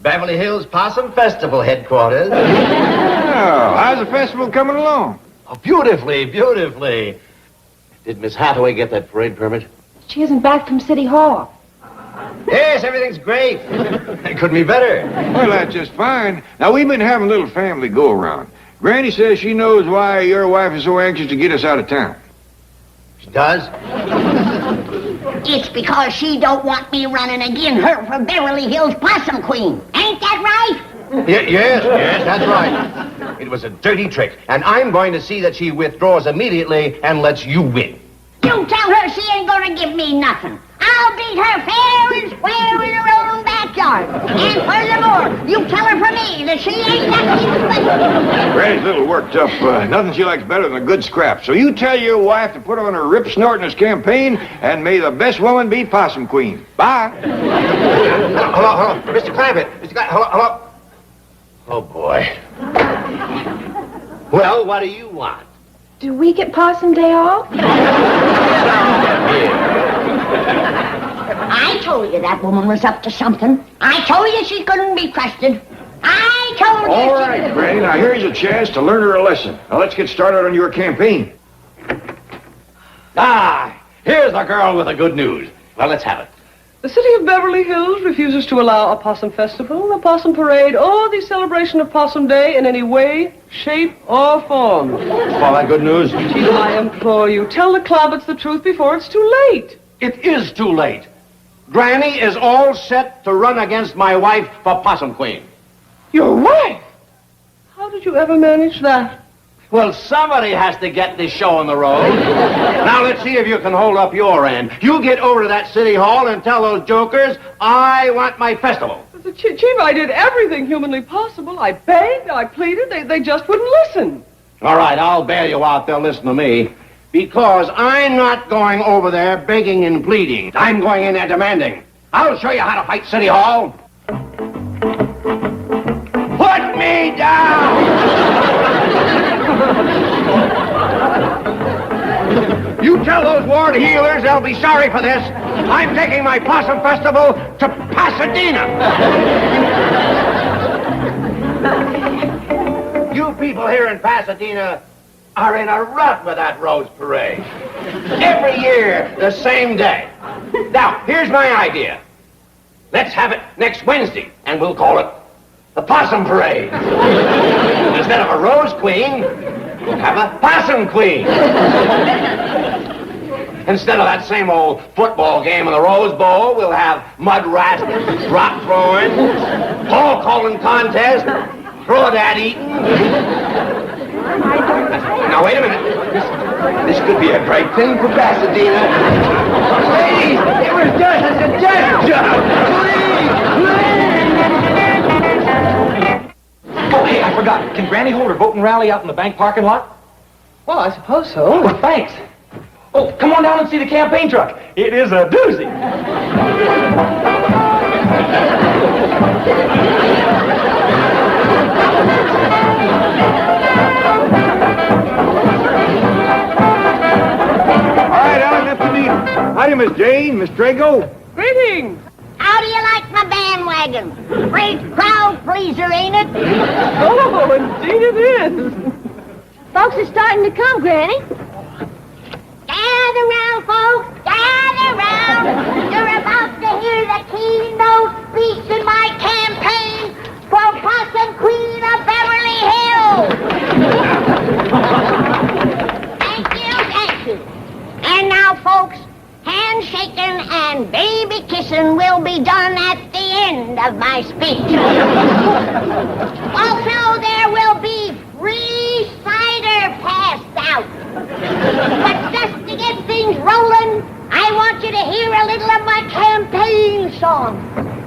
Beverly Hills Possum Festival headquarters.
Oh, how's the festival coming along?
Oh, beautifully, beautifully. Did Miss Hathaway get that parade permit?
She isn't back from City Hall.
Yes, everything's great. It couldn't be better.
Well, that's just fine. Now, we've been having a little family go-around. Granny says she knows why your wife is so anxious to get us out of town.
She does?
It's because she don't want me running again her for Beverly Hills Possum Queen. Ain't that right?
Yes, that's right. It was a dirty trick, and I'm going to see that she withdraws immediately and lets you win.
You tell her she ain't gonna give me nothing. I'll beat her fair and square in her own backyard. And furthermore, you tell her for me that she ain't nothing but...
Granny's a little worked up. Nothing she likes better than a good scrap. So you tell your wife to put on her rip-snortingest campaign, and may the best woman be Possum Queen. Bye.
Hello. Mr. Clampett. Hello. Oh, boy. Well, what do you want?
Do we get Possum Day off?
I told you that woman was up to something. I told you she couldn't be trusted. I told you.
All right, Granny. Now, here's a chance to learn her a lesson. Now, let's get started on your campaign.
Here's the girl with the good news. Well, let's have it.
The city of Beverly Hills refuses to allow a possum festival, a possum parade, or the celebration of Possum Day in any way, shape, or form.
All that good news?
I implore you, tell the Clampetts the truth before it's too late.
It is too late. Granny is all set to run against my wife for Possum Queen.
Your wife? How did you ever manage that?
Well, somebody has to get this show on the road. Now, let's see if you can hold up your end. You get over to that city hall and tell those jokers, I want my festival.
Chief, I did everything humanly possible. I begged, I pleaded, they just wouldn't listen.
All right, I'll bail you out. They'll listen to me. Because I'm not going over there begging and pleading. I'm going in there demanding. I'll show you how to fight City Hall. Put me down! You tell those ward healers they'll be sorry for this. I'm taking my Possum Festival to Pasadena. You people here in Pasadena are in a rut with that Rose Parade. Every year, the same day. Now, here's my idea. Let's have it next Wednesday, and we'll call it the Possum Parade. Instead of a Rose Queen, we'll have a Possum Queen. Instead of that same old football game in the Rose Bowl, we'll have mud wrestling, rock throwing, ball calling contest, crawdad eating. Now, wait a minute. This could be a great thing for Pasadena. Please, it was just a suggestion. Please.
Oh, hey, I forgot. Can Granny hold her voting rally out in the bank parking lot?
Well, I suppose so.
Oh, well, thanks. Oh, come on down and see the campaign truck. It is a doozy.
Howdy, Miss Jane, Miss Drago.
Greetings.
How do you like my bandwagon? Great crowd pleaser, ain't it?
Oh, indeed it is.
Folks are starting to come, Granny.
Gather round, folks. Gather round. You're about to hear the keynote speech in my campaign for Possum Queen of Beverly Hills. Thank you. And now, folks, handshaking and baby kissing will be done at the end of my speech. Also, there will be free cider passed out. But just to get things rolling, I want you to hear a little of my campaign song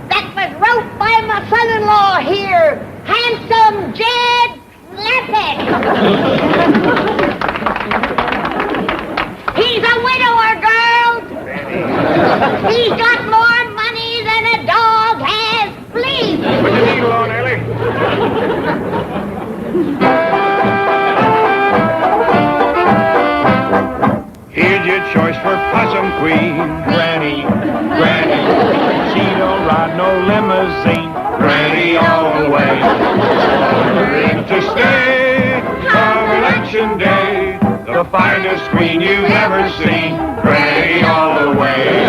that was wrote by my son-in-law here, handsome Jed Lappet. He's a widower, girls. He's got more money than a dog has fleas.
Put your needle on, Ellie. Here's your choice for Possum Queen. Granny, Granny. She don't ride no limousine. Granny all the way. Ring to stay come election day. The finest queen you've ever seen. Granny all the way.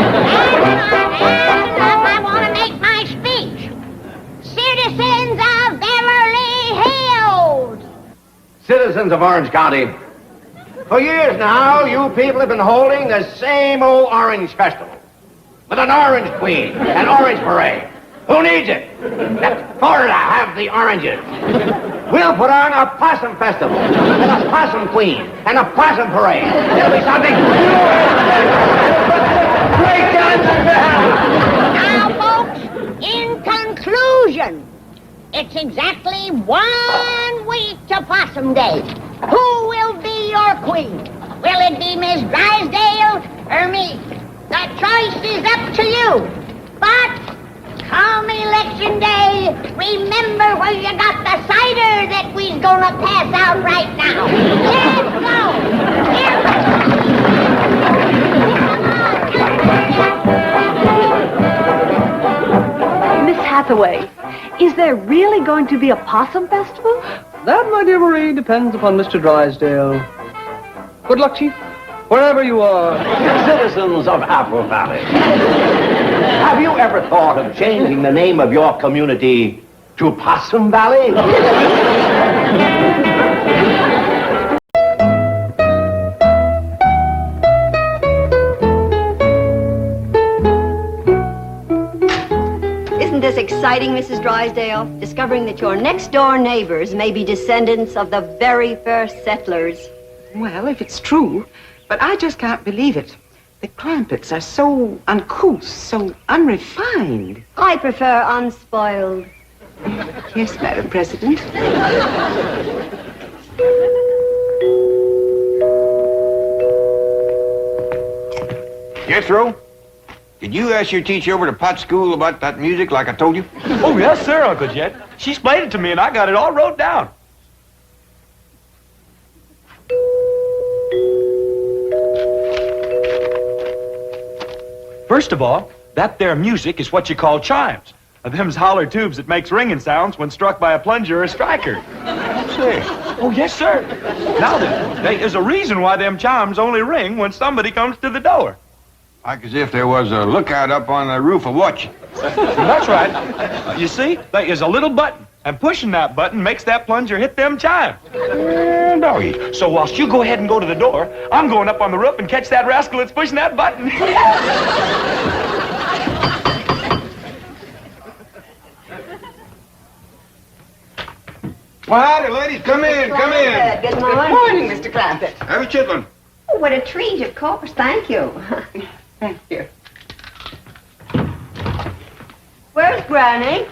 I want to make my speech. Citizens of Beverly Hills.
Citizens of Orange County, for years now, you people have been holding the same old Orange Festival with an Orange Queen, an Orange Parade. Who needs it? Let Florida have the oranges. We'll put on a Possum Festival and a Possum Queen and a Possum Parade. It'll be something. Great guns!
Now, folks, in conclusion, it's exactly 1 week to Possum Day. Who will be your queen? Will it be Miss Drysdale or me? The choice is up to you. But come election day, remember where you got the cider that we's gonna pass out right now. Let's go!
Miss Hathaway, is there really going to be a possum festival?
That, my dear Marie, depends upon Mr. Drysdale. Good luck, Chief, wherever you are.
Citizens of Apple Valley, have you ever thought of changing the name of your community to Possum Valley?
Isn't this exciting, Mrs. Drysdale? Discovering that your next-door neighbors may be descendants of the very first settlers.
Well, if it's true, but I just can't believe it. The Clampetts are so uncouth, so unrefined.
I prefer unspoiled.
Yes, Madam President.
Jethro, did you ask your teacher over to Pot School about that music like I told you?
Oh, yes, sir, Uncle Jet. She explained it to me, and I got it all wrote down. First of all, that there music is what you call chimes. Them's holler tubes that makes ringing sounds when struck by a plunger or a striker. Say, oh, yes, sir. Now then, there is a reason why them chimes only ring when somebody comes to the door.
Like as if there was a lookout up on the roof of watching.
That's right. You see, there is a little button, and pushing that button makes that plunger hit them chimes. Doggy. So whilst you go ahead and go to the door, I'm going up on the roof and catch that rascal that's pushing that button.
Well, howdy, ladies. Come in, come in.
Good morning.
Good morning, Mr. Clampett.
Have a chitlin.
Oh, what a treat, of course. Thank you.
Thank you.
Where's Granny?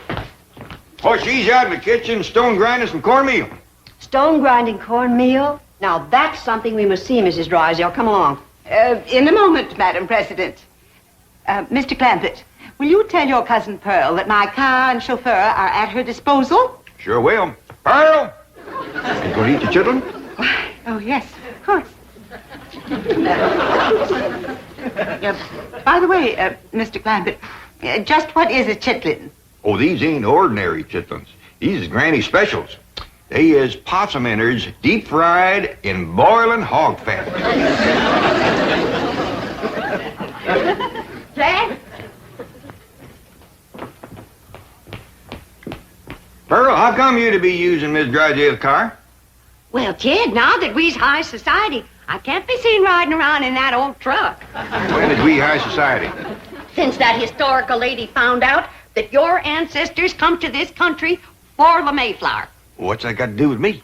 Oh, she's out in the kitchen stone grinding some cornmeal.
Stone grinding cornmeal? Now, that's something we must see, Mrs. Drysdale. Come along.
In a moment, Madam President. Mr. Clampett, will you tell your cousin Pearl that my car and chauffeur are at her disposal?
Sure will. Pearl! You gonna eat the chitlin?
Oh, yes, of course. By the way, Mr. Clampett, just what is a chitlin?
Oh, these ain't ordinary chitlins. These is Granny specials. They is possum innards deep fried in boiling hog fat.
Jack?
Pearl, how come you to be using Miss Drysdale's car?
Well, kid, now that we's high society, I can't be seen riding around in that old truck.
When is we high society?
Since that historical lady found out that your ancestors come to this country for the Mayflower.
What's that got to do with me?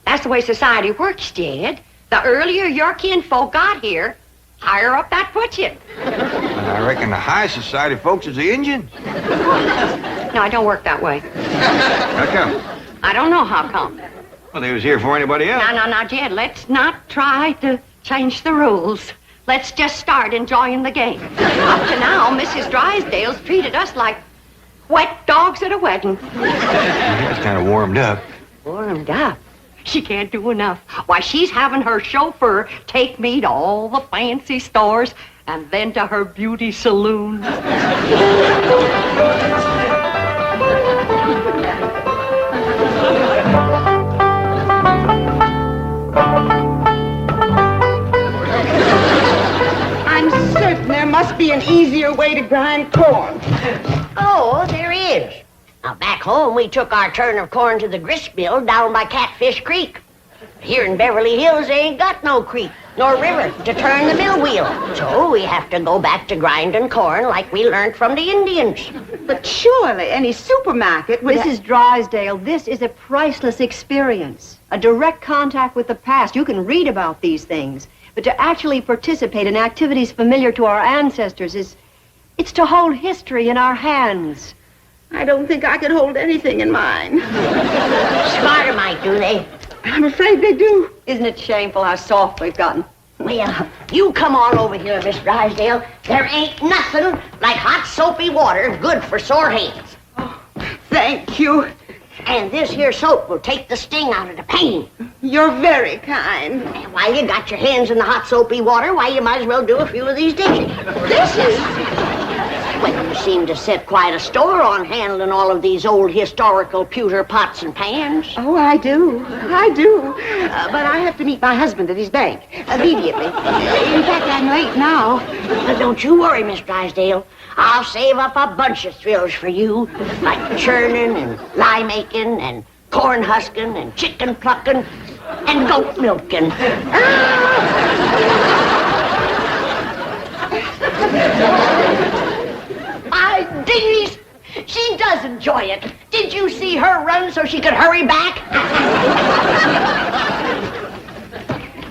That's the way society works, Jed. The earlier your kinfolk got here, higher up that puts you.
I reckon the high society folks is the Indians.
No, it don't work that way.
How come?
I don't know how come.
Well, they was here for anybody else.
No, Jed, let's not try to change the rules. Let's just start enjoying the game. Up to now, Mrs. Drysdale's treated us like wet dogs at a wedding.
It's kind of warmed up.
Warmed up? She can't do enough. Why, she's having her chauffeur take me to all the fancy stores and then to her beauty saloon.
I'm certain there must be an easier way to grind corn.
Oh, there is. Now, back home, we took our turn of corn to the grist mill down by Catfish Creek. Here in Beverly Hills, they ain't got no creek nor river to turn the mill wheel. So we have to go back to grinding corn like we learned from the Indians.
But surely any supermarket would...
Mrs. Drysdale, this is a priceless experience. A direct contact with the past. You can read about these things. But to actually participate in activities familiar to our ancestors it's to hold history in our hands.
I don't think I could hold anything in mine.
Smarter might, do they?
I'm afraid they do.
Isn't it shameful how soft we've gotten?
Well, you come on over here, Miss Drysdale. There ain't nothing like hot soapy water good for sore hands.
Oh, thank you.
And this here soap will take the sting out of the pain.
You're very kind.
And while you got your hands in the hot soapy water, why, you might as well do a few of these dishes.
Dishes?
Well, you seem to set quite a store on handling all of these old historical pewter pots and pans.
Oh, I do. But I have to meet my husband at his bank immediately. In fact, I'm late now.
But don't you worry, Miss Drysdale. I'll save up a bunch of thrills for you, like churning and lye making and corn husking and chicken plucking and goat milking. My dingies! She does enjoy it. Did you see her run so she could hurry back?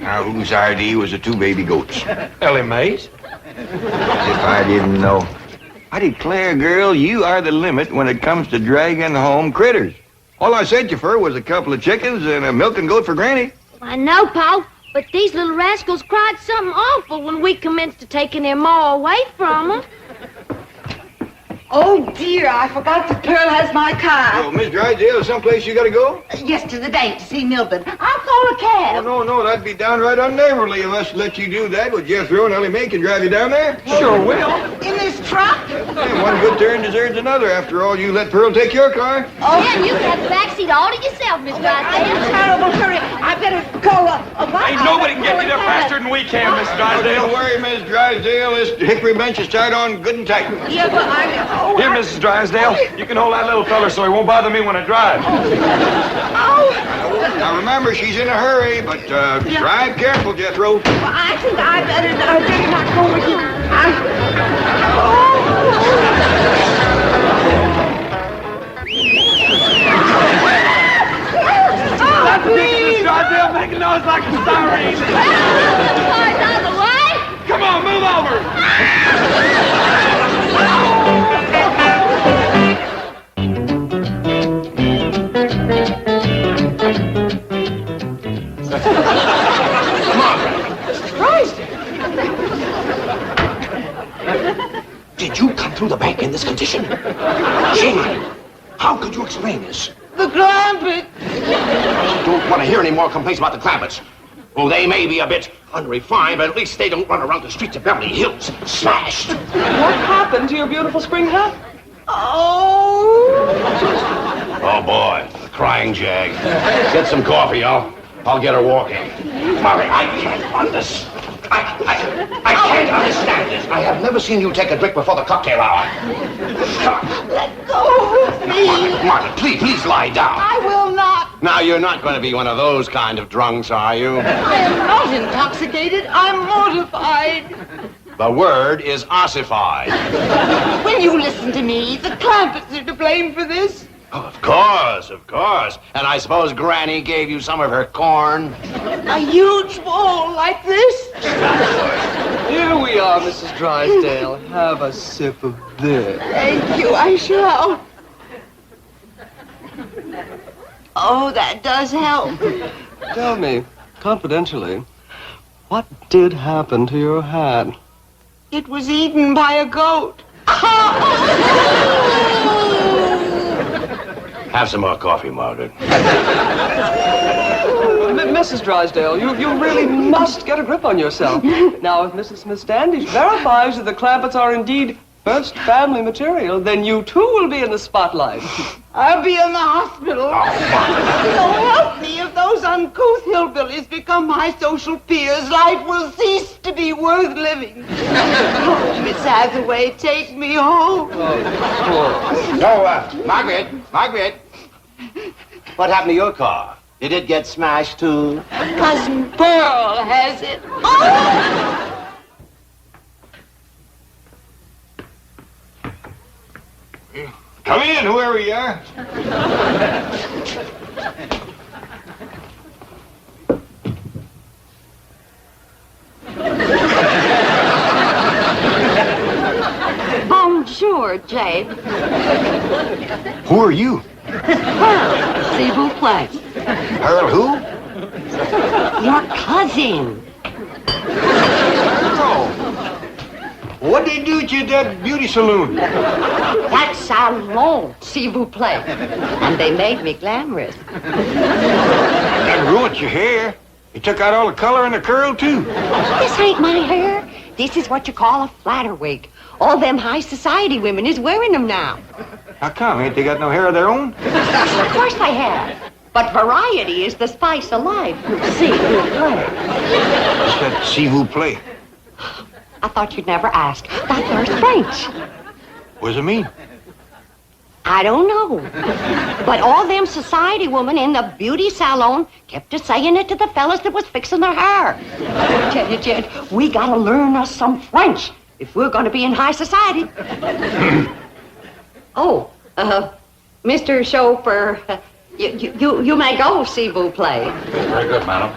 Now, whose idea was the two baby goats?
Ellie Mae's.
If I didn't know. I declare, girl, you are the limit when it comes to dragging home critters. All I sent you for was a couple of chickens and a milking goat for Granny.
I know, Pa, but these little rascals cried something awful when we commenced to taking their ma away from them.
Oh, dear, I forgot that Pearl has my car.
Oh, Miss Drysdale, someplace you gotta go?
Yes, to the bank to see Milburn. I'll call a cab.
Oh, no, that'd be downright unneighborly of us to let you do that. Would Jethro and Ellie Mae can drive you down there?
Sure will.
In this truck?
Yeah, one good turn deserves another. After all, you let Pearl take your car.
Oh, yeah, you can have the backseat all to yourself, Miss Drysdale.
I'm in terrible hurry. I better call a
Ain't nobody can get you there faster than we can, Miss Drysdale.
Don't worry, Miss Drysdale. This hickory bench is tied on good and tight.
Yeah, but
Here, Mrs. Drysdale, you can hold that little fella so he won't bother me when I drive.
Now, remember, she's in a hurry, but drive careful, Jethro.
I think I better not go with you.
That's Mrs. Drysdale making noise like a siren.
Cars out of the way.
Come on, move over.
Did you come through the bank in this condition? Shame on you. How could you explain this?
The Clampett.
I don't want to hear any more complaints about the Clampetts. Oh, they may be a bit unrefined, but at least they don't run around the streets of Beverly Hills smashed.
What happened to your beautiful spring hat?
Oh, boy, the crying jag. Get some coffee, I'll get her walking. Molly, I can't understand. I can't understand this. I have never seen you take a drink before the cocktail hour.
Let go of me.
Marty, please lie down.
I will not.
Now, you're not going to be one of those kind of drunks, are you?
I am not intoxicated. I'm mortified.
The word is ossified.
When you listen to me, the Clampetts are to blame for this.
Of course. And I suppose Granny gave you some of her corn?
A huge bowl like this?
Here we are, Mrs. Drysdale. Have a sip of this.
Thank you, I shall. Oh, that does help.
Tell me, confidentially, what did happen to your hat?
It was eaten by a goat.
Have some more coffee, Margaret.
Mrs. Drysdale, you really must get a grip on yourself. Now, if Mrs. Smith Standish verifies that the Clampetts are indeed first family material, then you too will be in the spotlight.
I'll be in the hospital. So help me, if those uncouth hillbillies become my social peers, life will cease to be worth living. Oh, Miss Hathaway, take me home.
Margaret. What happened to your car? Did it get smashed too?
Cousin Pearl has it. Oh!
Come in, whoever you are.
Bonjour, Jade.
Who are you?
Pearl, s'il vous plaît.
Pearl who?
Your cousin.
What did they do at you at that beauty saloon?
That salon, s'il vous plaît. And they made me glamorous.
That ruined your hair. You took out all the color and the curl, too.
This ain't my hair. This is what you call a flatter wig. All them high society women is wearing them now.
How come? Ain't they got no hair of their own?
Of course they have. But variety is the spice of life. S'il vous plaît.
What's that s'il vous plaît?
I thought you'd never ask. That there's French.
What does it mean?
I don't know. But all them society women in the beauty salon kept saying it to the fellas that was fixing their hair. I tell you, Jed, we gotta learn us some French if we're gonna be in high society. Mr. Chauffeur, you may go, s'il vous plaît.
Very good, madam.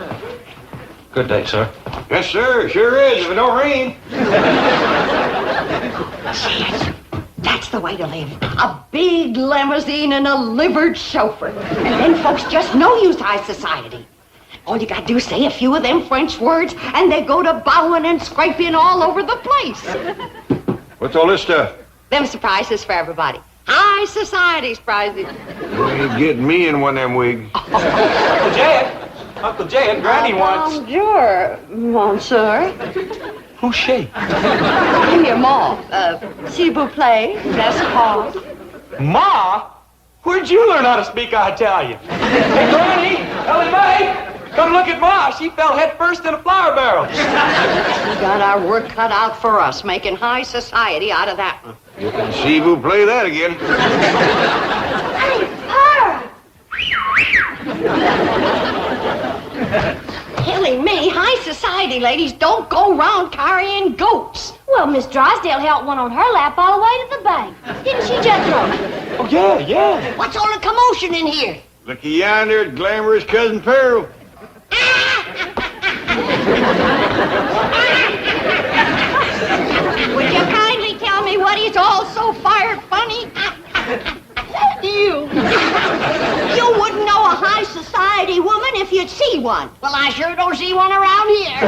Good day, sir.
Yes, sir. Sure is, if it don't rain.
That's the way to live. A big limousine and a livered chauffeur. And then folks just know you's high society. All you gotta do is say a few of them French words, and they go to bowing and scraping all over the place.
What's all this stuff?
Them surprises for everybody. High society surprises.
You ain't getting me in one of them wigs.
Uncle Jed, Granny wants...
Bonjour, monsieur.
Who's she?
I'm your ma. S'il vous plaît, that's all.
Ma? Where'd you learn how to speak Italian? Hey, Granny, Ellie Mae, come look at Ma. She fell head first in a flour barrel.
We got our work cut out for us, making high society out of that one.
You can s'il vous play that again.
Killing me, high society ladies don't go round carrying goats.
Well, Miss Drysdale held one on her lap all the way to the bank. Didn't she, Jethro?
Oh, yeah.
What's all the commotion in here?
Looky yonder at glamorous Cousin Pearl.
Would you kindly tell me what is all so fired funny? You wouldn't know a high society woman if you'd see one. Well, I sure don't see one around here.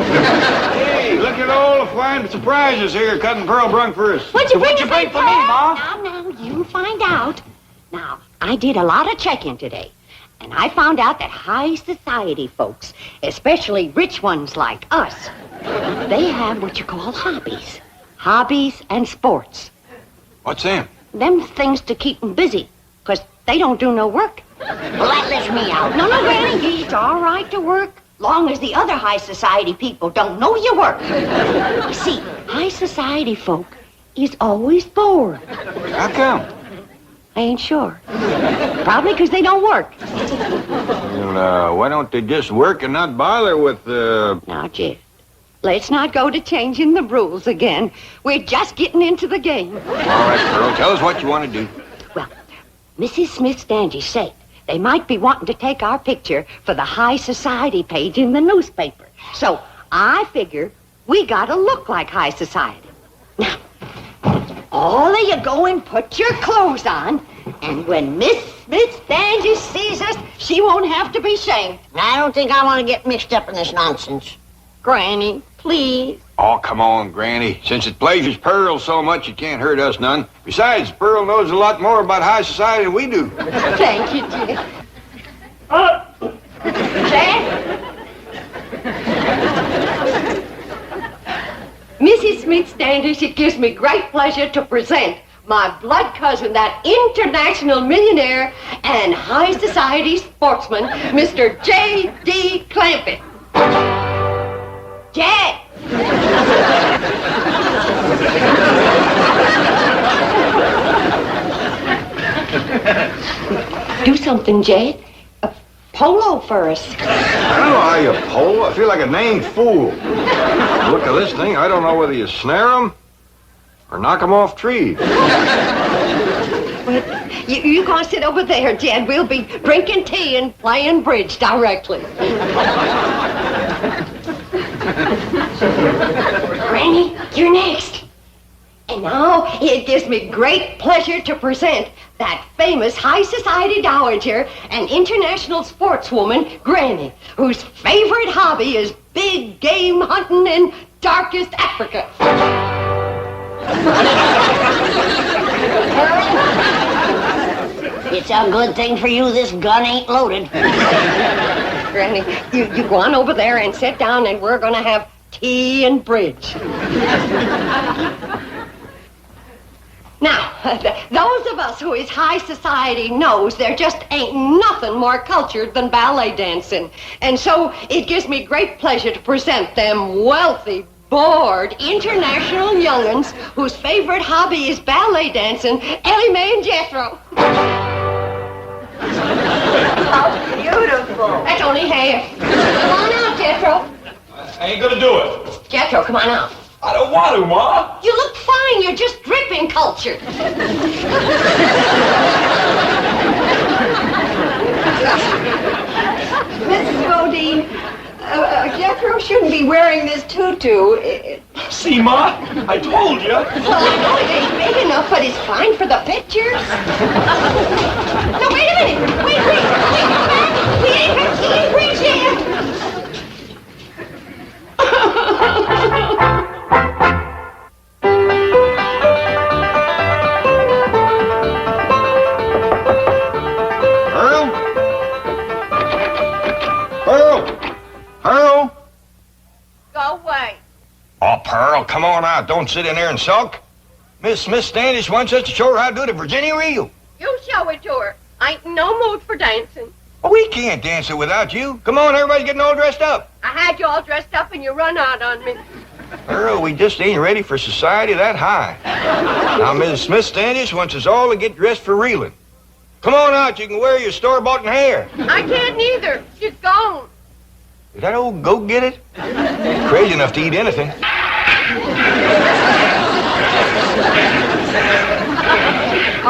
Hey, look at all the fine surprises here Cousin Pearl brung for us.
What'd you bring for me,
Ma?
Now, you find out. Now, I did a lot of checking today, and I found out that high society folks, especially rich ones like us, they have what you call hobbies. Hobbies and sports.
What's them?
Them things to keep them busy, because they don't do no work. Well, that lets me out. No, Granny, it's all right to work, long as the other high society people don't know you work. You see, high society folk is always bored.
How come?
I ain't sure. Probably because they don't work.
Well, why don't they just work and not bother with,
Now, Jed, let's not go to changing the rules again. We're just getting into the game.
All right, Pearl, tell us what you want to do.
Well, Mrs. Smith Standish said they might be wanting to take our picture for the high society page in the newspaper. So I figure we gotta look like high society. Now, all of you go and put your clothes on, and when Miss Smith Standish sees us, she won't have to be shamed.
I don't think I want to get mixed up in this nonsense.
Granny, please.
Oh, come on, Granny. Since it pleasures Pearl so much, it can't hurt us none. Besides, Pearl knows a lot more about high society than we do.
Thank you, Jack. Jack? Mrs. Smith Standish, it gives me great pleasure to present my blood cousin, that international millionaire and high society sportsman, Mr. J.D. Clampett. Jack! Do something, Jed. A polo for us.
I don't know how you pole. I feel like a named fool. Look at this thing. I don't know whether you snare them or knock them off trees.
Well, you go sit over there, Jed. We'll be drinking tea and playing bridge directly. Granny, you're next. And now it gives me great pleasure to present that famous high society dowager and international sportswoman, Granny, whose favorite hobby is big game hunting in darkest Africa.
It's a good thing for you this gun ain't loaded.
Granny, you go on over there and sit down, and we're going to have tea and bridge. Now, those of us who is high society knows there just ain't nothing more cultured than ballet dancing. And so it gives me great pleasure to present them wealthy, bored, international young'uns whose favorite hobby is ballet dancing, Ellie Mae and Jethro.
How beautiful.
That's only half. Come on out, Jethro.
I ain't gonna do it.
Jethro, come on out.
I don't want to, Ma.
You look fine. You're just dripping culture.
Mrs. Bodine, Jethro shouldn't be wearing this tutu.
See, Ma? I told you.
Well, I know it ain't big enough, but it's fine for the pictures. No, wait a minute. Wait back. We ain't had tea and bridge yet.
Pearl?
Go away.
Oh, Pearl, come on out. Don't sit in there and sulk. Miss Smith Standish wants us to show her how to do the Virginia reel.
You show it to her. I ain't no mood for dancing.
Well, we can't dance it without you. Come on, everybody's getting all dressed up.
I had you all dressed up and you run out on me.
Pearl, we just ain't ready for society that high. Now, Miss Smith Standish wants us all to get dressed for reeling. Come on out. You can wear your store-bought hair.
I can't neither. She's gone.
Is that old goat get it? Crazy enough to eat anything.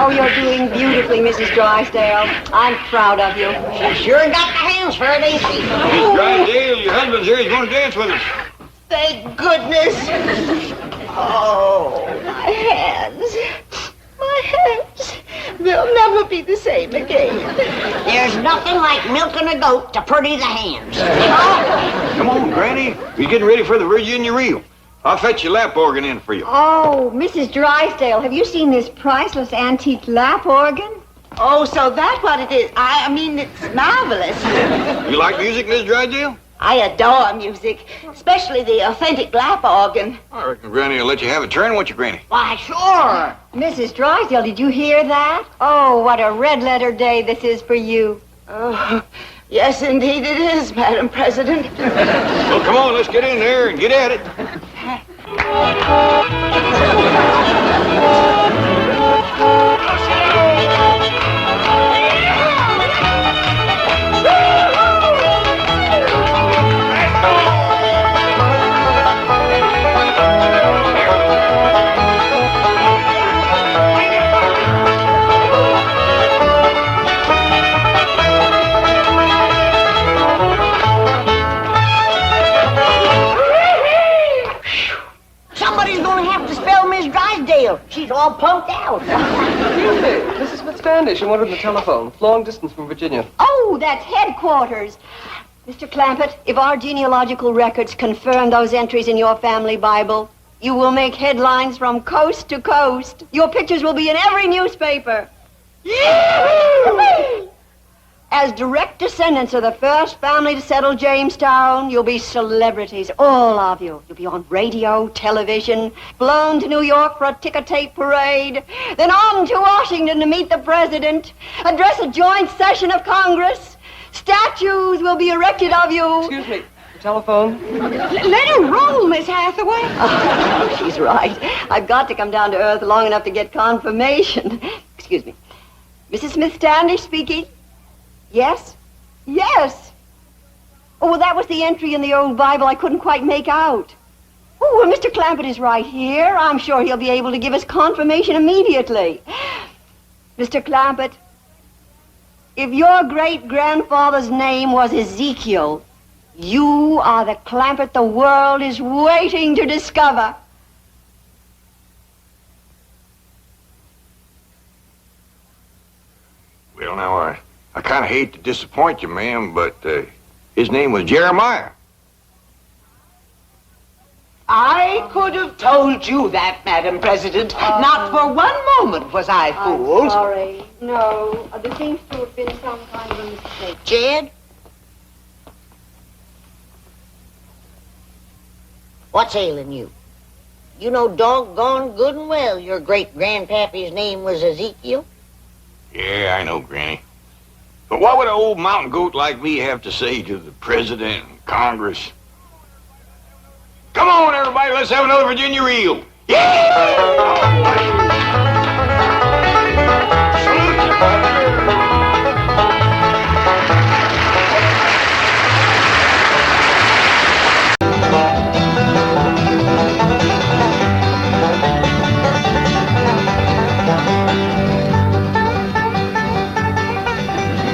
Oh, you're doing beautifully, Mrs. Drysdale. I'm proud of you.
She sure got the hands for it, ain't she?
Miss Drysdale, your husband's here. He's going to dance with us.
Thank goodness. Oh, my hands. My hands. They'll never be the same again.
There's nothing like milking a goat to pretty the hands.
Come on, Granny. We're getting ready for the Virginia reel. I'll fetch your lap organ in for you.
Oh, Mrs. Drysdale, have you seen this priceless antique lap organ? Oh, so that's what it is. I mean, it's marvelous.
You like music, Miss Drysdale?
I adore music, especially the authentic lap organ.
I reckon Granny will let you have a turn, won't you, Granny?
Why, sure.
Mrs. Drysdale, did you hear that? Oh, what a red-letter day this is for you. Oh, yes, indeed it is, Madam President.
Well, come on, let's get in there and get at it.
Somebody's going to have to spell Miss Drysdale. She's all plunked out.
Excuse me, Mrs. Smith Standish, I'm on the telephone. Long distance from Virginia.
Oh, that's headquarters. Mr. Clampett, if our genealogical records confirm those entries in your family Bible, you will make headlines from coast to coast. Your pictures will be in every newspaper. As direct descendants of the first family to settle Jamestown, you'll be celebrities, all of you. You'll be on radio, television, flown to New York for a ticker-tape parade, then on to Washington to meet the president, address a joint session of Congress. Statues will be erected of you.
Excuse me, the telephone.
Let her roll, Miss Hathaway.
Oh, she's right. I've got to come down to earth long enough to get confirmation. Excuse me. Mrs. Smith Standish speaking. Yes? Yes. Oh, well, that was the entry in the old Bible I couldn't quite make out. Oh, well, Mr. Clampett is right here. I'm sure he'll be able to give us confirmation immediately. Mr. Clampett, if your great-grandfather's name was Ezekiel, you are the Clampett the world is waiting to discover.
Well, now, I kind of hate to disappoint you, ma'am, but his name was Jeremiah.
I could have told you that, Madam President. Not for one moment was I fooled.
I'm sorry. No, there seems to have been some kind of mistake.
Jed? What's ailing you? You know doggone good and well your great-grandpappy's name was Ezekiel.
Yeah, I know, Granny. But what would an old mountain goat like me have to say to the president and Congress? Come on, everybody, let's have another Virginia reel.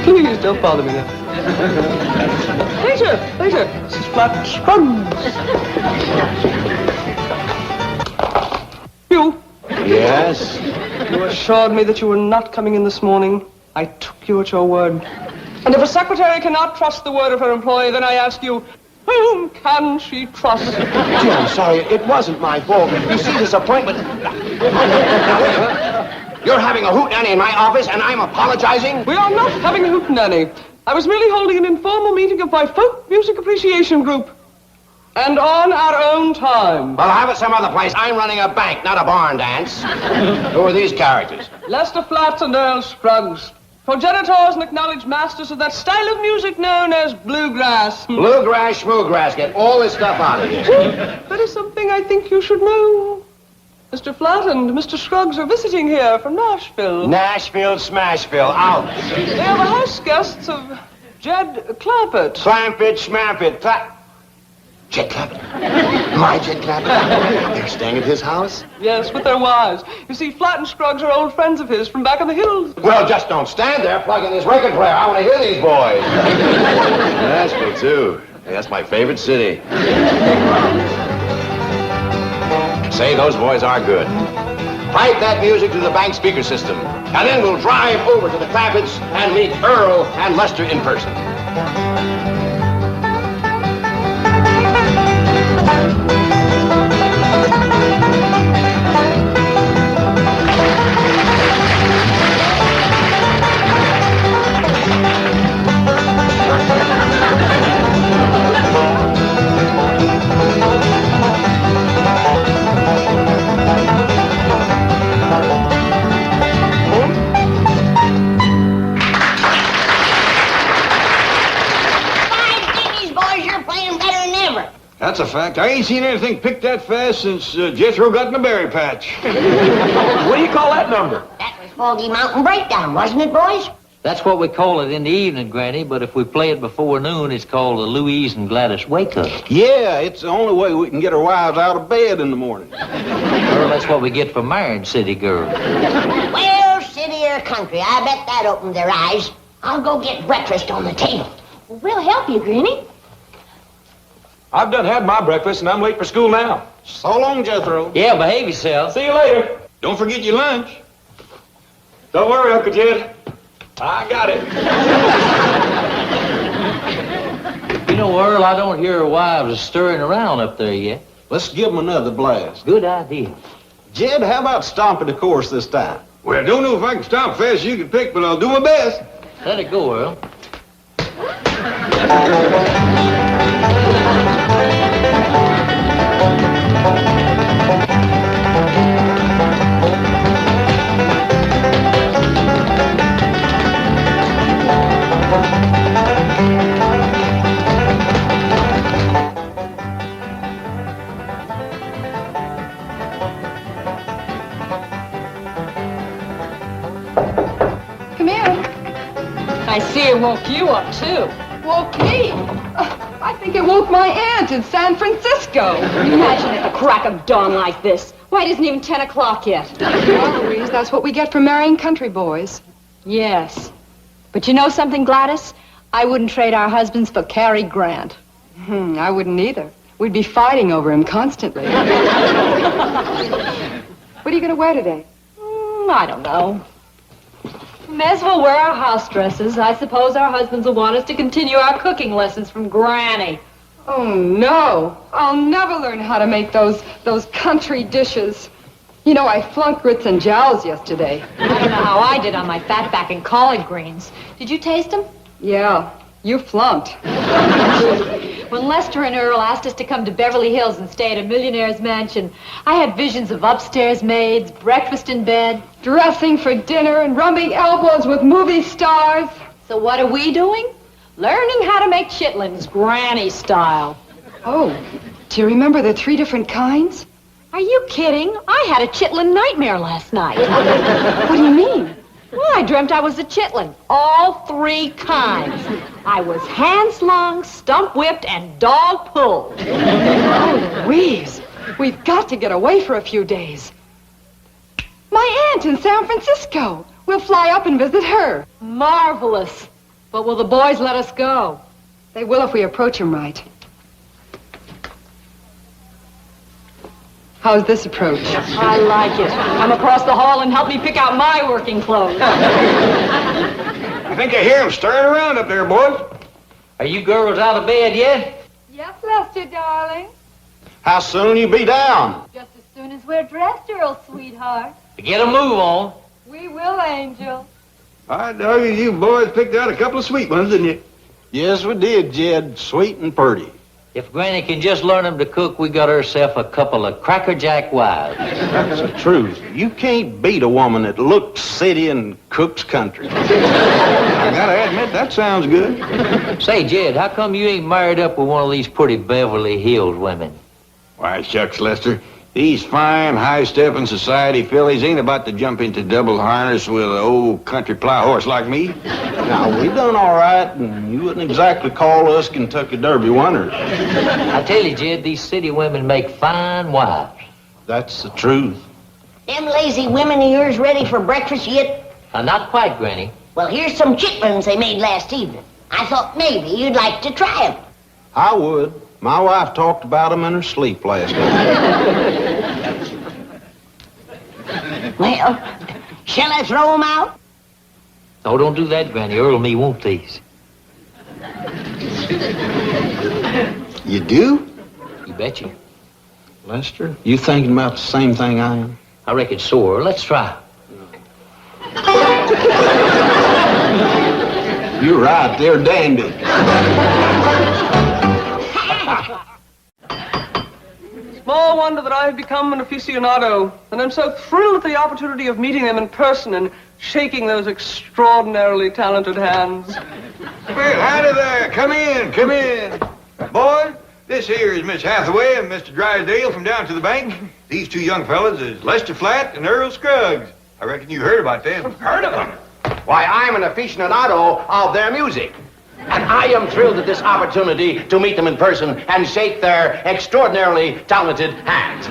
Please don't bother me now. Later. This is flat scrums. You?
Yes?
You assured me that you were not coming in this morning. I took you at your word. And if a secretary cannot trust the word of her employee, then I ask you, whom can she trust?
Gee, I'm sorry. It wasn't my fault. You see, this appointment... You're having a hootenanny in my office, and I'm apologizing?
We are not having a hootenanny. I was merely holding an informal meeting of my folk music appreciation group. And on our own time.
Well, have it some other place. I'm running a bank, not a barn dance. Who are these characters?
Lester Flatt and Earl Scruggs. Progenitors and acknowledged masters of that style of music known as bluegrass.
Bluegrass, schmoograss. Get all this stuff out of here.
That is something I think you should know. Mr. Flatt and Mr. Scruggs are visiting here from Nashville.
Nashville, Smashville, out.
They are the house guests of Jed Clampett.
Clampett, Schmampett, Jed Clampett? My Jed Clampett? They're staying at his house?
Yes, with their wives. You see, Flatt and Scruggs are old friends of his from back in the hills.
Well, just don't stand there plugging this record player. I want to hear these boys. Nashville, too. Hey, that's my favorite city. Say, those boys are good. Pipe that music to the bank speaker system, and then we'll drive over to the Clampetts and meet Earl and Lester in person.
That's a fact. I ain't seen anything picked that fast since Jethro got in the berry patch.
What do you call that number?
That was Foggy Mountain Breakdown, wasn't it, boys?
That's what we call it in the evening, Granny, but if we play it before noon, it's called the Louise and Gladys Wake Up.
Yeah, it's the only way we can get our wives out of bed in the morning.
Well, that's what we get for married city girls.
Well, city or country, I bet that opened their eyes. I'll go get breakfast on the table.
We'll help you, Granny.
I've done had my breakfast, and I'm late for school now.
So long, Jethro.
Yeah, behave yourself.
See you later.
Don't forget your lunch.
Don't worry, Uncle Jed. I got it.
You know, Earl, I don't hear wives stirring around up there yet.
Let's give them another blast.
Good idea.
Jed, how about stomping the course this time?
Well, I don't know if I can stomp fast as you can pick, but I'll do my best.
Let it go, Earl.
Come in. I see it woke you up, too. Woke me? I think it woke my aunt in San Francisco.
Imagine at the crack of dawn like this. Why, it isn't even 10 o'clock yet.
Well, Louise, that's what we get for marrying country boys.
Yes. But you know something, Gladys? I wouldn't trade our husbands for Cary Grant.
I wouldn't either. We'd be fighting over him constantly. What are you going to wear today?
I don't know. May as well wear our house dresses. I suppose our husbands will want us to continue our cooking lessons from Granny.
Oh, no. I'll never learn how to make those country dishes. You know, I flunked grits and jowls yesterday.
I don't know how I did on my fatback and collard greens. Did you taste them?
Yeah, you flunked.
When Lester and Earl asked us to come to Beverly Hills and stay at a millionaire's mansion, I had visions of upstairs maids, breakfast in bed,
dressing for dinner, and rubbing elbows with movie stars.
So what are we doing? Learning how to make chitlins, Granny style.
Oh, do you remember the 3 different kinds?
Are you kidding? I had a chitlin nightmare last night.
What do you mean?
Well, I dreamt I was a chitlin. All 3 kinds. I was hand-slung, stump-whipped, and dog-pulled.
Oh, Louise, we've got to get away for a few days. My aunt in San Francisco. We'll fly up and visit her.
Marvelous. But will the boys let us go?
They will if we approach them right. How's this approach?
I like it. Come across the hall and help me pick out my working clothes.
I think I hear them stirring around up there, boys.
Are you girls out of bed yet?
Yes, Lester, darling.
How soon you be down?
Just as soon as we're dressed, Earl, sweetheart.
Get a move on.
We will, Angel.
I dog you boys picked out a couple of sweet ones, didn't you?
Yes, we did, Jed. Sweet and pretty.
If Granny can just learn them to cook, we got herself a couple of crackerjack wives.
That's the truth. You can't beat a woman that looks city and cooks country.
I gotta admit, that sounds good.
Say, Jed, how come you ain't married up with one of these pretty Beverly Hills women?
Why, shucks, Lester. These fine, high-stepping society fillies ain't about to jump into double harness with an old country plow horse like me.
Now, we done all right, and you wouldn't exactly call us Kentucky Derby winners.
I tell you, Jed, these city women make fine wives.
That's the truth.
Them lazy women of yours ready for breakfast yet?
Not quite, Granny.
Well, here's some chitlins they made last evening. I thought maybe you'd like to try them.
I would. My wife talked about them in her sleep last night.
Well, shall I throw them out?
Oh, don't do that, Granny. Earl and me want these.
You do?
You betcha.
Lester, you thinking about the same thing I am?
I reckon so, Earl. Let's try.
You're right. They're dandy.
Small wonder that I have become an aficionado, and I'm so thrilled at the opportunity of meeting them in person and shaking those extraordinarily talented hands.
Well, howdy there. Come in, come in. Boy, this here is Miss Hathaway and Mr. Drysdale from down to the bank. These 2 young fellas is Lester Flatt and Earl Scruggs. I reckon you heard about them.
Heard of them? Why, I'm an aficionado of their music. And I am thrilled at this opportunity to meet them in person and shake their extraordinarily talented hands.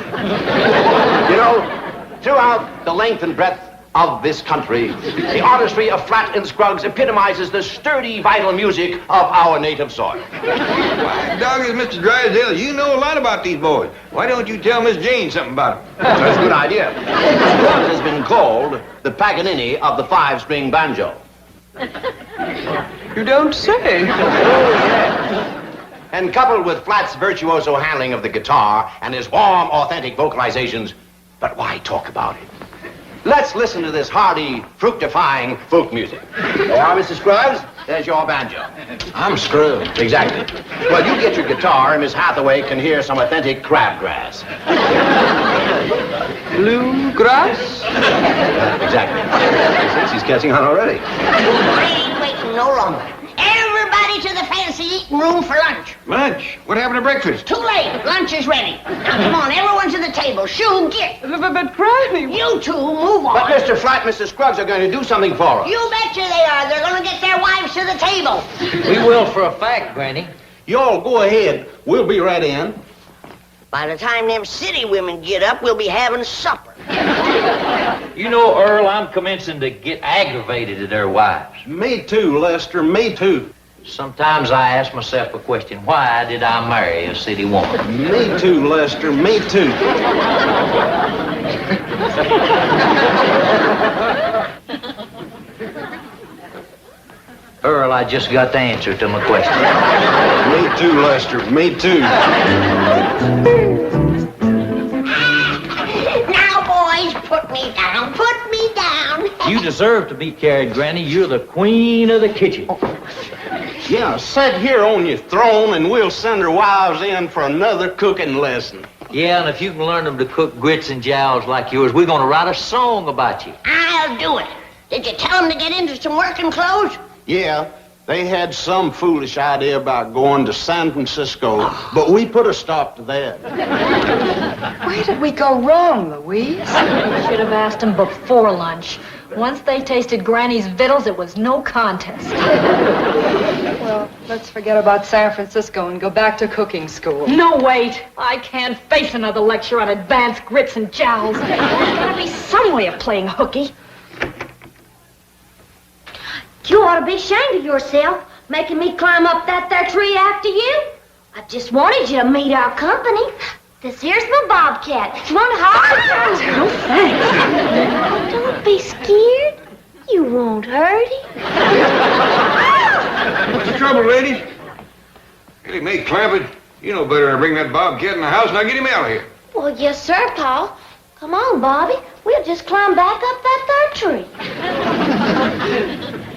You know, throughout the length and breadth
of this country. The artistry of Flat and Scruggs epitomizes the sturdy, vital music of our native soil.
Why, doggone, Mr. Drysdale, you know a lot about these boys. Why don't you tell Miss Jane something about them?
That's a good idea. Scruggs has been called the Paganini of the five-string banjo.
You don't say.
Oh, yeah. And coupled with Flat's virtuoso handling of the guitar and his warm, authentic vocalizations, but why talk about it? Let's listen to this hearty, fructifying folk music. There you are, Mr. Scruggs. There's your banjo.
I'm screwed.
Exactly. Well, you get your guitar, and Miss Hathaway can hear some authentic crabgrass.
Bluegrass?
Exactly. She's catching on already.
I ain't waiting no longer. Everybody to the fancy eating room for lunch.
Lunch? What happened to breakfast?
Too late. Lunch is ready. Now, come on, everyone to the table. Shoo, get.
But Granny...
You two, move on.
But Mr. Flat and Mr. Scruggs are going to do something for us.
You betcha they are. They're going to get their wives to the table.
We will for a fact, Granny.
Y'all go ahead. We'll be right in.
By the time them city women get up, we'll be having supper.
You know, Earl, I'm commencing to get aggravated at their wives.
Me too, Lester. Me too.
Sometimes I ask myself a question, why did I marry a city woman?
Me too, Lester. Me too.
Earl, I just got the answer to my question.
Me too, Lester. Me too.
Now, boys, put me down. Put me down.
You deserve to be carried, Granny. You're the queen of the kitchen.
Yeah, sit here on your throne and we'll send our wives in for another cooking lesson.
Yeah, and if you can learn them to cook grits and jowls like yours, we're going to write a song about you.
I'll do it. Did you tell them to get into some working clothes?
Yeah, they had some foolish idea about going to San Francisco, but we put a stop to that.
Where did we go wrong, Louise?
We should have asked them before lunch. Once they tasted Granny's victuals, it was no contest.
Well, let's forget about San Francisco and go back to cooking school.
No, wait. I can't face another lecture on advanced grits and jowls. There's gotta be some way of playing hooky.
You ought to be ashamed of yourself, making me climb up that there tree after you. I just wanted you to meet our company. This here's my bobcat. You want to hide?
No thanks.
Don't be scared. You won't hurt him.
What's the trouble, ladies? Hey, May Clampett, you know better than to bring that bobcat in the house. Now get him out of here.
Well, yes, sir, Paul. Come on, Bobby. We'll just climb back up that third tree.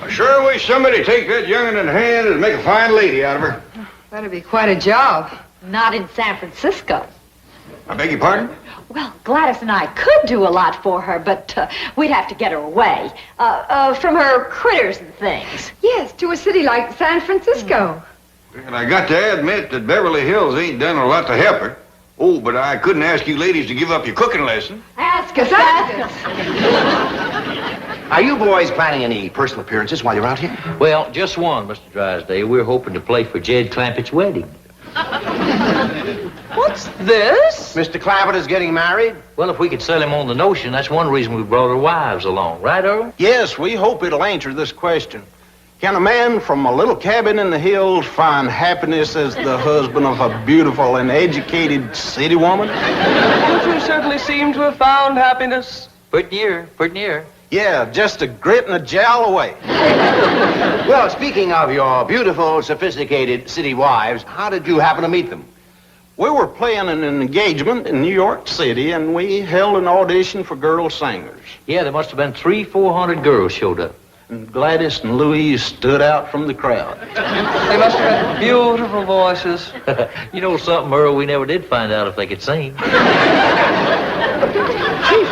I sure wish somebody'd take that young'un in hand and make a fine lady out of her.
That'd be quite a job.
Not in San Francisco.
I beg your pardon?
Well, Gladys and I could do a lot for her, but we'd have to get her away. From her critters and things.
Yes, to a city like San Francisco.
And I got to admit that Beverly Hills ain't done a lot to help her. Oh, but I couldn't ask you ladies to give up your cooking lesson.
Ask us, ask us.
Are you boys planning any personal appearances while you're out here?
Well, just one, Mr. Drysdale. We're hoping to play for Jed Clampett's wedding.
What's this?
Mr. Clampett is getting married?
Well, if we could sell him on the notion, that's one reason we brought our wives along. Right, Earl?
Yes, we hope it'll answer this question. Can a man from a little cabin in the hills find happiness as the husband of a beautiful and educated city woman?
You certainly seem to have found happiness.
Pretty near.
Yeah, just a grit and a jowl away.
Well, speaking of your beautiful, sophisticated city wives, how did you happen to meet them?
We were playing an engagement in New York City, and we held an audition for girl singers.
Yeah, there must have been 300-400 girls showed up.
And Gladys and Louise stood out from the crowd.
They must have had beautiful voices.
You know something, Earl? We never did find out if they could sing.
Chief,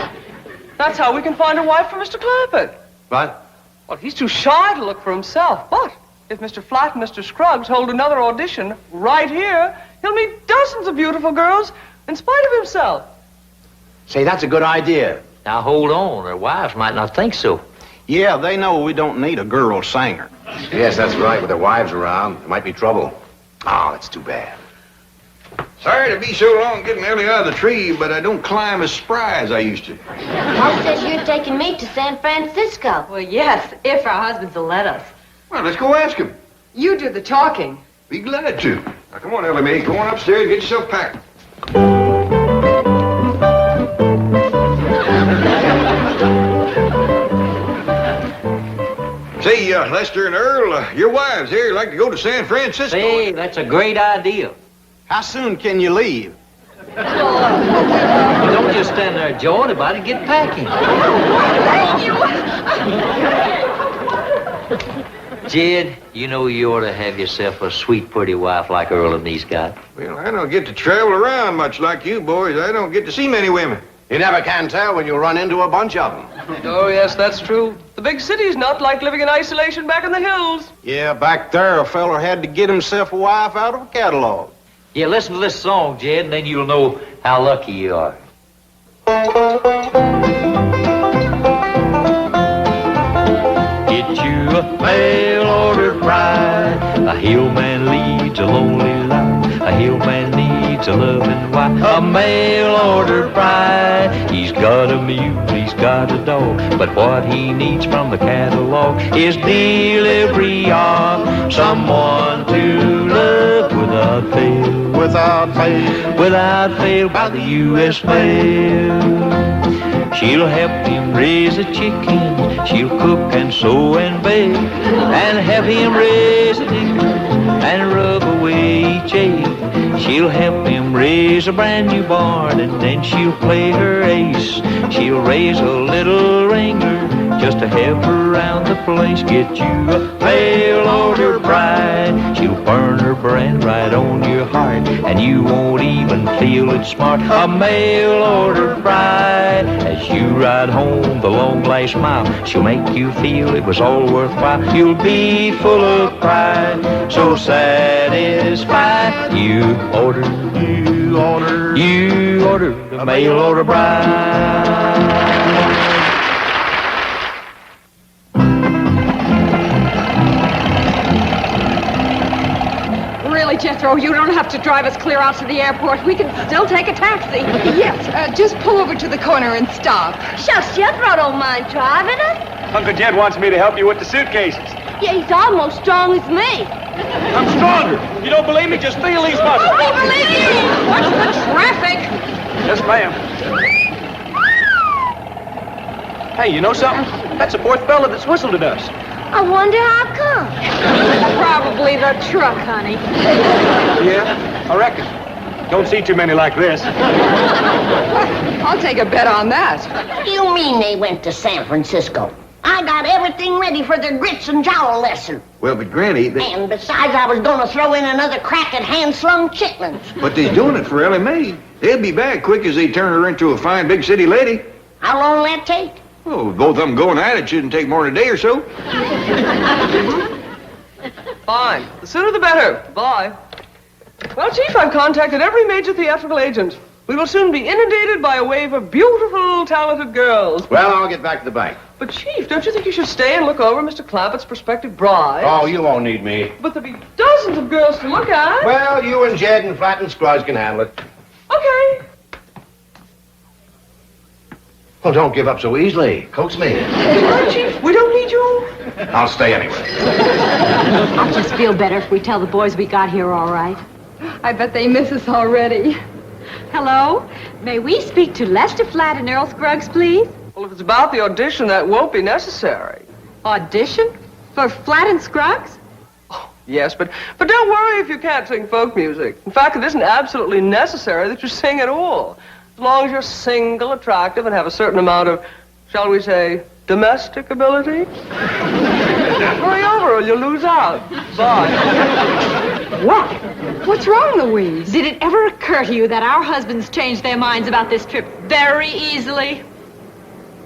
that's how we can find a wife for Mr. Clampett.
What?
Well, he's too shy to look for himself. But if Mr. Flat and Mr. Scruggs hold another audition right here, he'll meet dozens of beautiful girls in spite of himself.
Say, that's a good idea.
Now, hold on. Their wives might not think so.
Yeah, they know we don't need a girl singer.
Yes, that's right. With their wives around, there might be trouble. Oh, that's too bad.
Sorry to be so long getting Ellie out of the tree, but I don't climb as spry as I used to.
Mom says you're taking me to San Francisco.
Well, yes, if our husbands will let us.
Well, let's go ask him.
You do the talking.
Be glad to. Now, come on, Ellie Mae. Go on upstairs, get yourself packed. Say, Lester and Earl, your wives here like to go to San Francisco.
Hey, that's a great idea.
How soon can you leave?
Don't just stand there jawing about it. Get packing. Jed, you know you ought to have yourself a sweet, pretty wife like Earl and me's got.
Well, I don't get to travel around much like you boys. I don't get to see many women.
You never can tell when you run into a bunch of them.
Oh, yes, that's true. The big city's not like living in isolation back in the hills.
Yeah, back there, a feller had to get himself a wife out of a catalog.
Yeah, listen to this song, Jed, and then you'll know how lucky you are. Get you a mail-order bride. A hillman leads a lonely life. A hillman needs a loving wife. A mail-order bride. He's got a mule, he's got a dog, but what he needs from the catalog is delivery of someone to love without fail.
Without fail.
Without fail by the U.S. mail. She'll help him raise a chicken. She'll cook and sew and bake, and have him raise a dicker and rub away each ache. She'll help him raise a brand new barn, and then she'll play her ace. She'll raise a little ringer just to help her around the place. Get you a mail-order bride. She'll burn her brand right on your heart, and you won't even feel it smart. A mail-order bride. As you ride home the long last mile, she'll make you feel it was all worthwhile. You'll be full of pride, so satisfied. You order a mail-order bride.
Really, Jethro, you don't have to drive us clear out to the airport. We can still take a taxi.
Yes, just pull over to the corner and stop.
Shucks, Jethro don't mind driving us.
Uncle Jed wants me to help you with the suitcases.
Yeah, he's almost strong as me.
I'm stronger. You don't believe me? Just feel these muscles.
We believe you. Watch the traffic.
Yes, ma'am. Hey, you know something? That's the fourth fella that's whistled at us.
I wonder how come.
Probably the truck, honey.
Yeah, I reckon. Don't see too many like this.
I'll take a bet on that.
What do you mean they went to San Francisco? I got everything ready for their grits and jowl lesson.
Well, but Granny,
And besides, I was going to throw in another crack at hand-slung chitlins.
but they're doing it for Ellie Mae. They'll be back quick as they turn her into a fine big city lady.
How long will that take?
Oh, both of them going at it shouldn't take more than a day or so.
Fine. The sooner the better. Bye. Well, Chief, I've contacted every major theatrical agent. We will soon be inundated by a wave of beautiful, talented girls.
Well, I'll get back to the bank.
But, Chief, don't you think you should stay and look over Mr. Clappett's prospective bride?
Oh, you won't need me.
But there'll be dozens of girls to look at.
Well, you and Jed and Flat and Scruggs can handle it.
Okay.
Well, don't give up so easily. Coax me.
Well, Chief, we don't need you.
I'll stay anyway.
I'll just feel better if we tell the boys we got here all right.
I bet they miss us already.
Hello? May we speak to Lester Flat and Earl Scruggs, please?
Well, if it's about the audition, that won't be necessary.
Audition? For Flat and Scruggs?
Yes, but don't worry if you can't sing folk music. In fact, it isn't absolutely necessary that you sing at all. As long as you're single, attractive, and have a certain amount of, shall we say, domestic ability. Hurry over or you'll lose out. Bye.
What? What's wrong, Louise? Did it ever occur to you that our husbands change their minds about this trip very easily?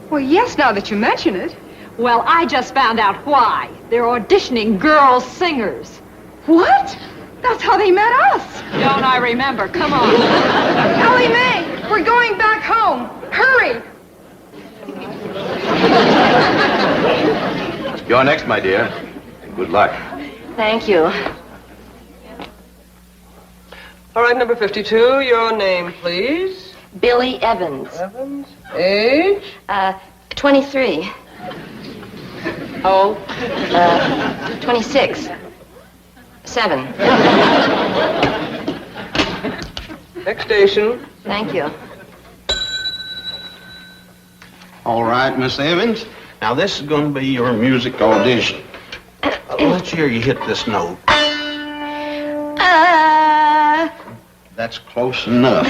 Well, yes, now that you mention it.
Well, I just found out why. They're auditioning girl singers.
What? That's how they met us.
Don't I remember? Come on.
Ellie Mae, we're going back home. Hurry.
You're next, my dear. And good luck.
Thank you.
All right, number 52, your name, please.
Billy Evans.
Evans. Age?
23.
How old?
26. 7.
Next station.
Thank you.
All right, Miss Evans. Now, this is going to be your music audition. Let's hear you hit this note. That's close enough.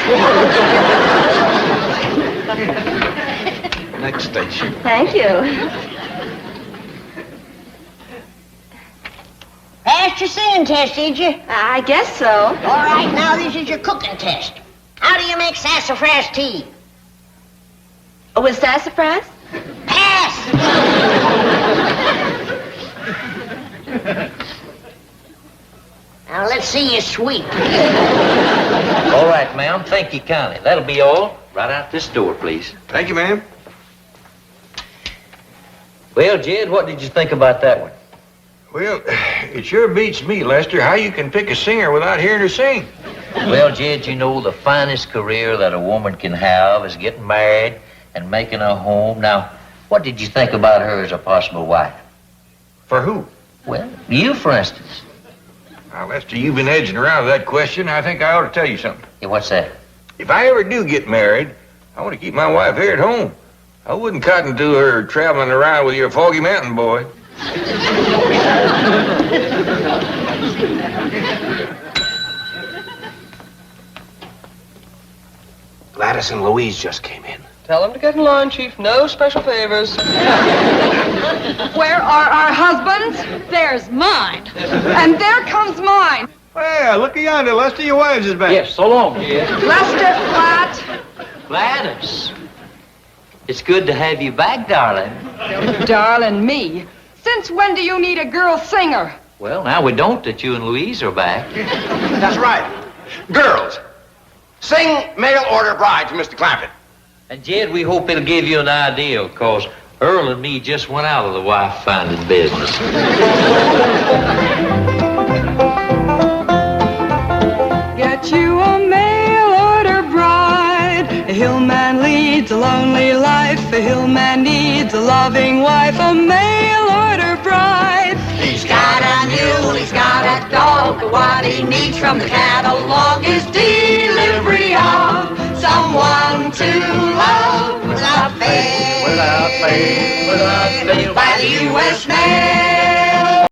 Next station.
Thank you.
Passed your singing test, did you?
I guess so.
All right, now this is your cooking test. How do you make sassafras tea?
With sassafras?
Pass! Now let's see you sweep.
All right, ma'am. Thank you kindly. That'll be all. Right out this door, please.
Thank you, ma'am.
Well, Jed, what did you think about that one?
Well, it sure beats me, Lester, how you can pick a singer without hearing her sing.
Well, Jed, you know, the finest career that a woman can have is getting married and making a home. Now, what did you think about her as a possible wife?
For who?
Well, you, for instance.
Now, Lester, you've been edging around with that question. I think I ought to tell you something.
Yeah, what's that?
If I ever do get married, I want to keep my wife here at home. I wouldn't cotton to her traveling around with your foggy mountain boy.
Gladys and Louise just came in.
Tell them to get in line, Chief. No special favors.
Where are our husbands? There's mine. And there comes mine.
Well, look yonder, Lester. Your wives is back.
Yes, so long, Jed.
Lester Flat.
Gladys. It's good to have you back, darling.
Darling me. Since when do you need a girl singer?
Well, now we don't that you and Louise are back.
That's right. Girls, sing Mail Order Bride to Mr. Clampett.
And, Jed, we hope it'll give you an idea, because Earl and me just went out of the wife-finding business.
Get you a mail order bride. A hillman leads a lonely life. A hillman needs a loving wife. A mail order bride.
He's got a mule, he's got a dog, but what he needs from the catalog is delivery of someone to love without fail. By the U.S. mail.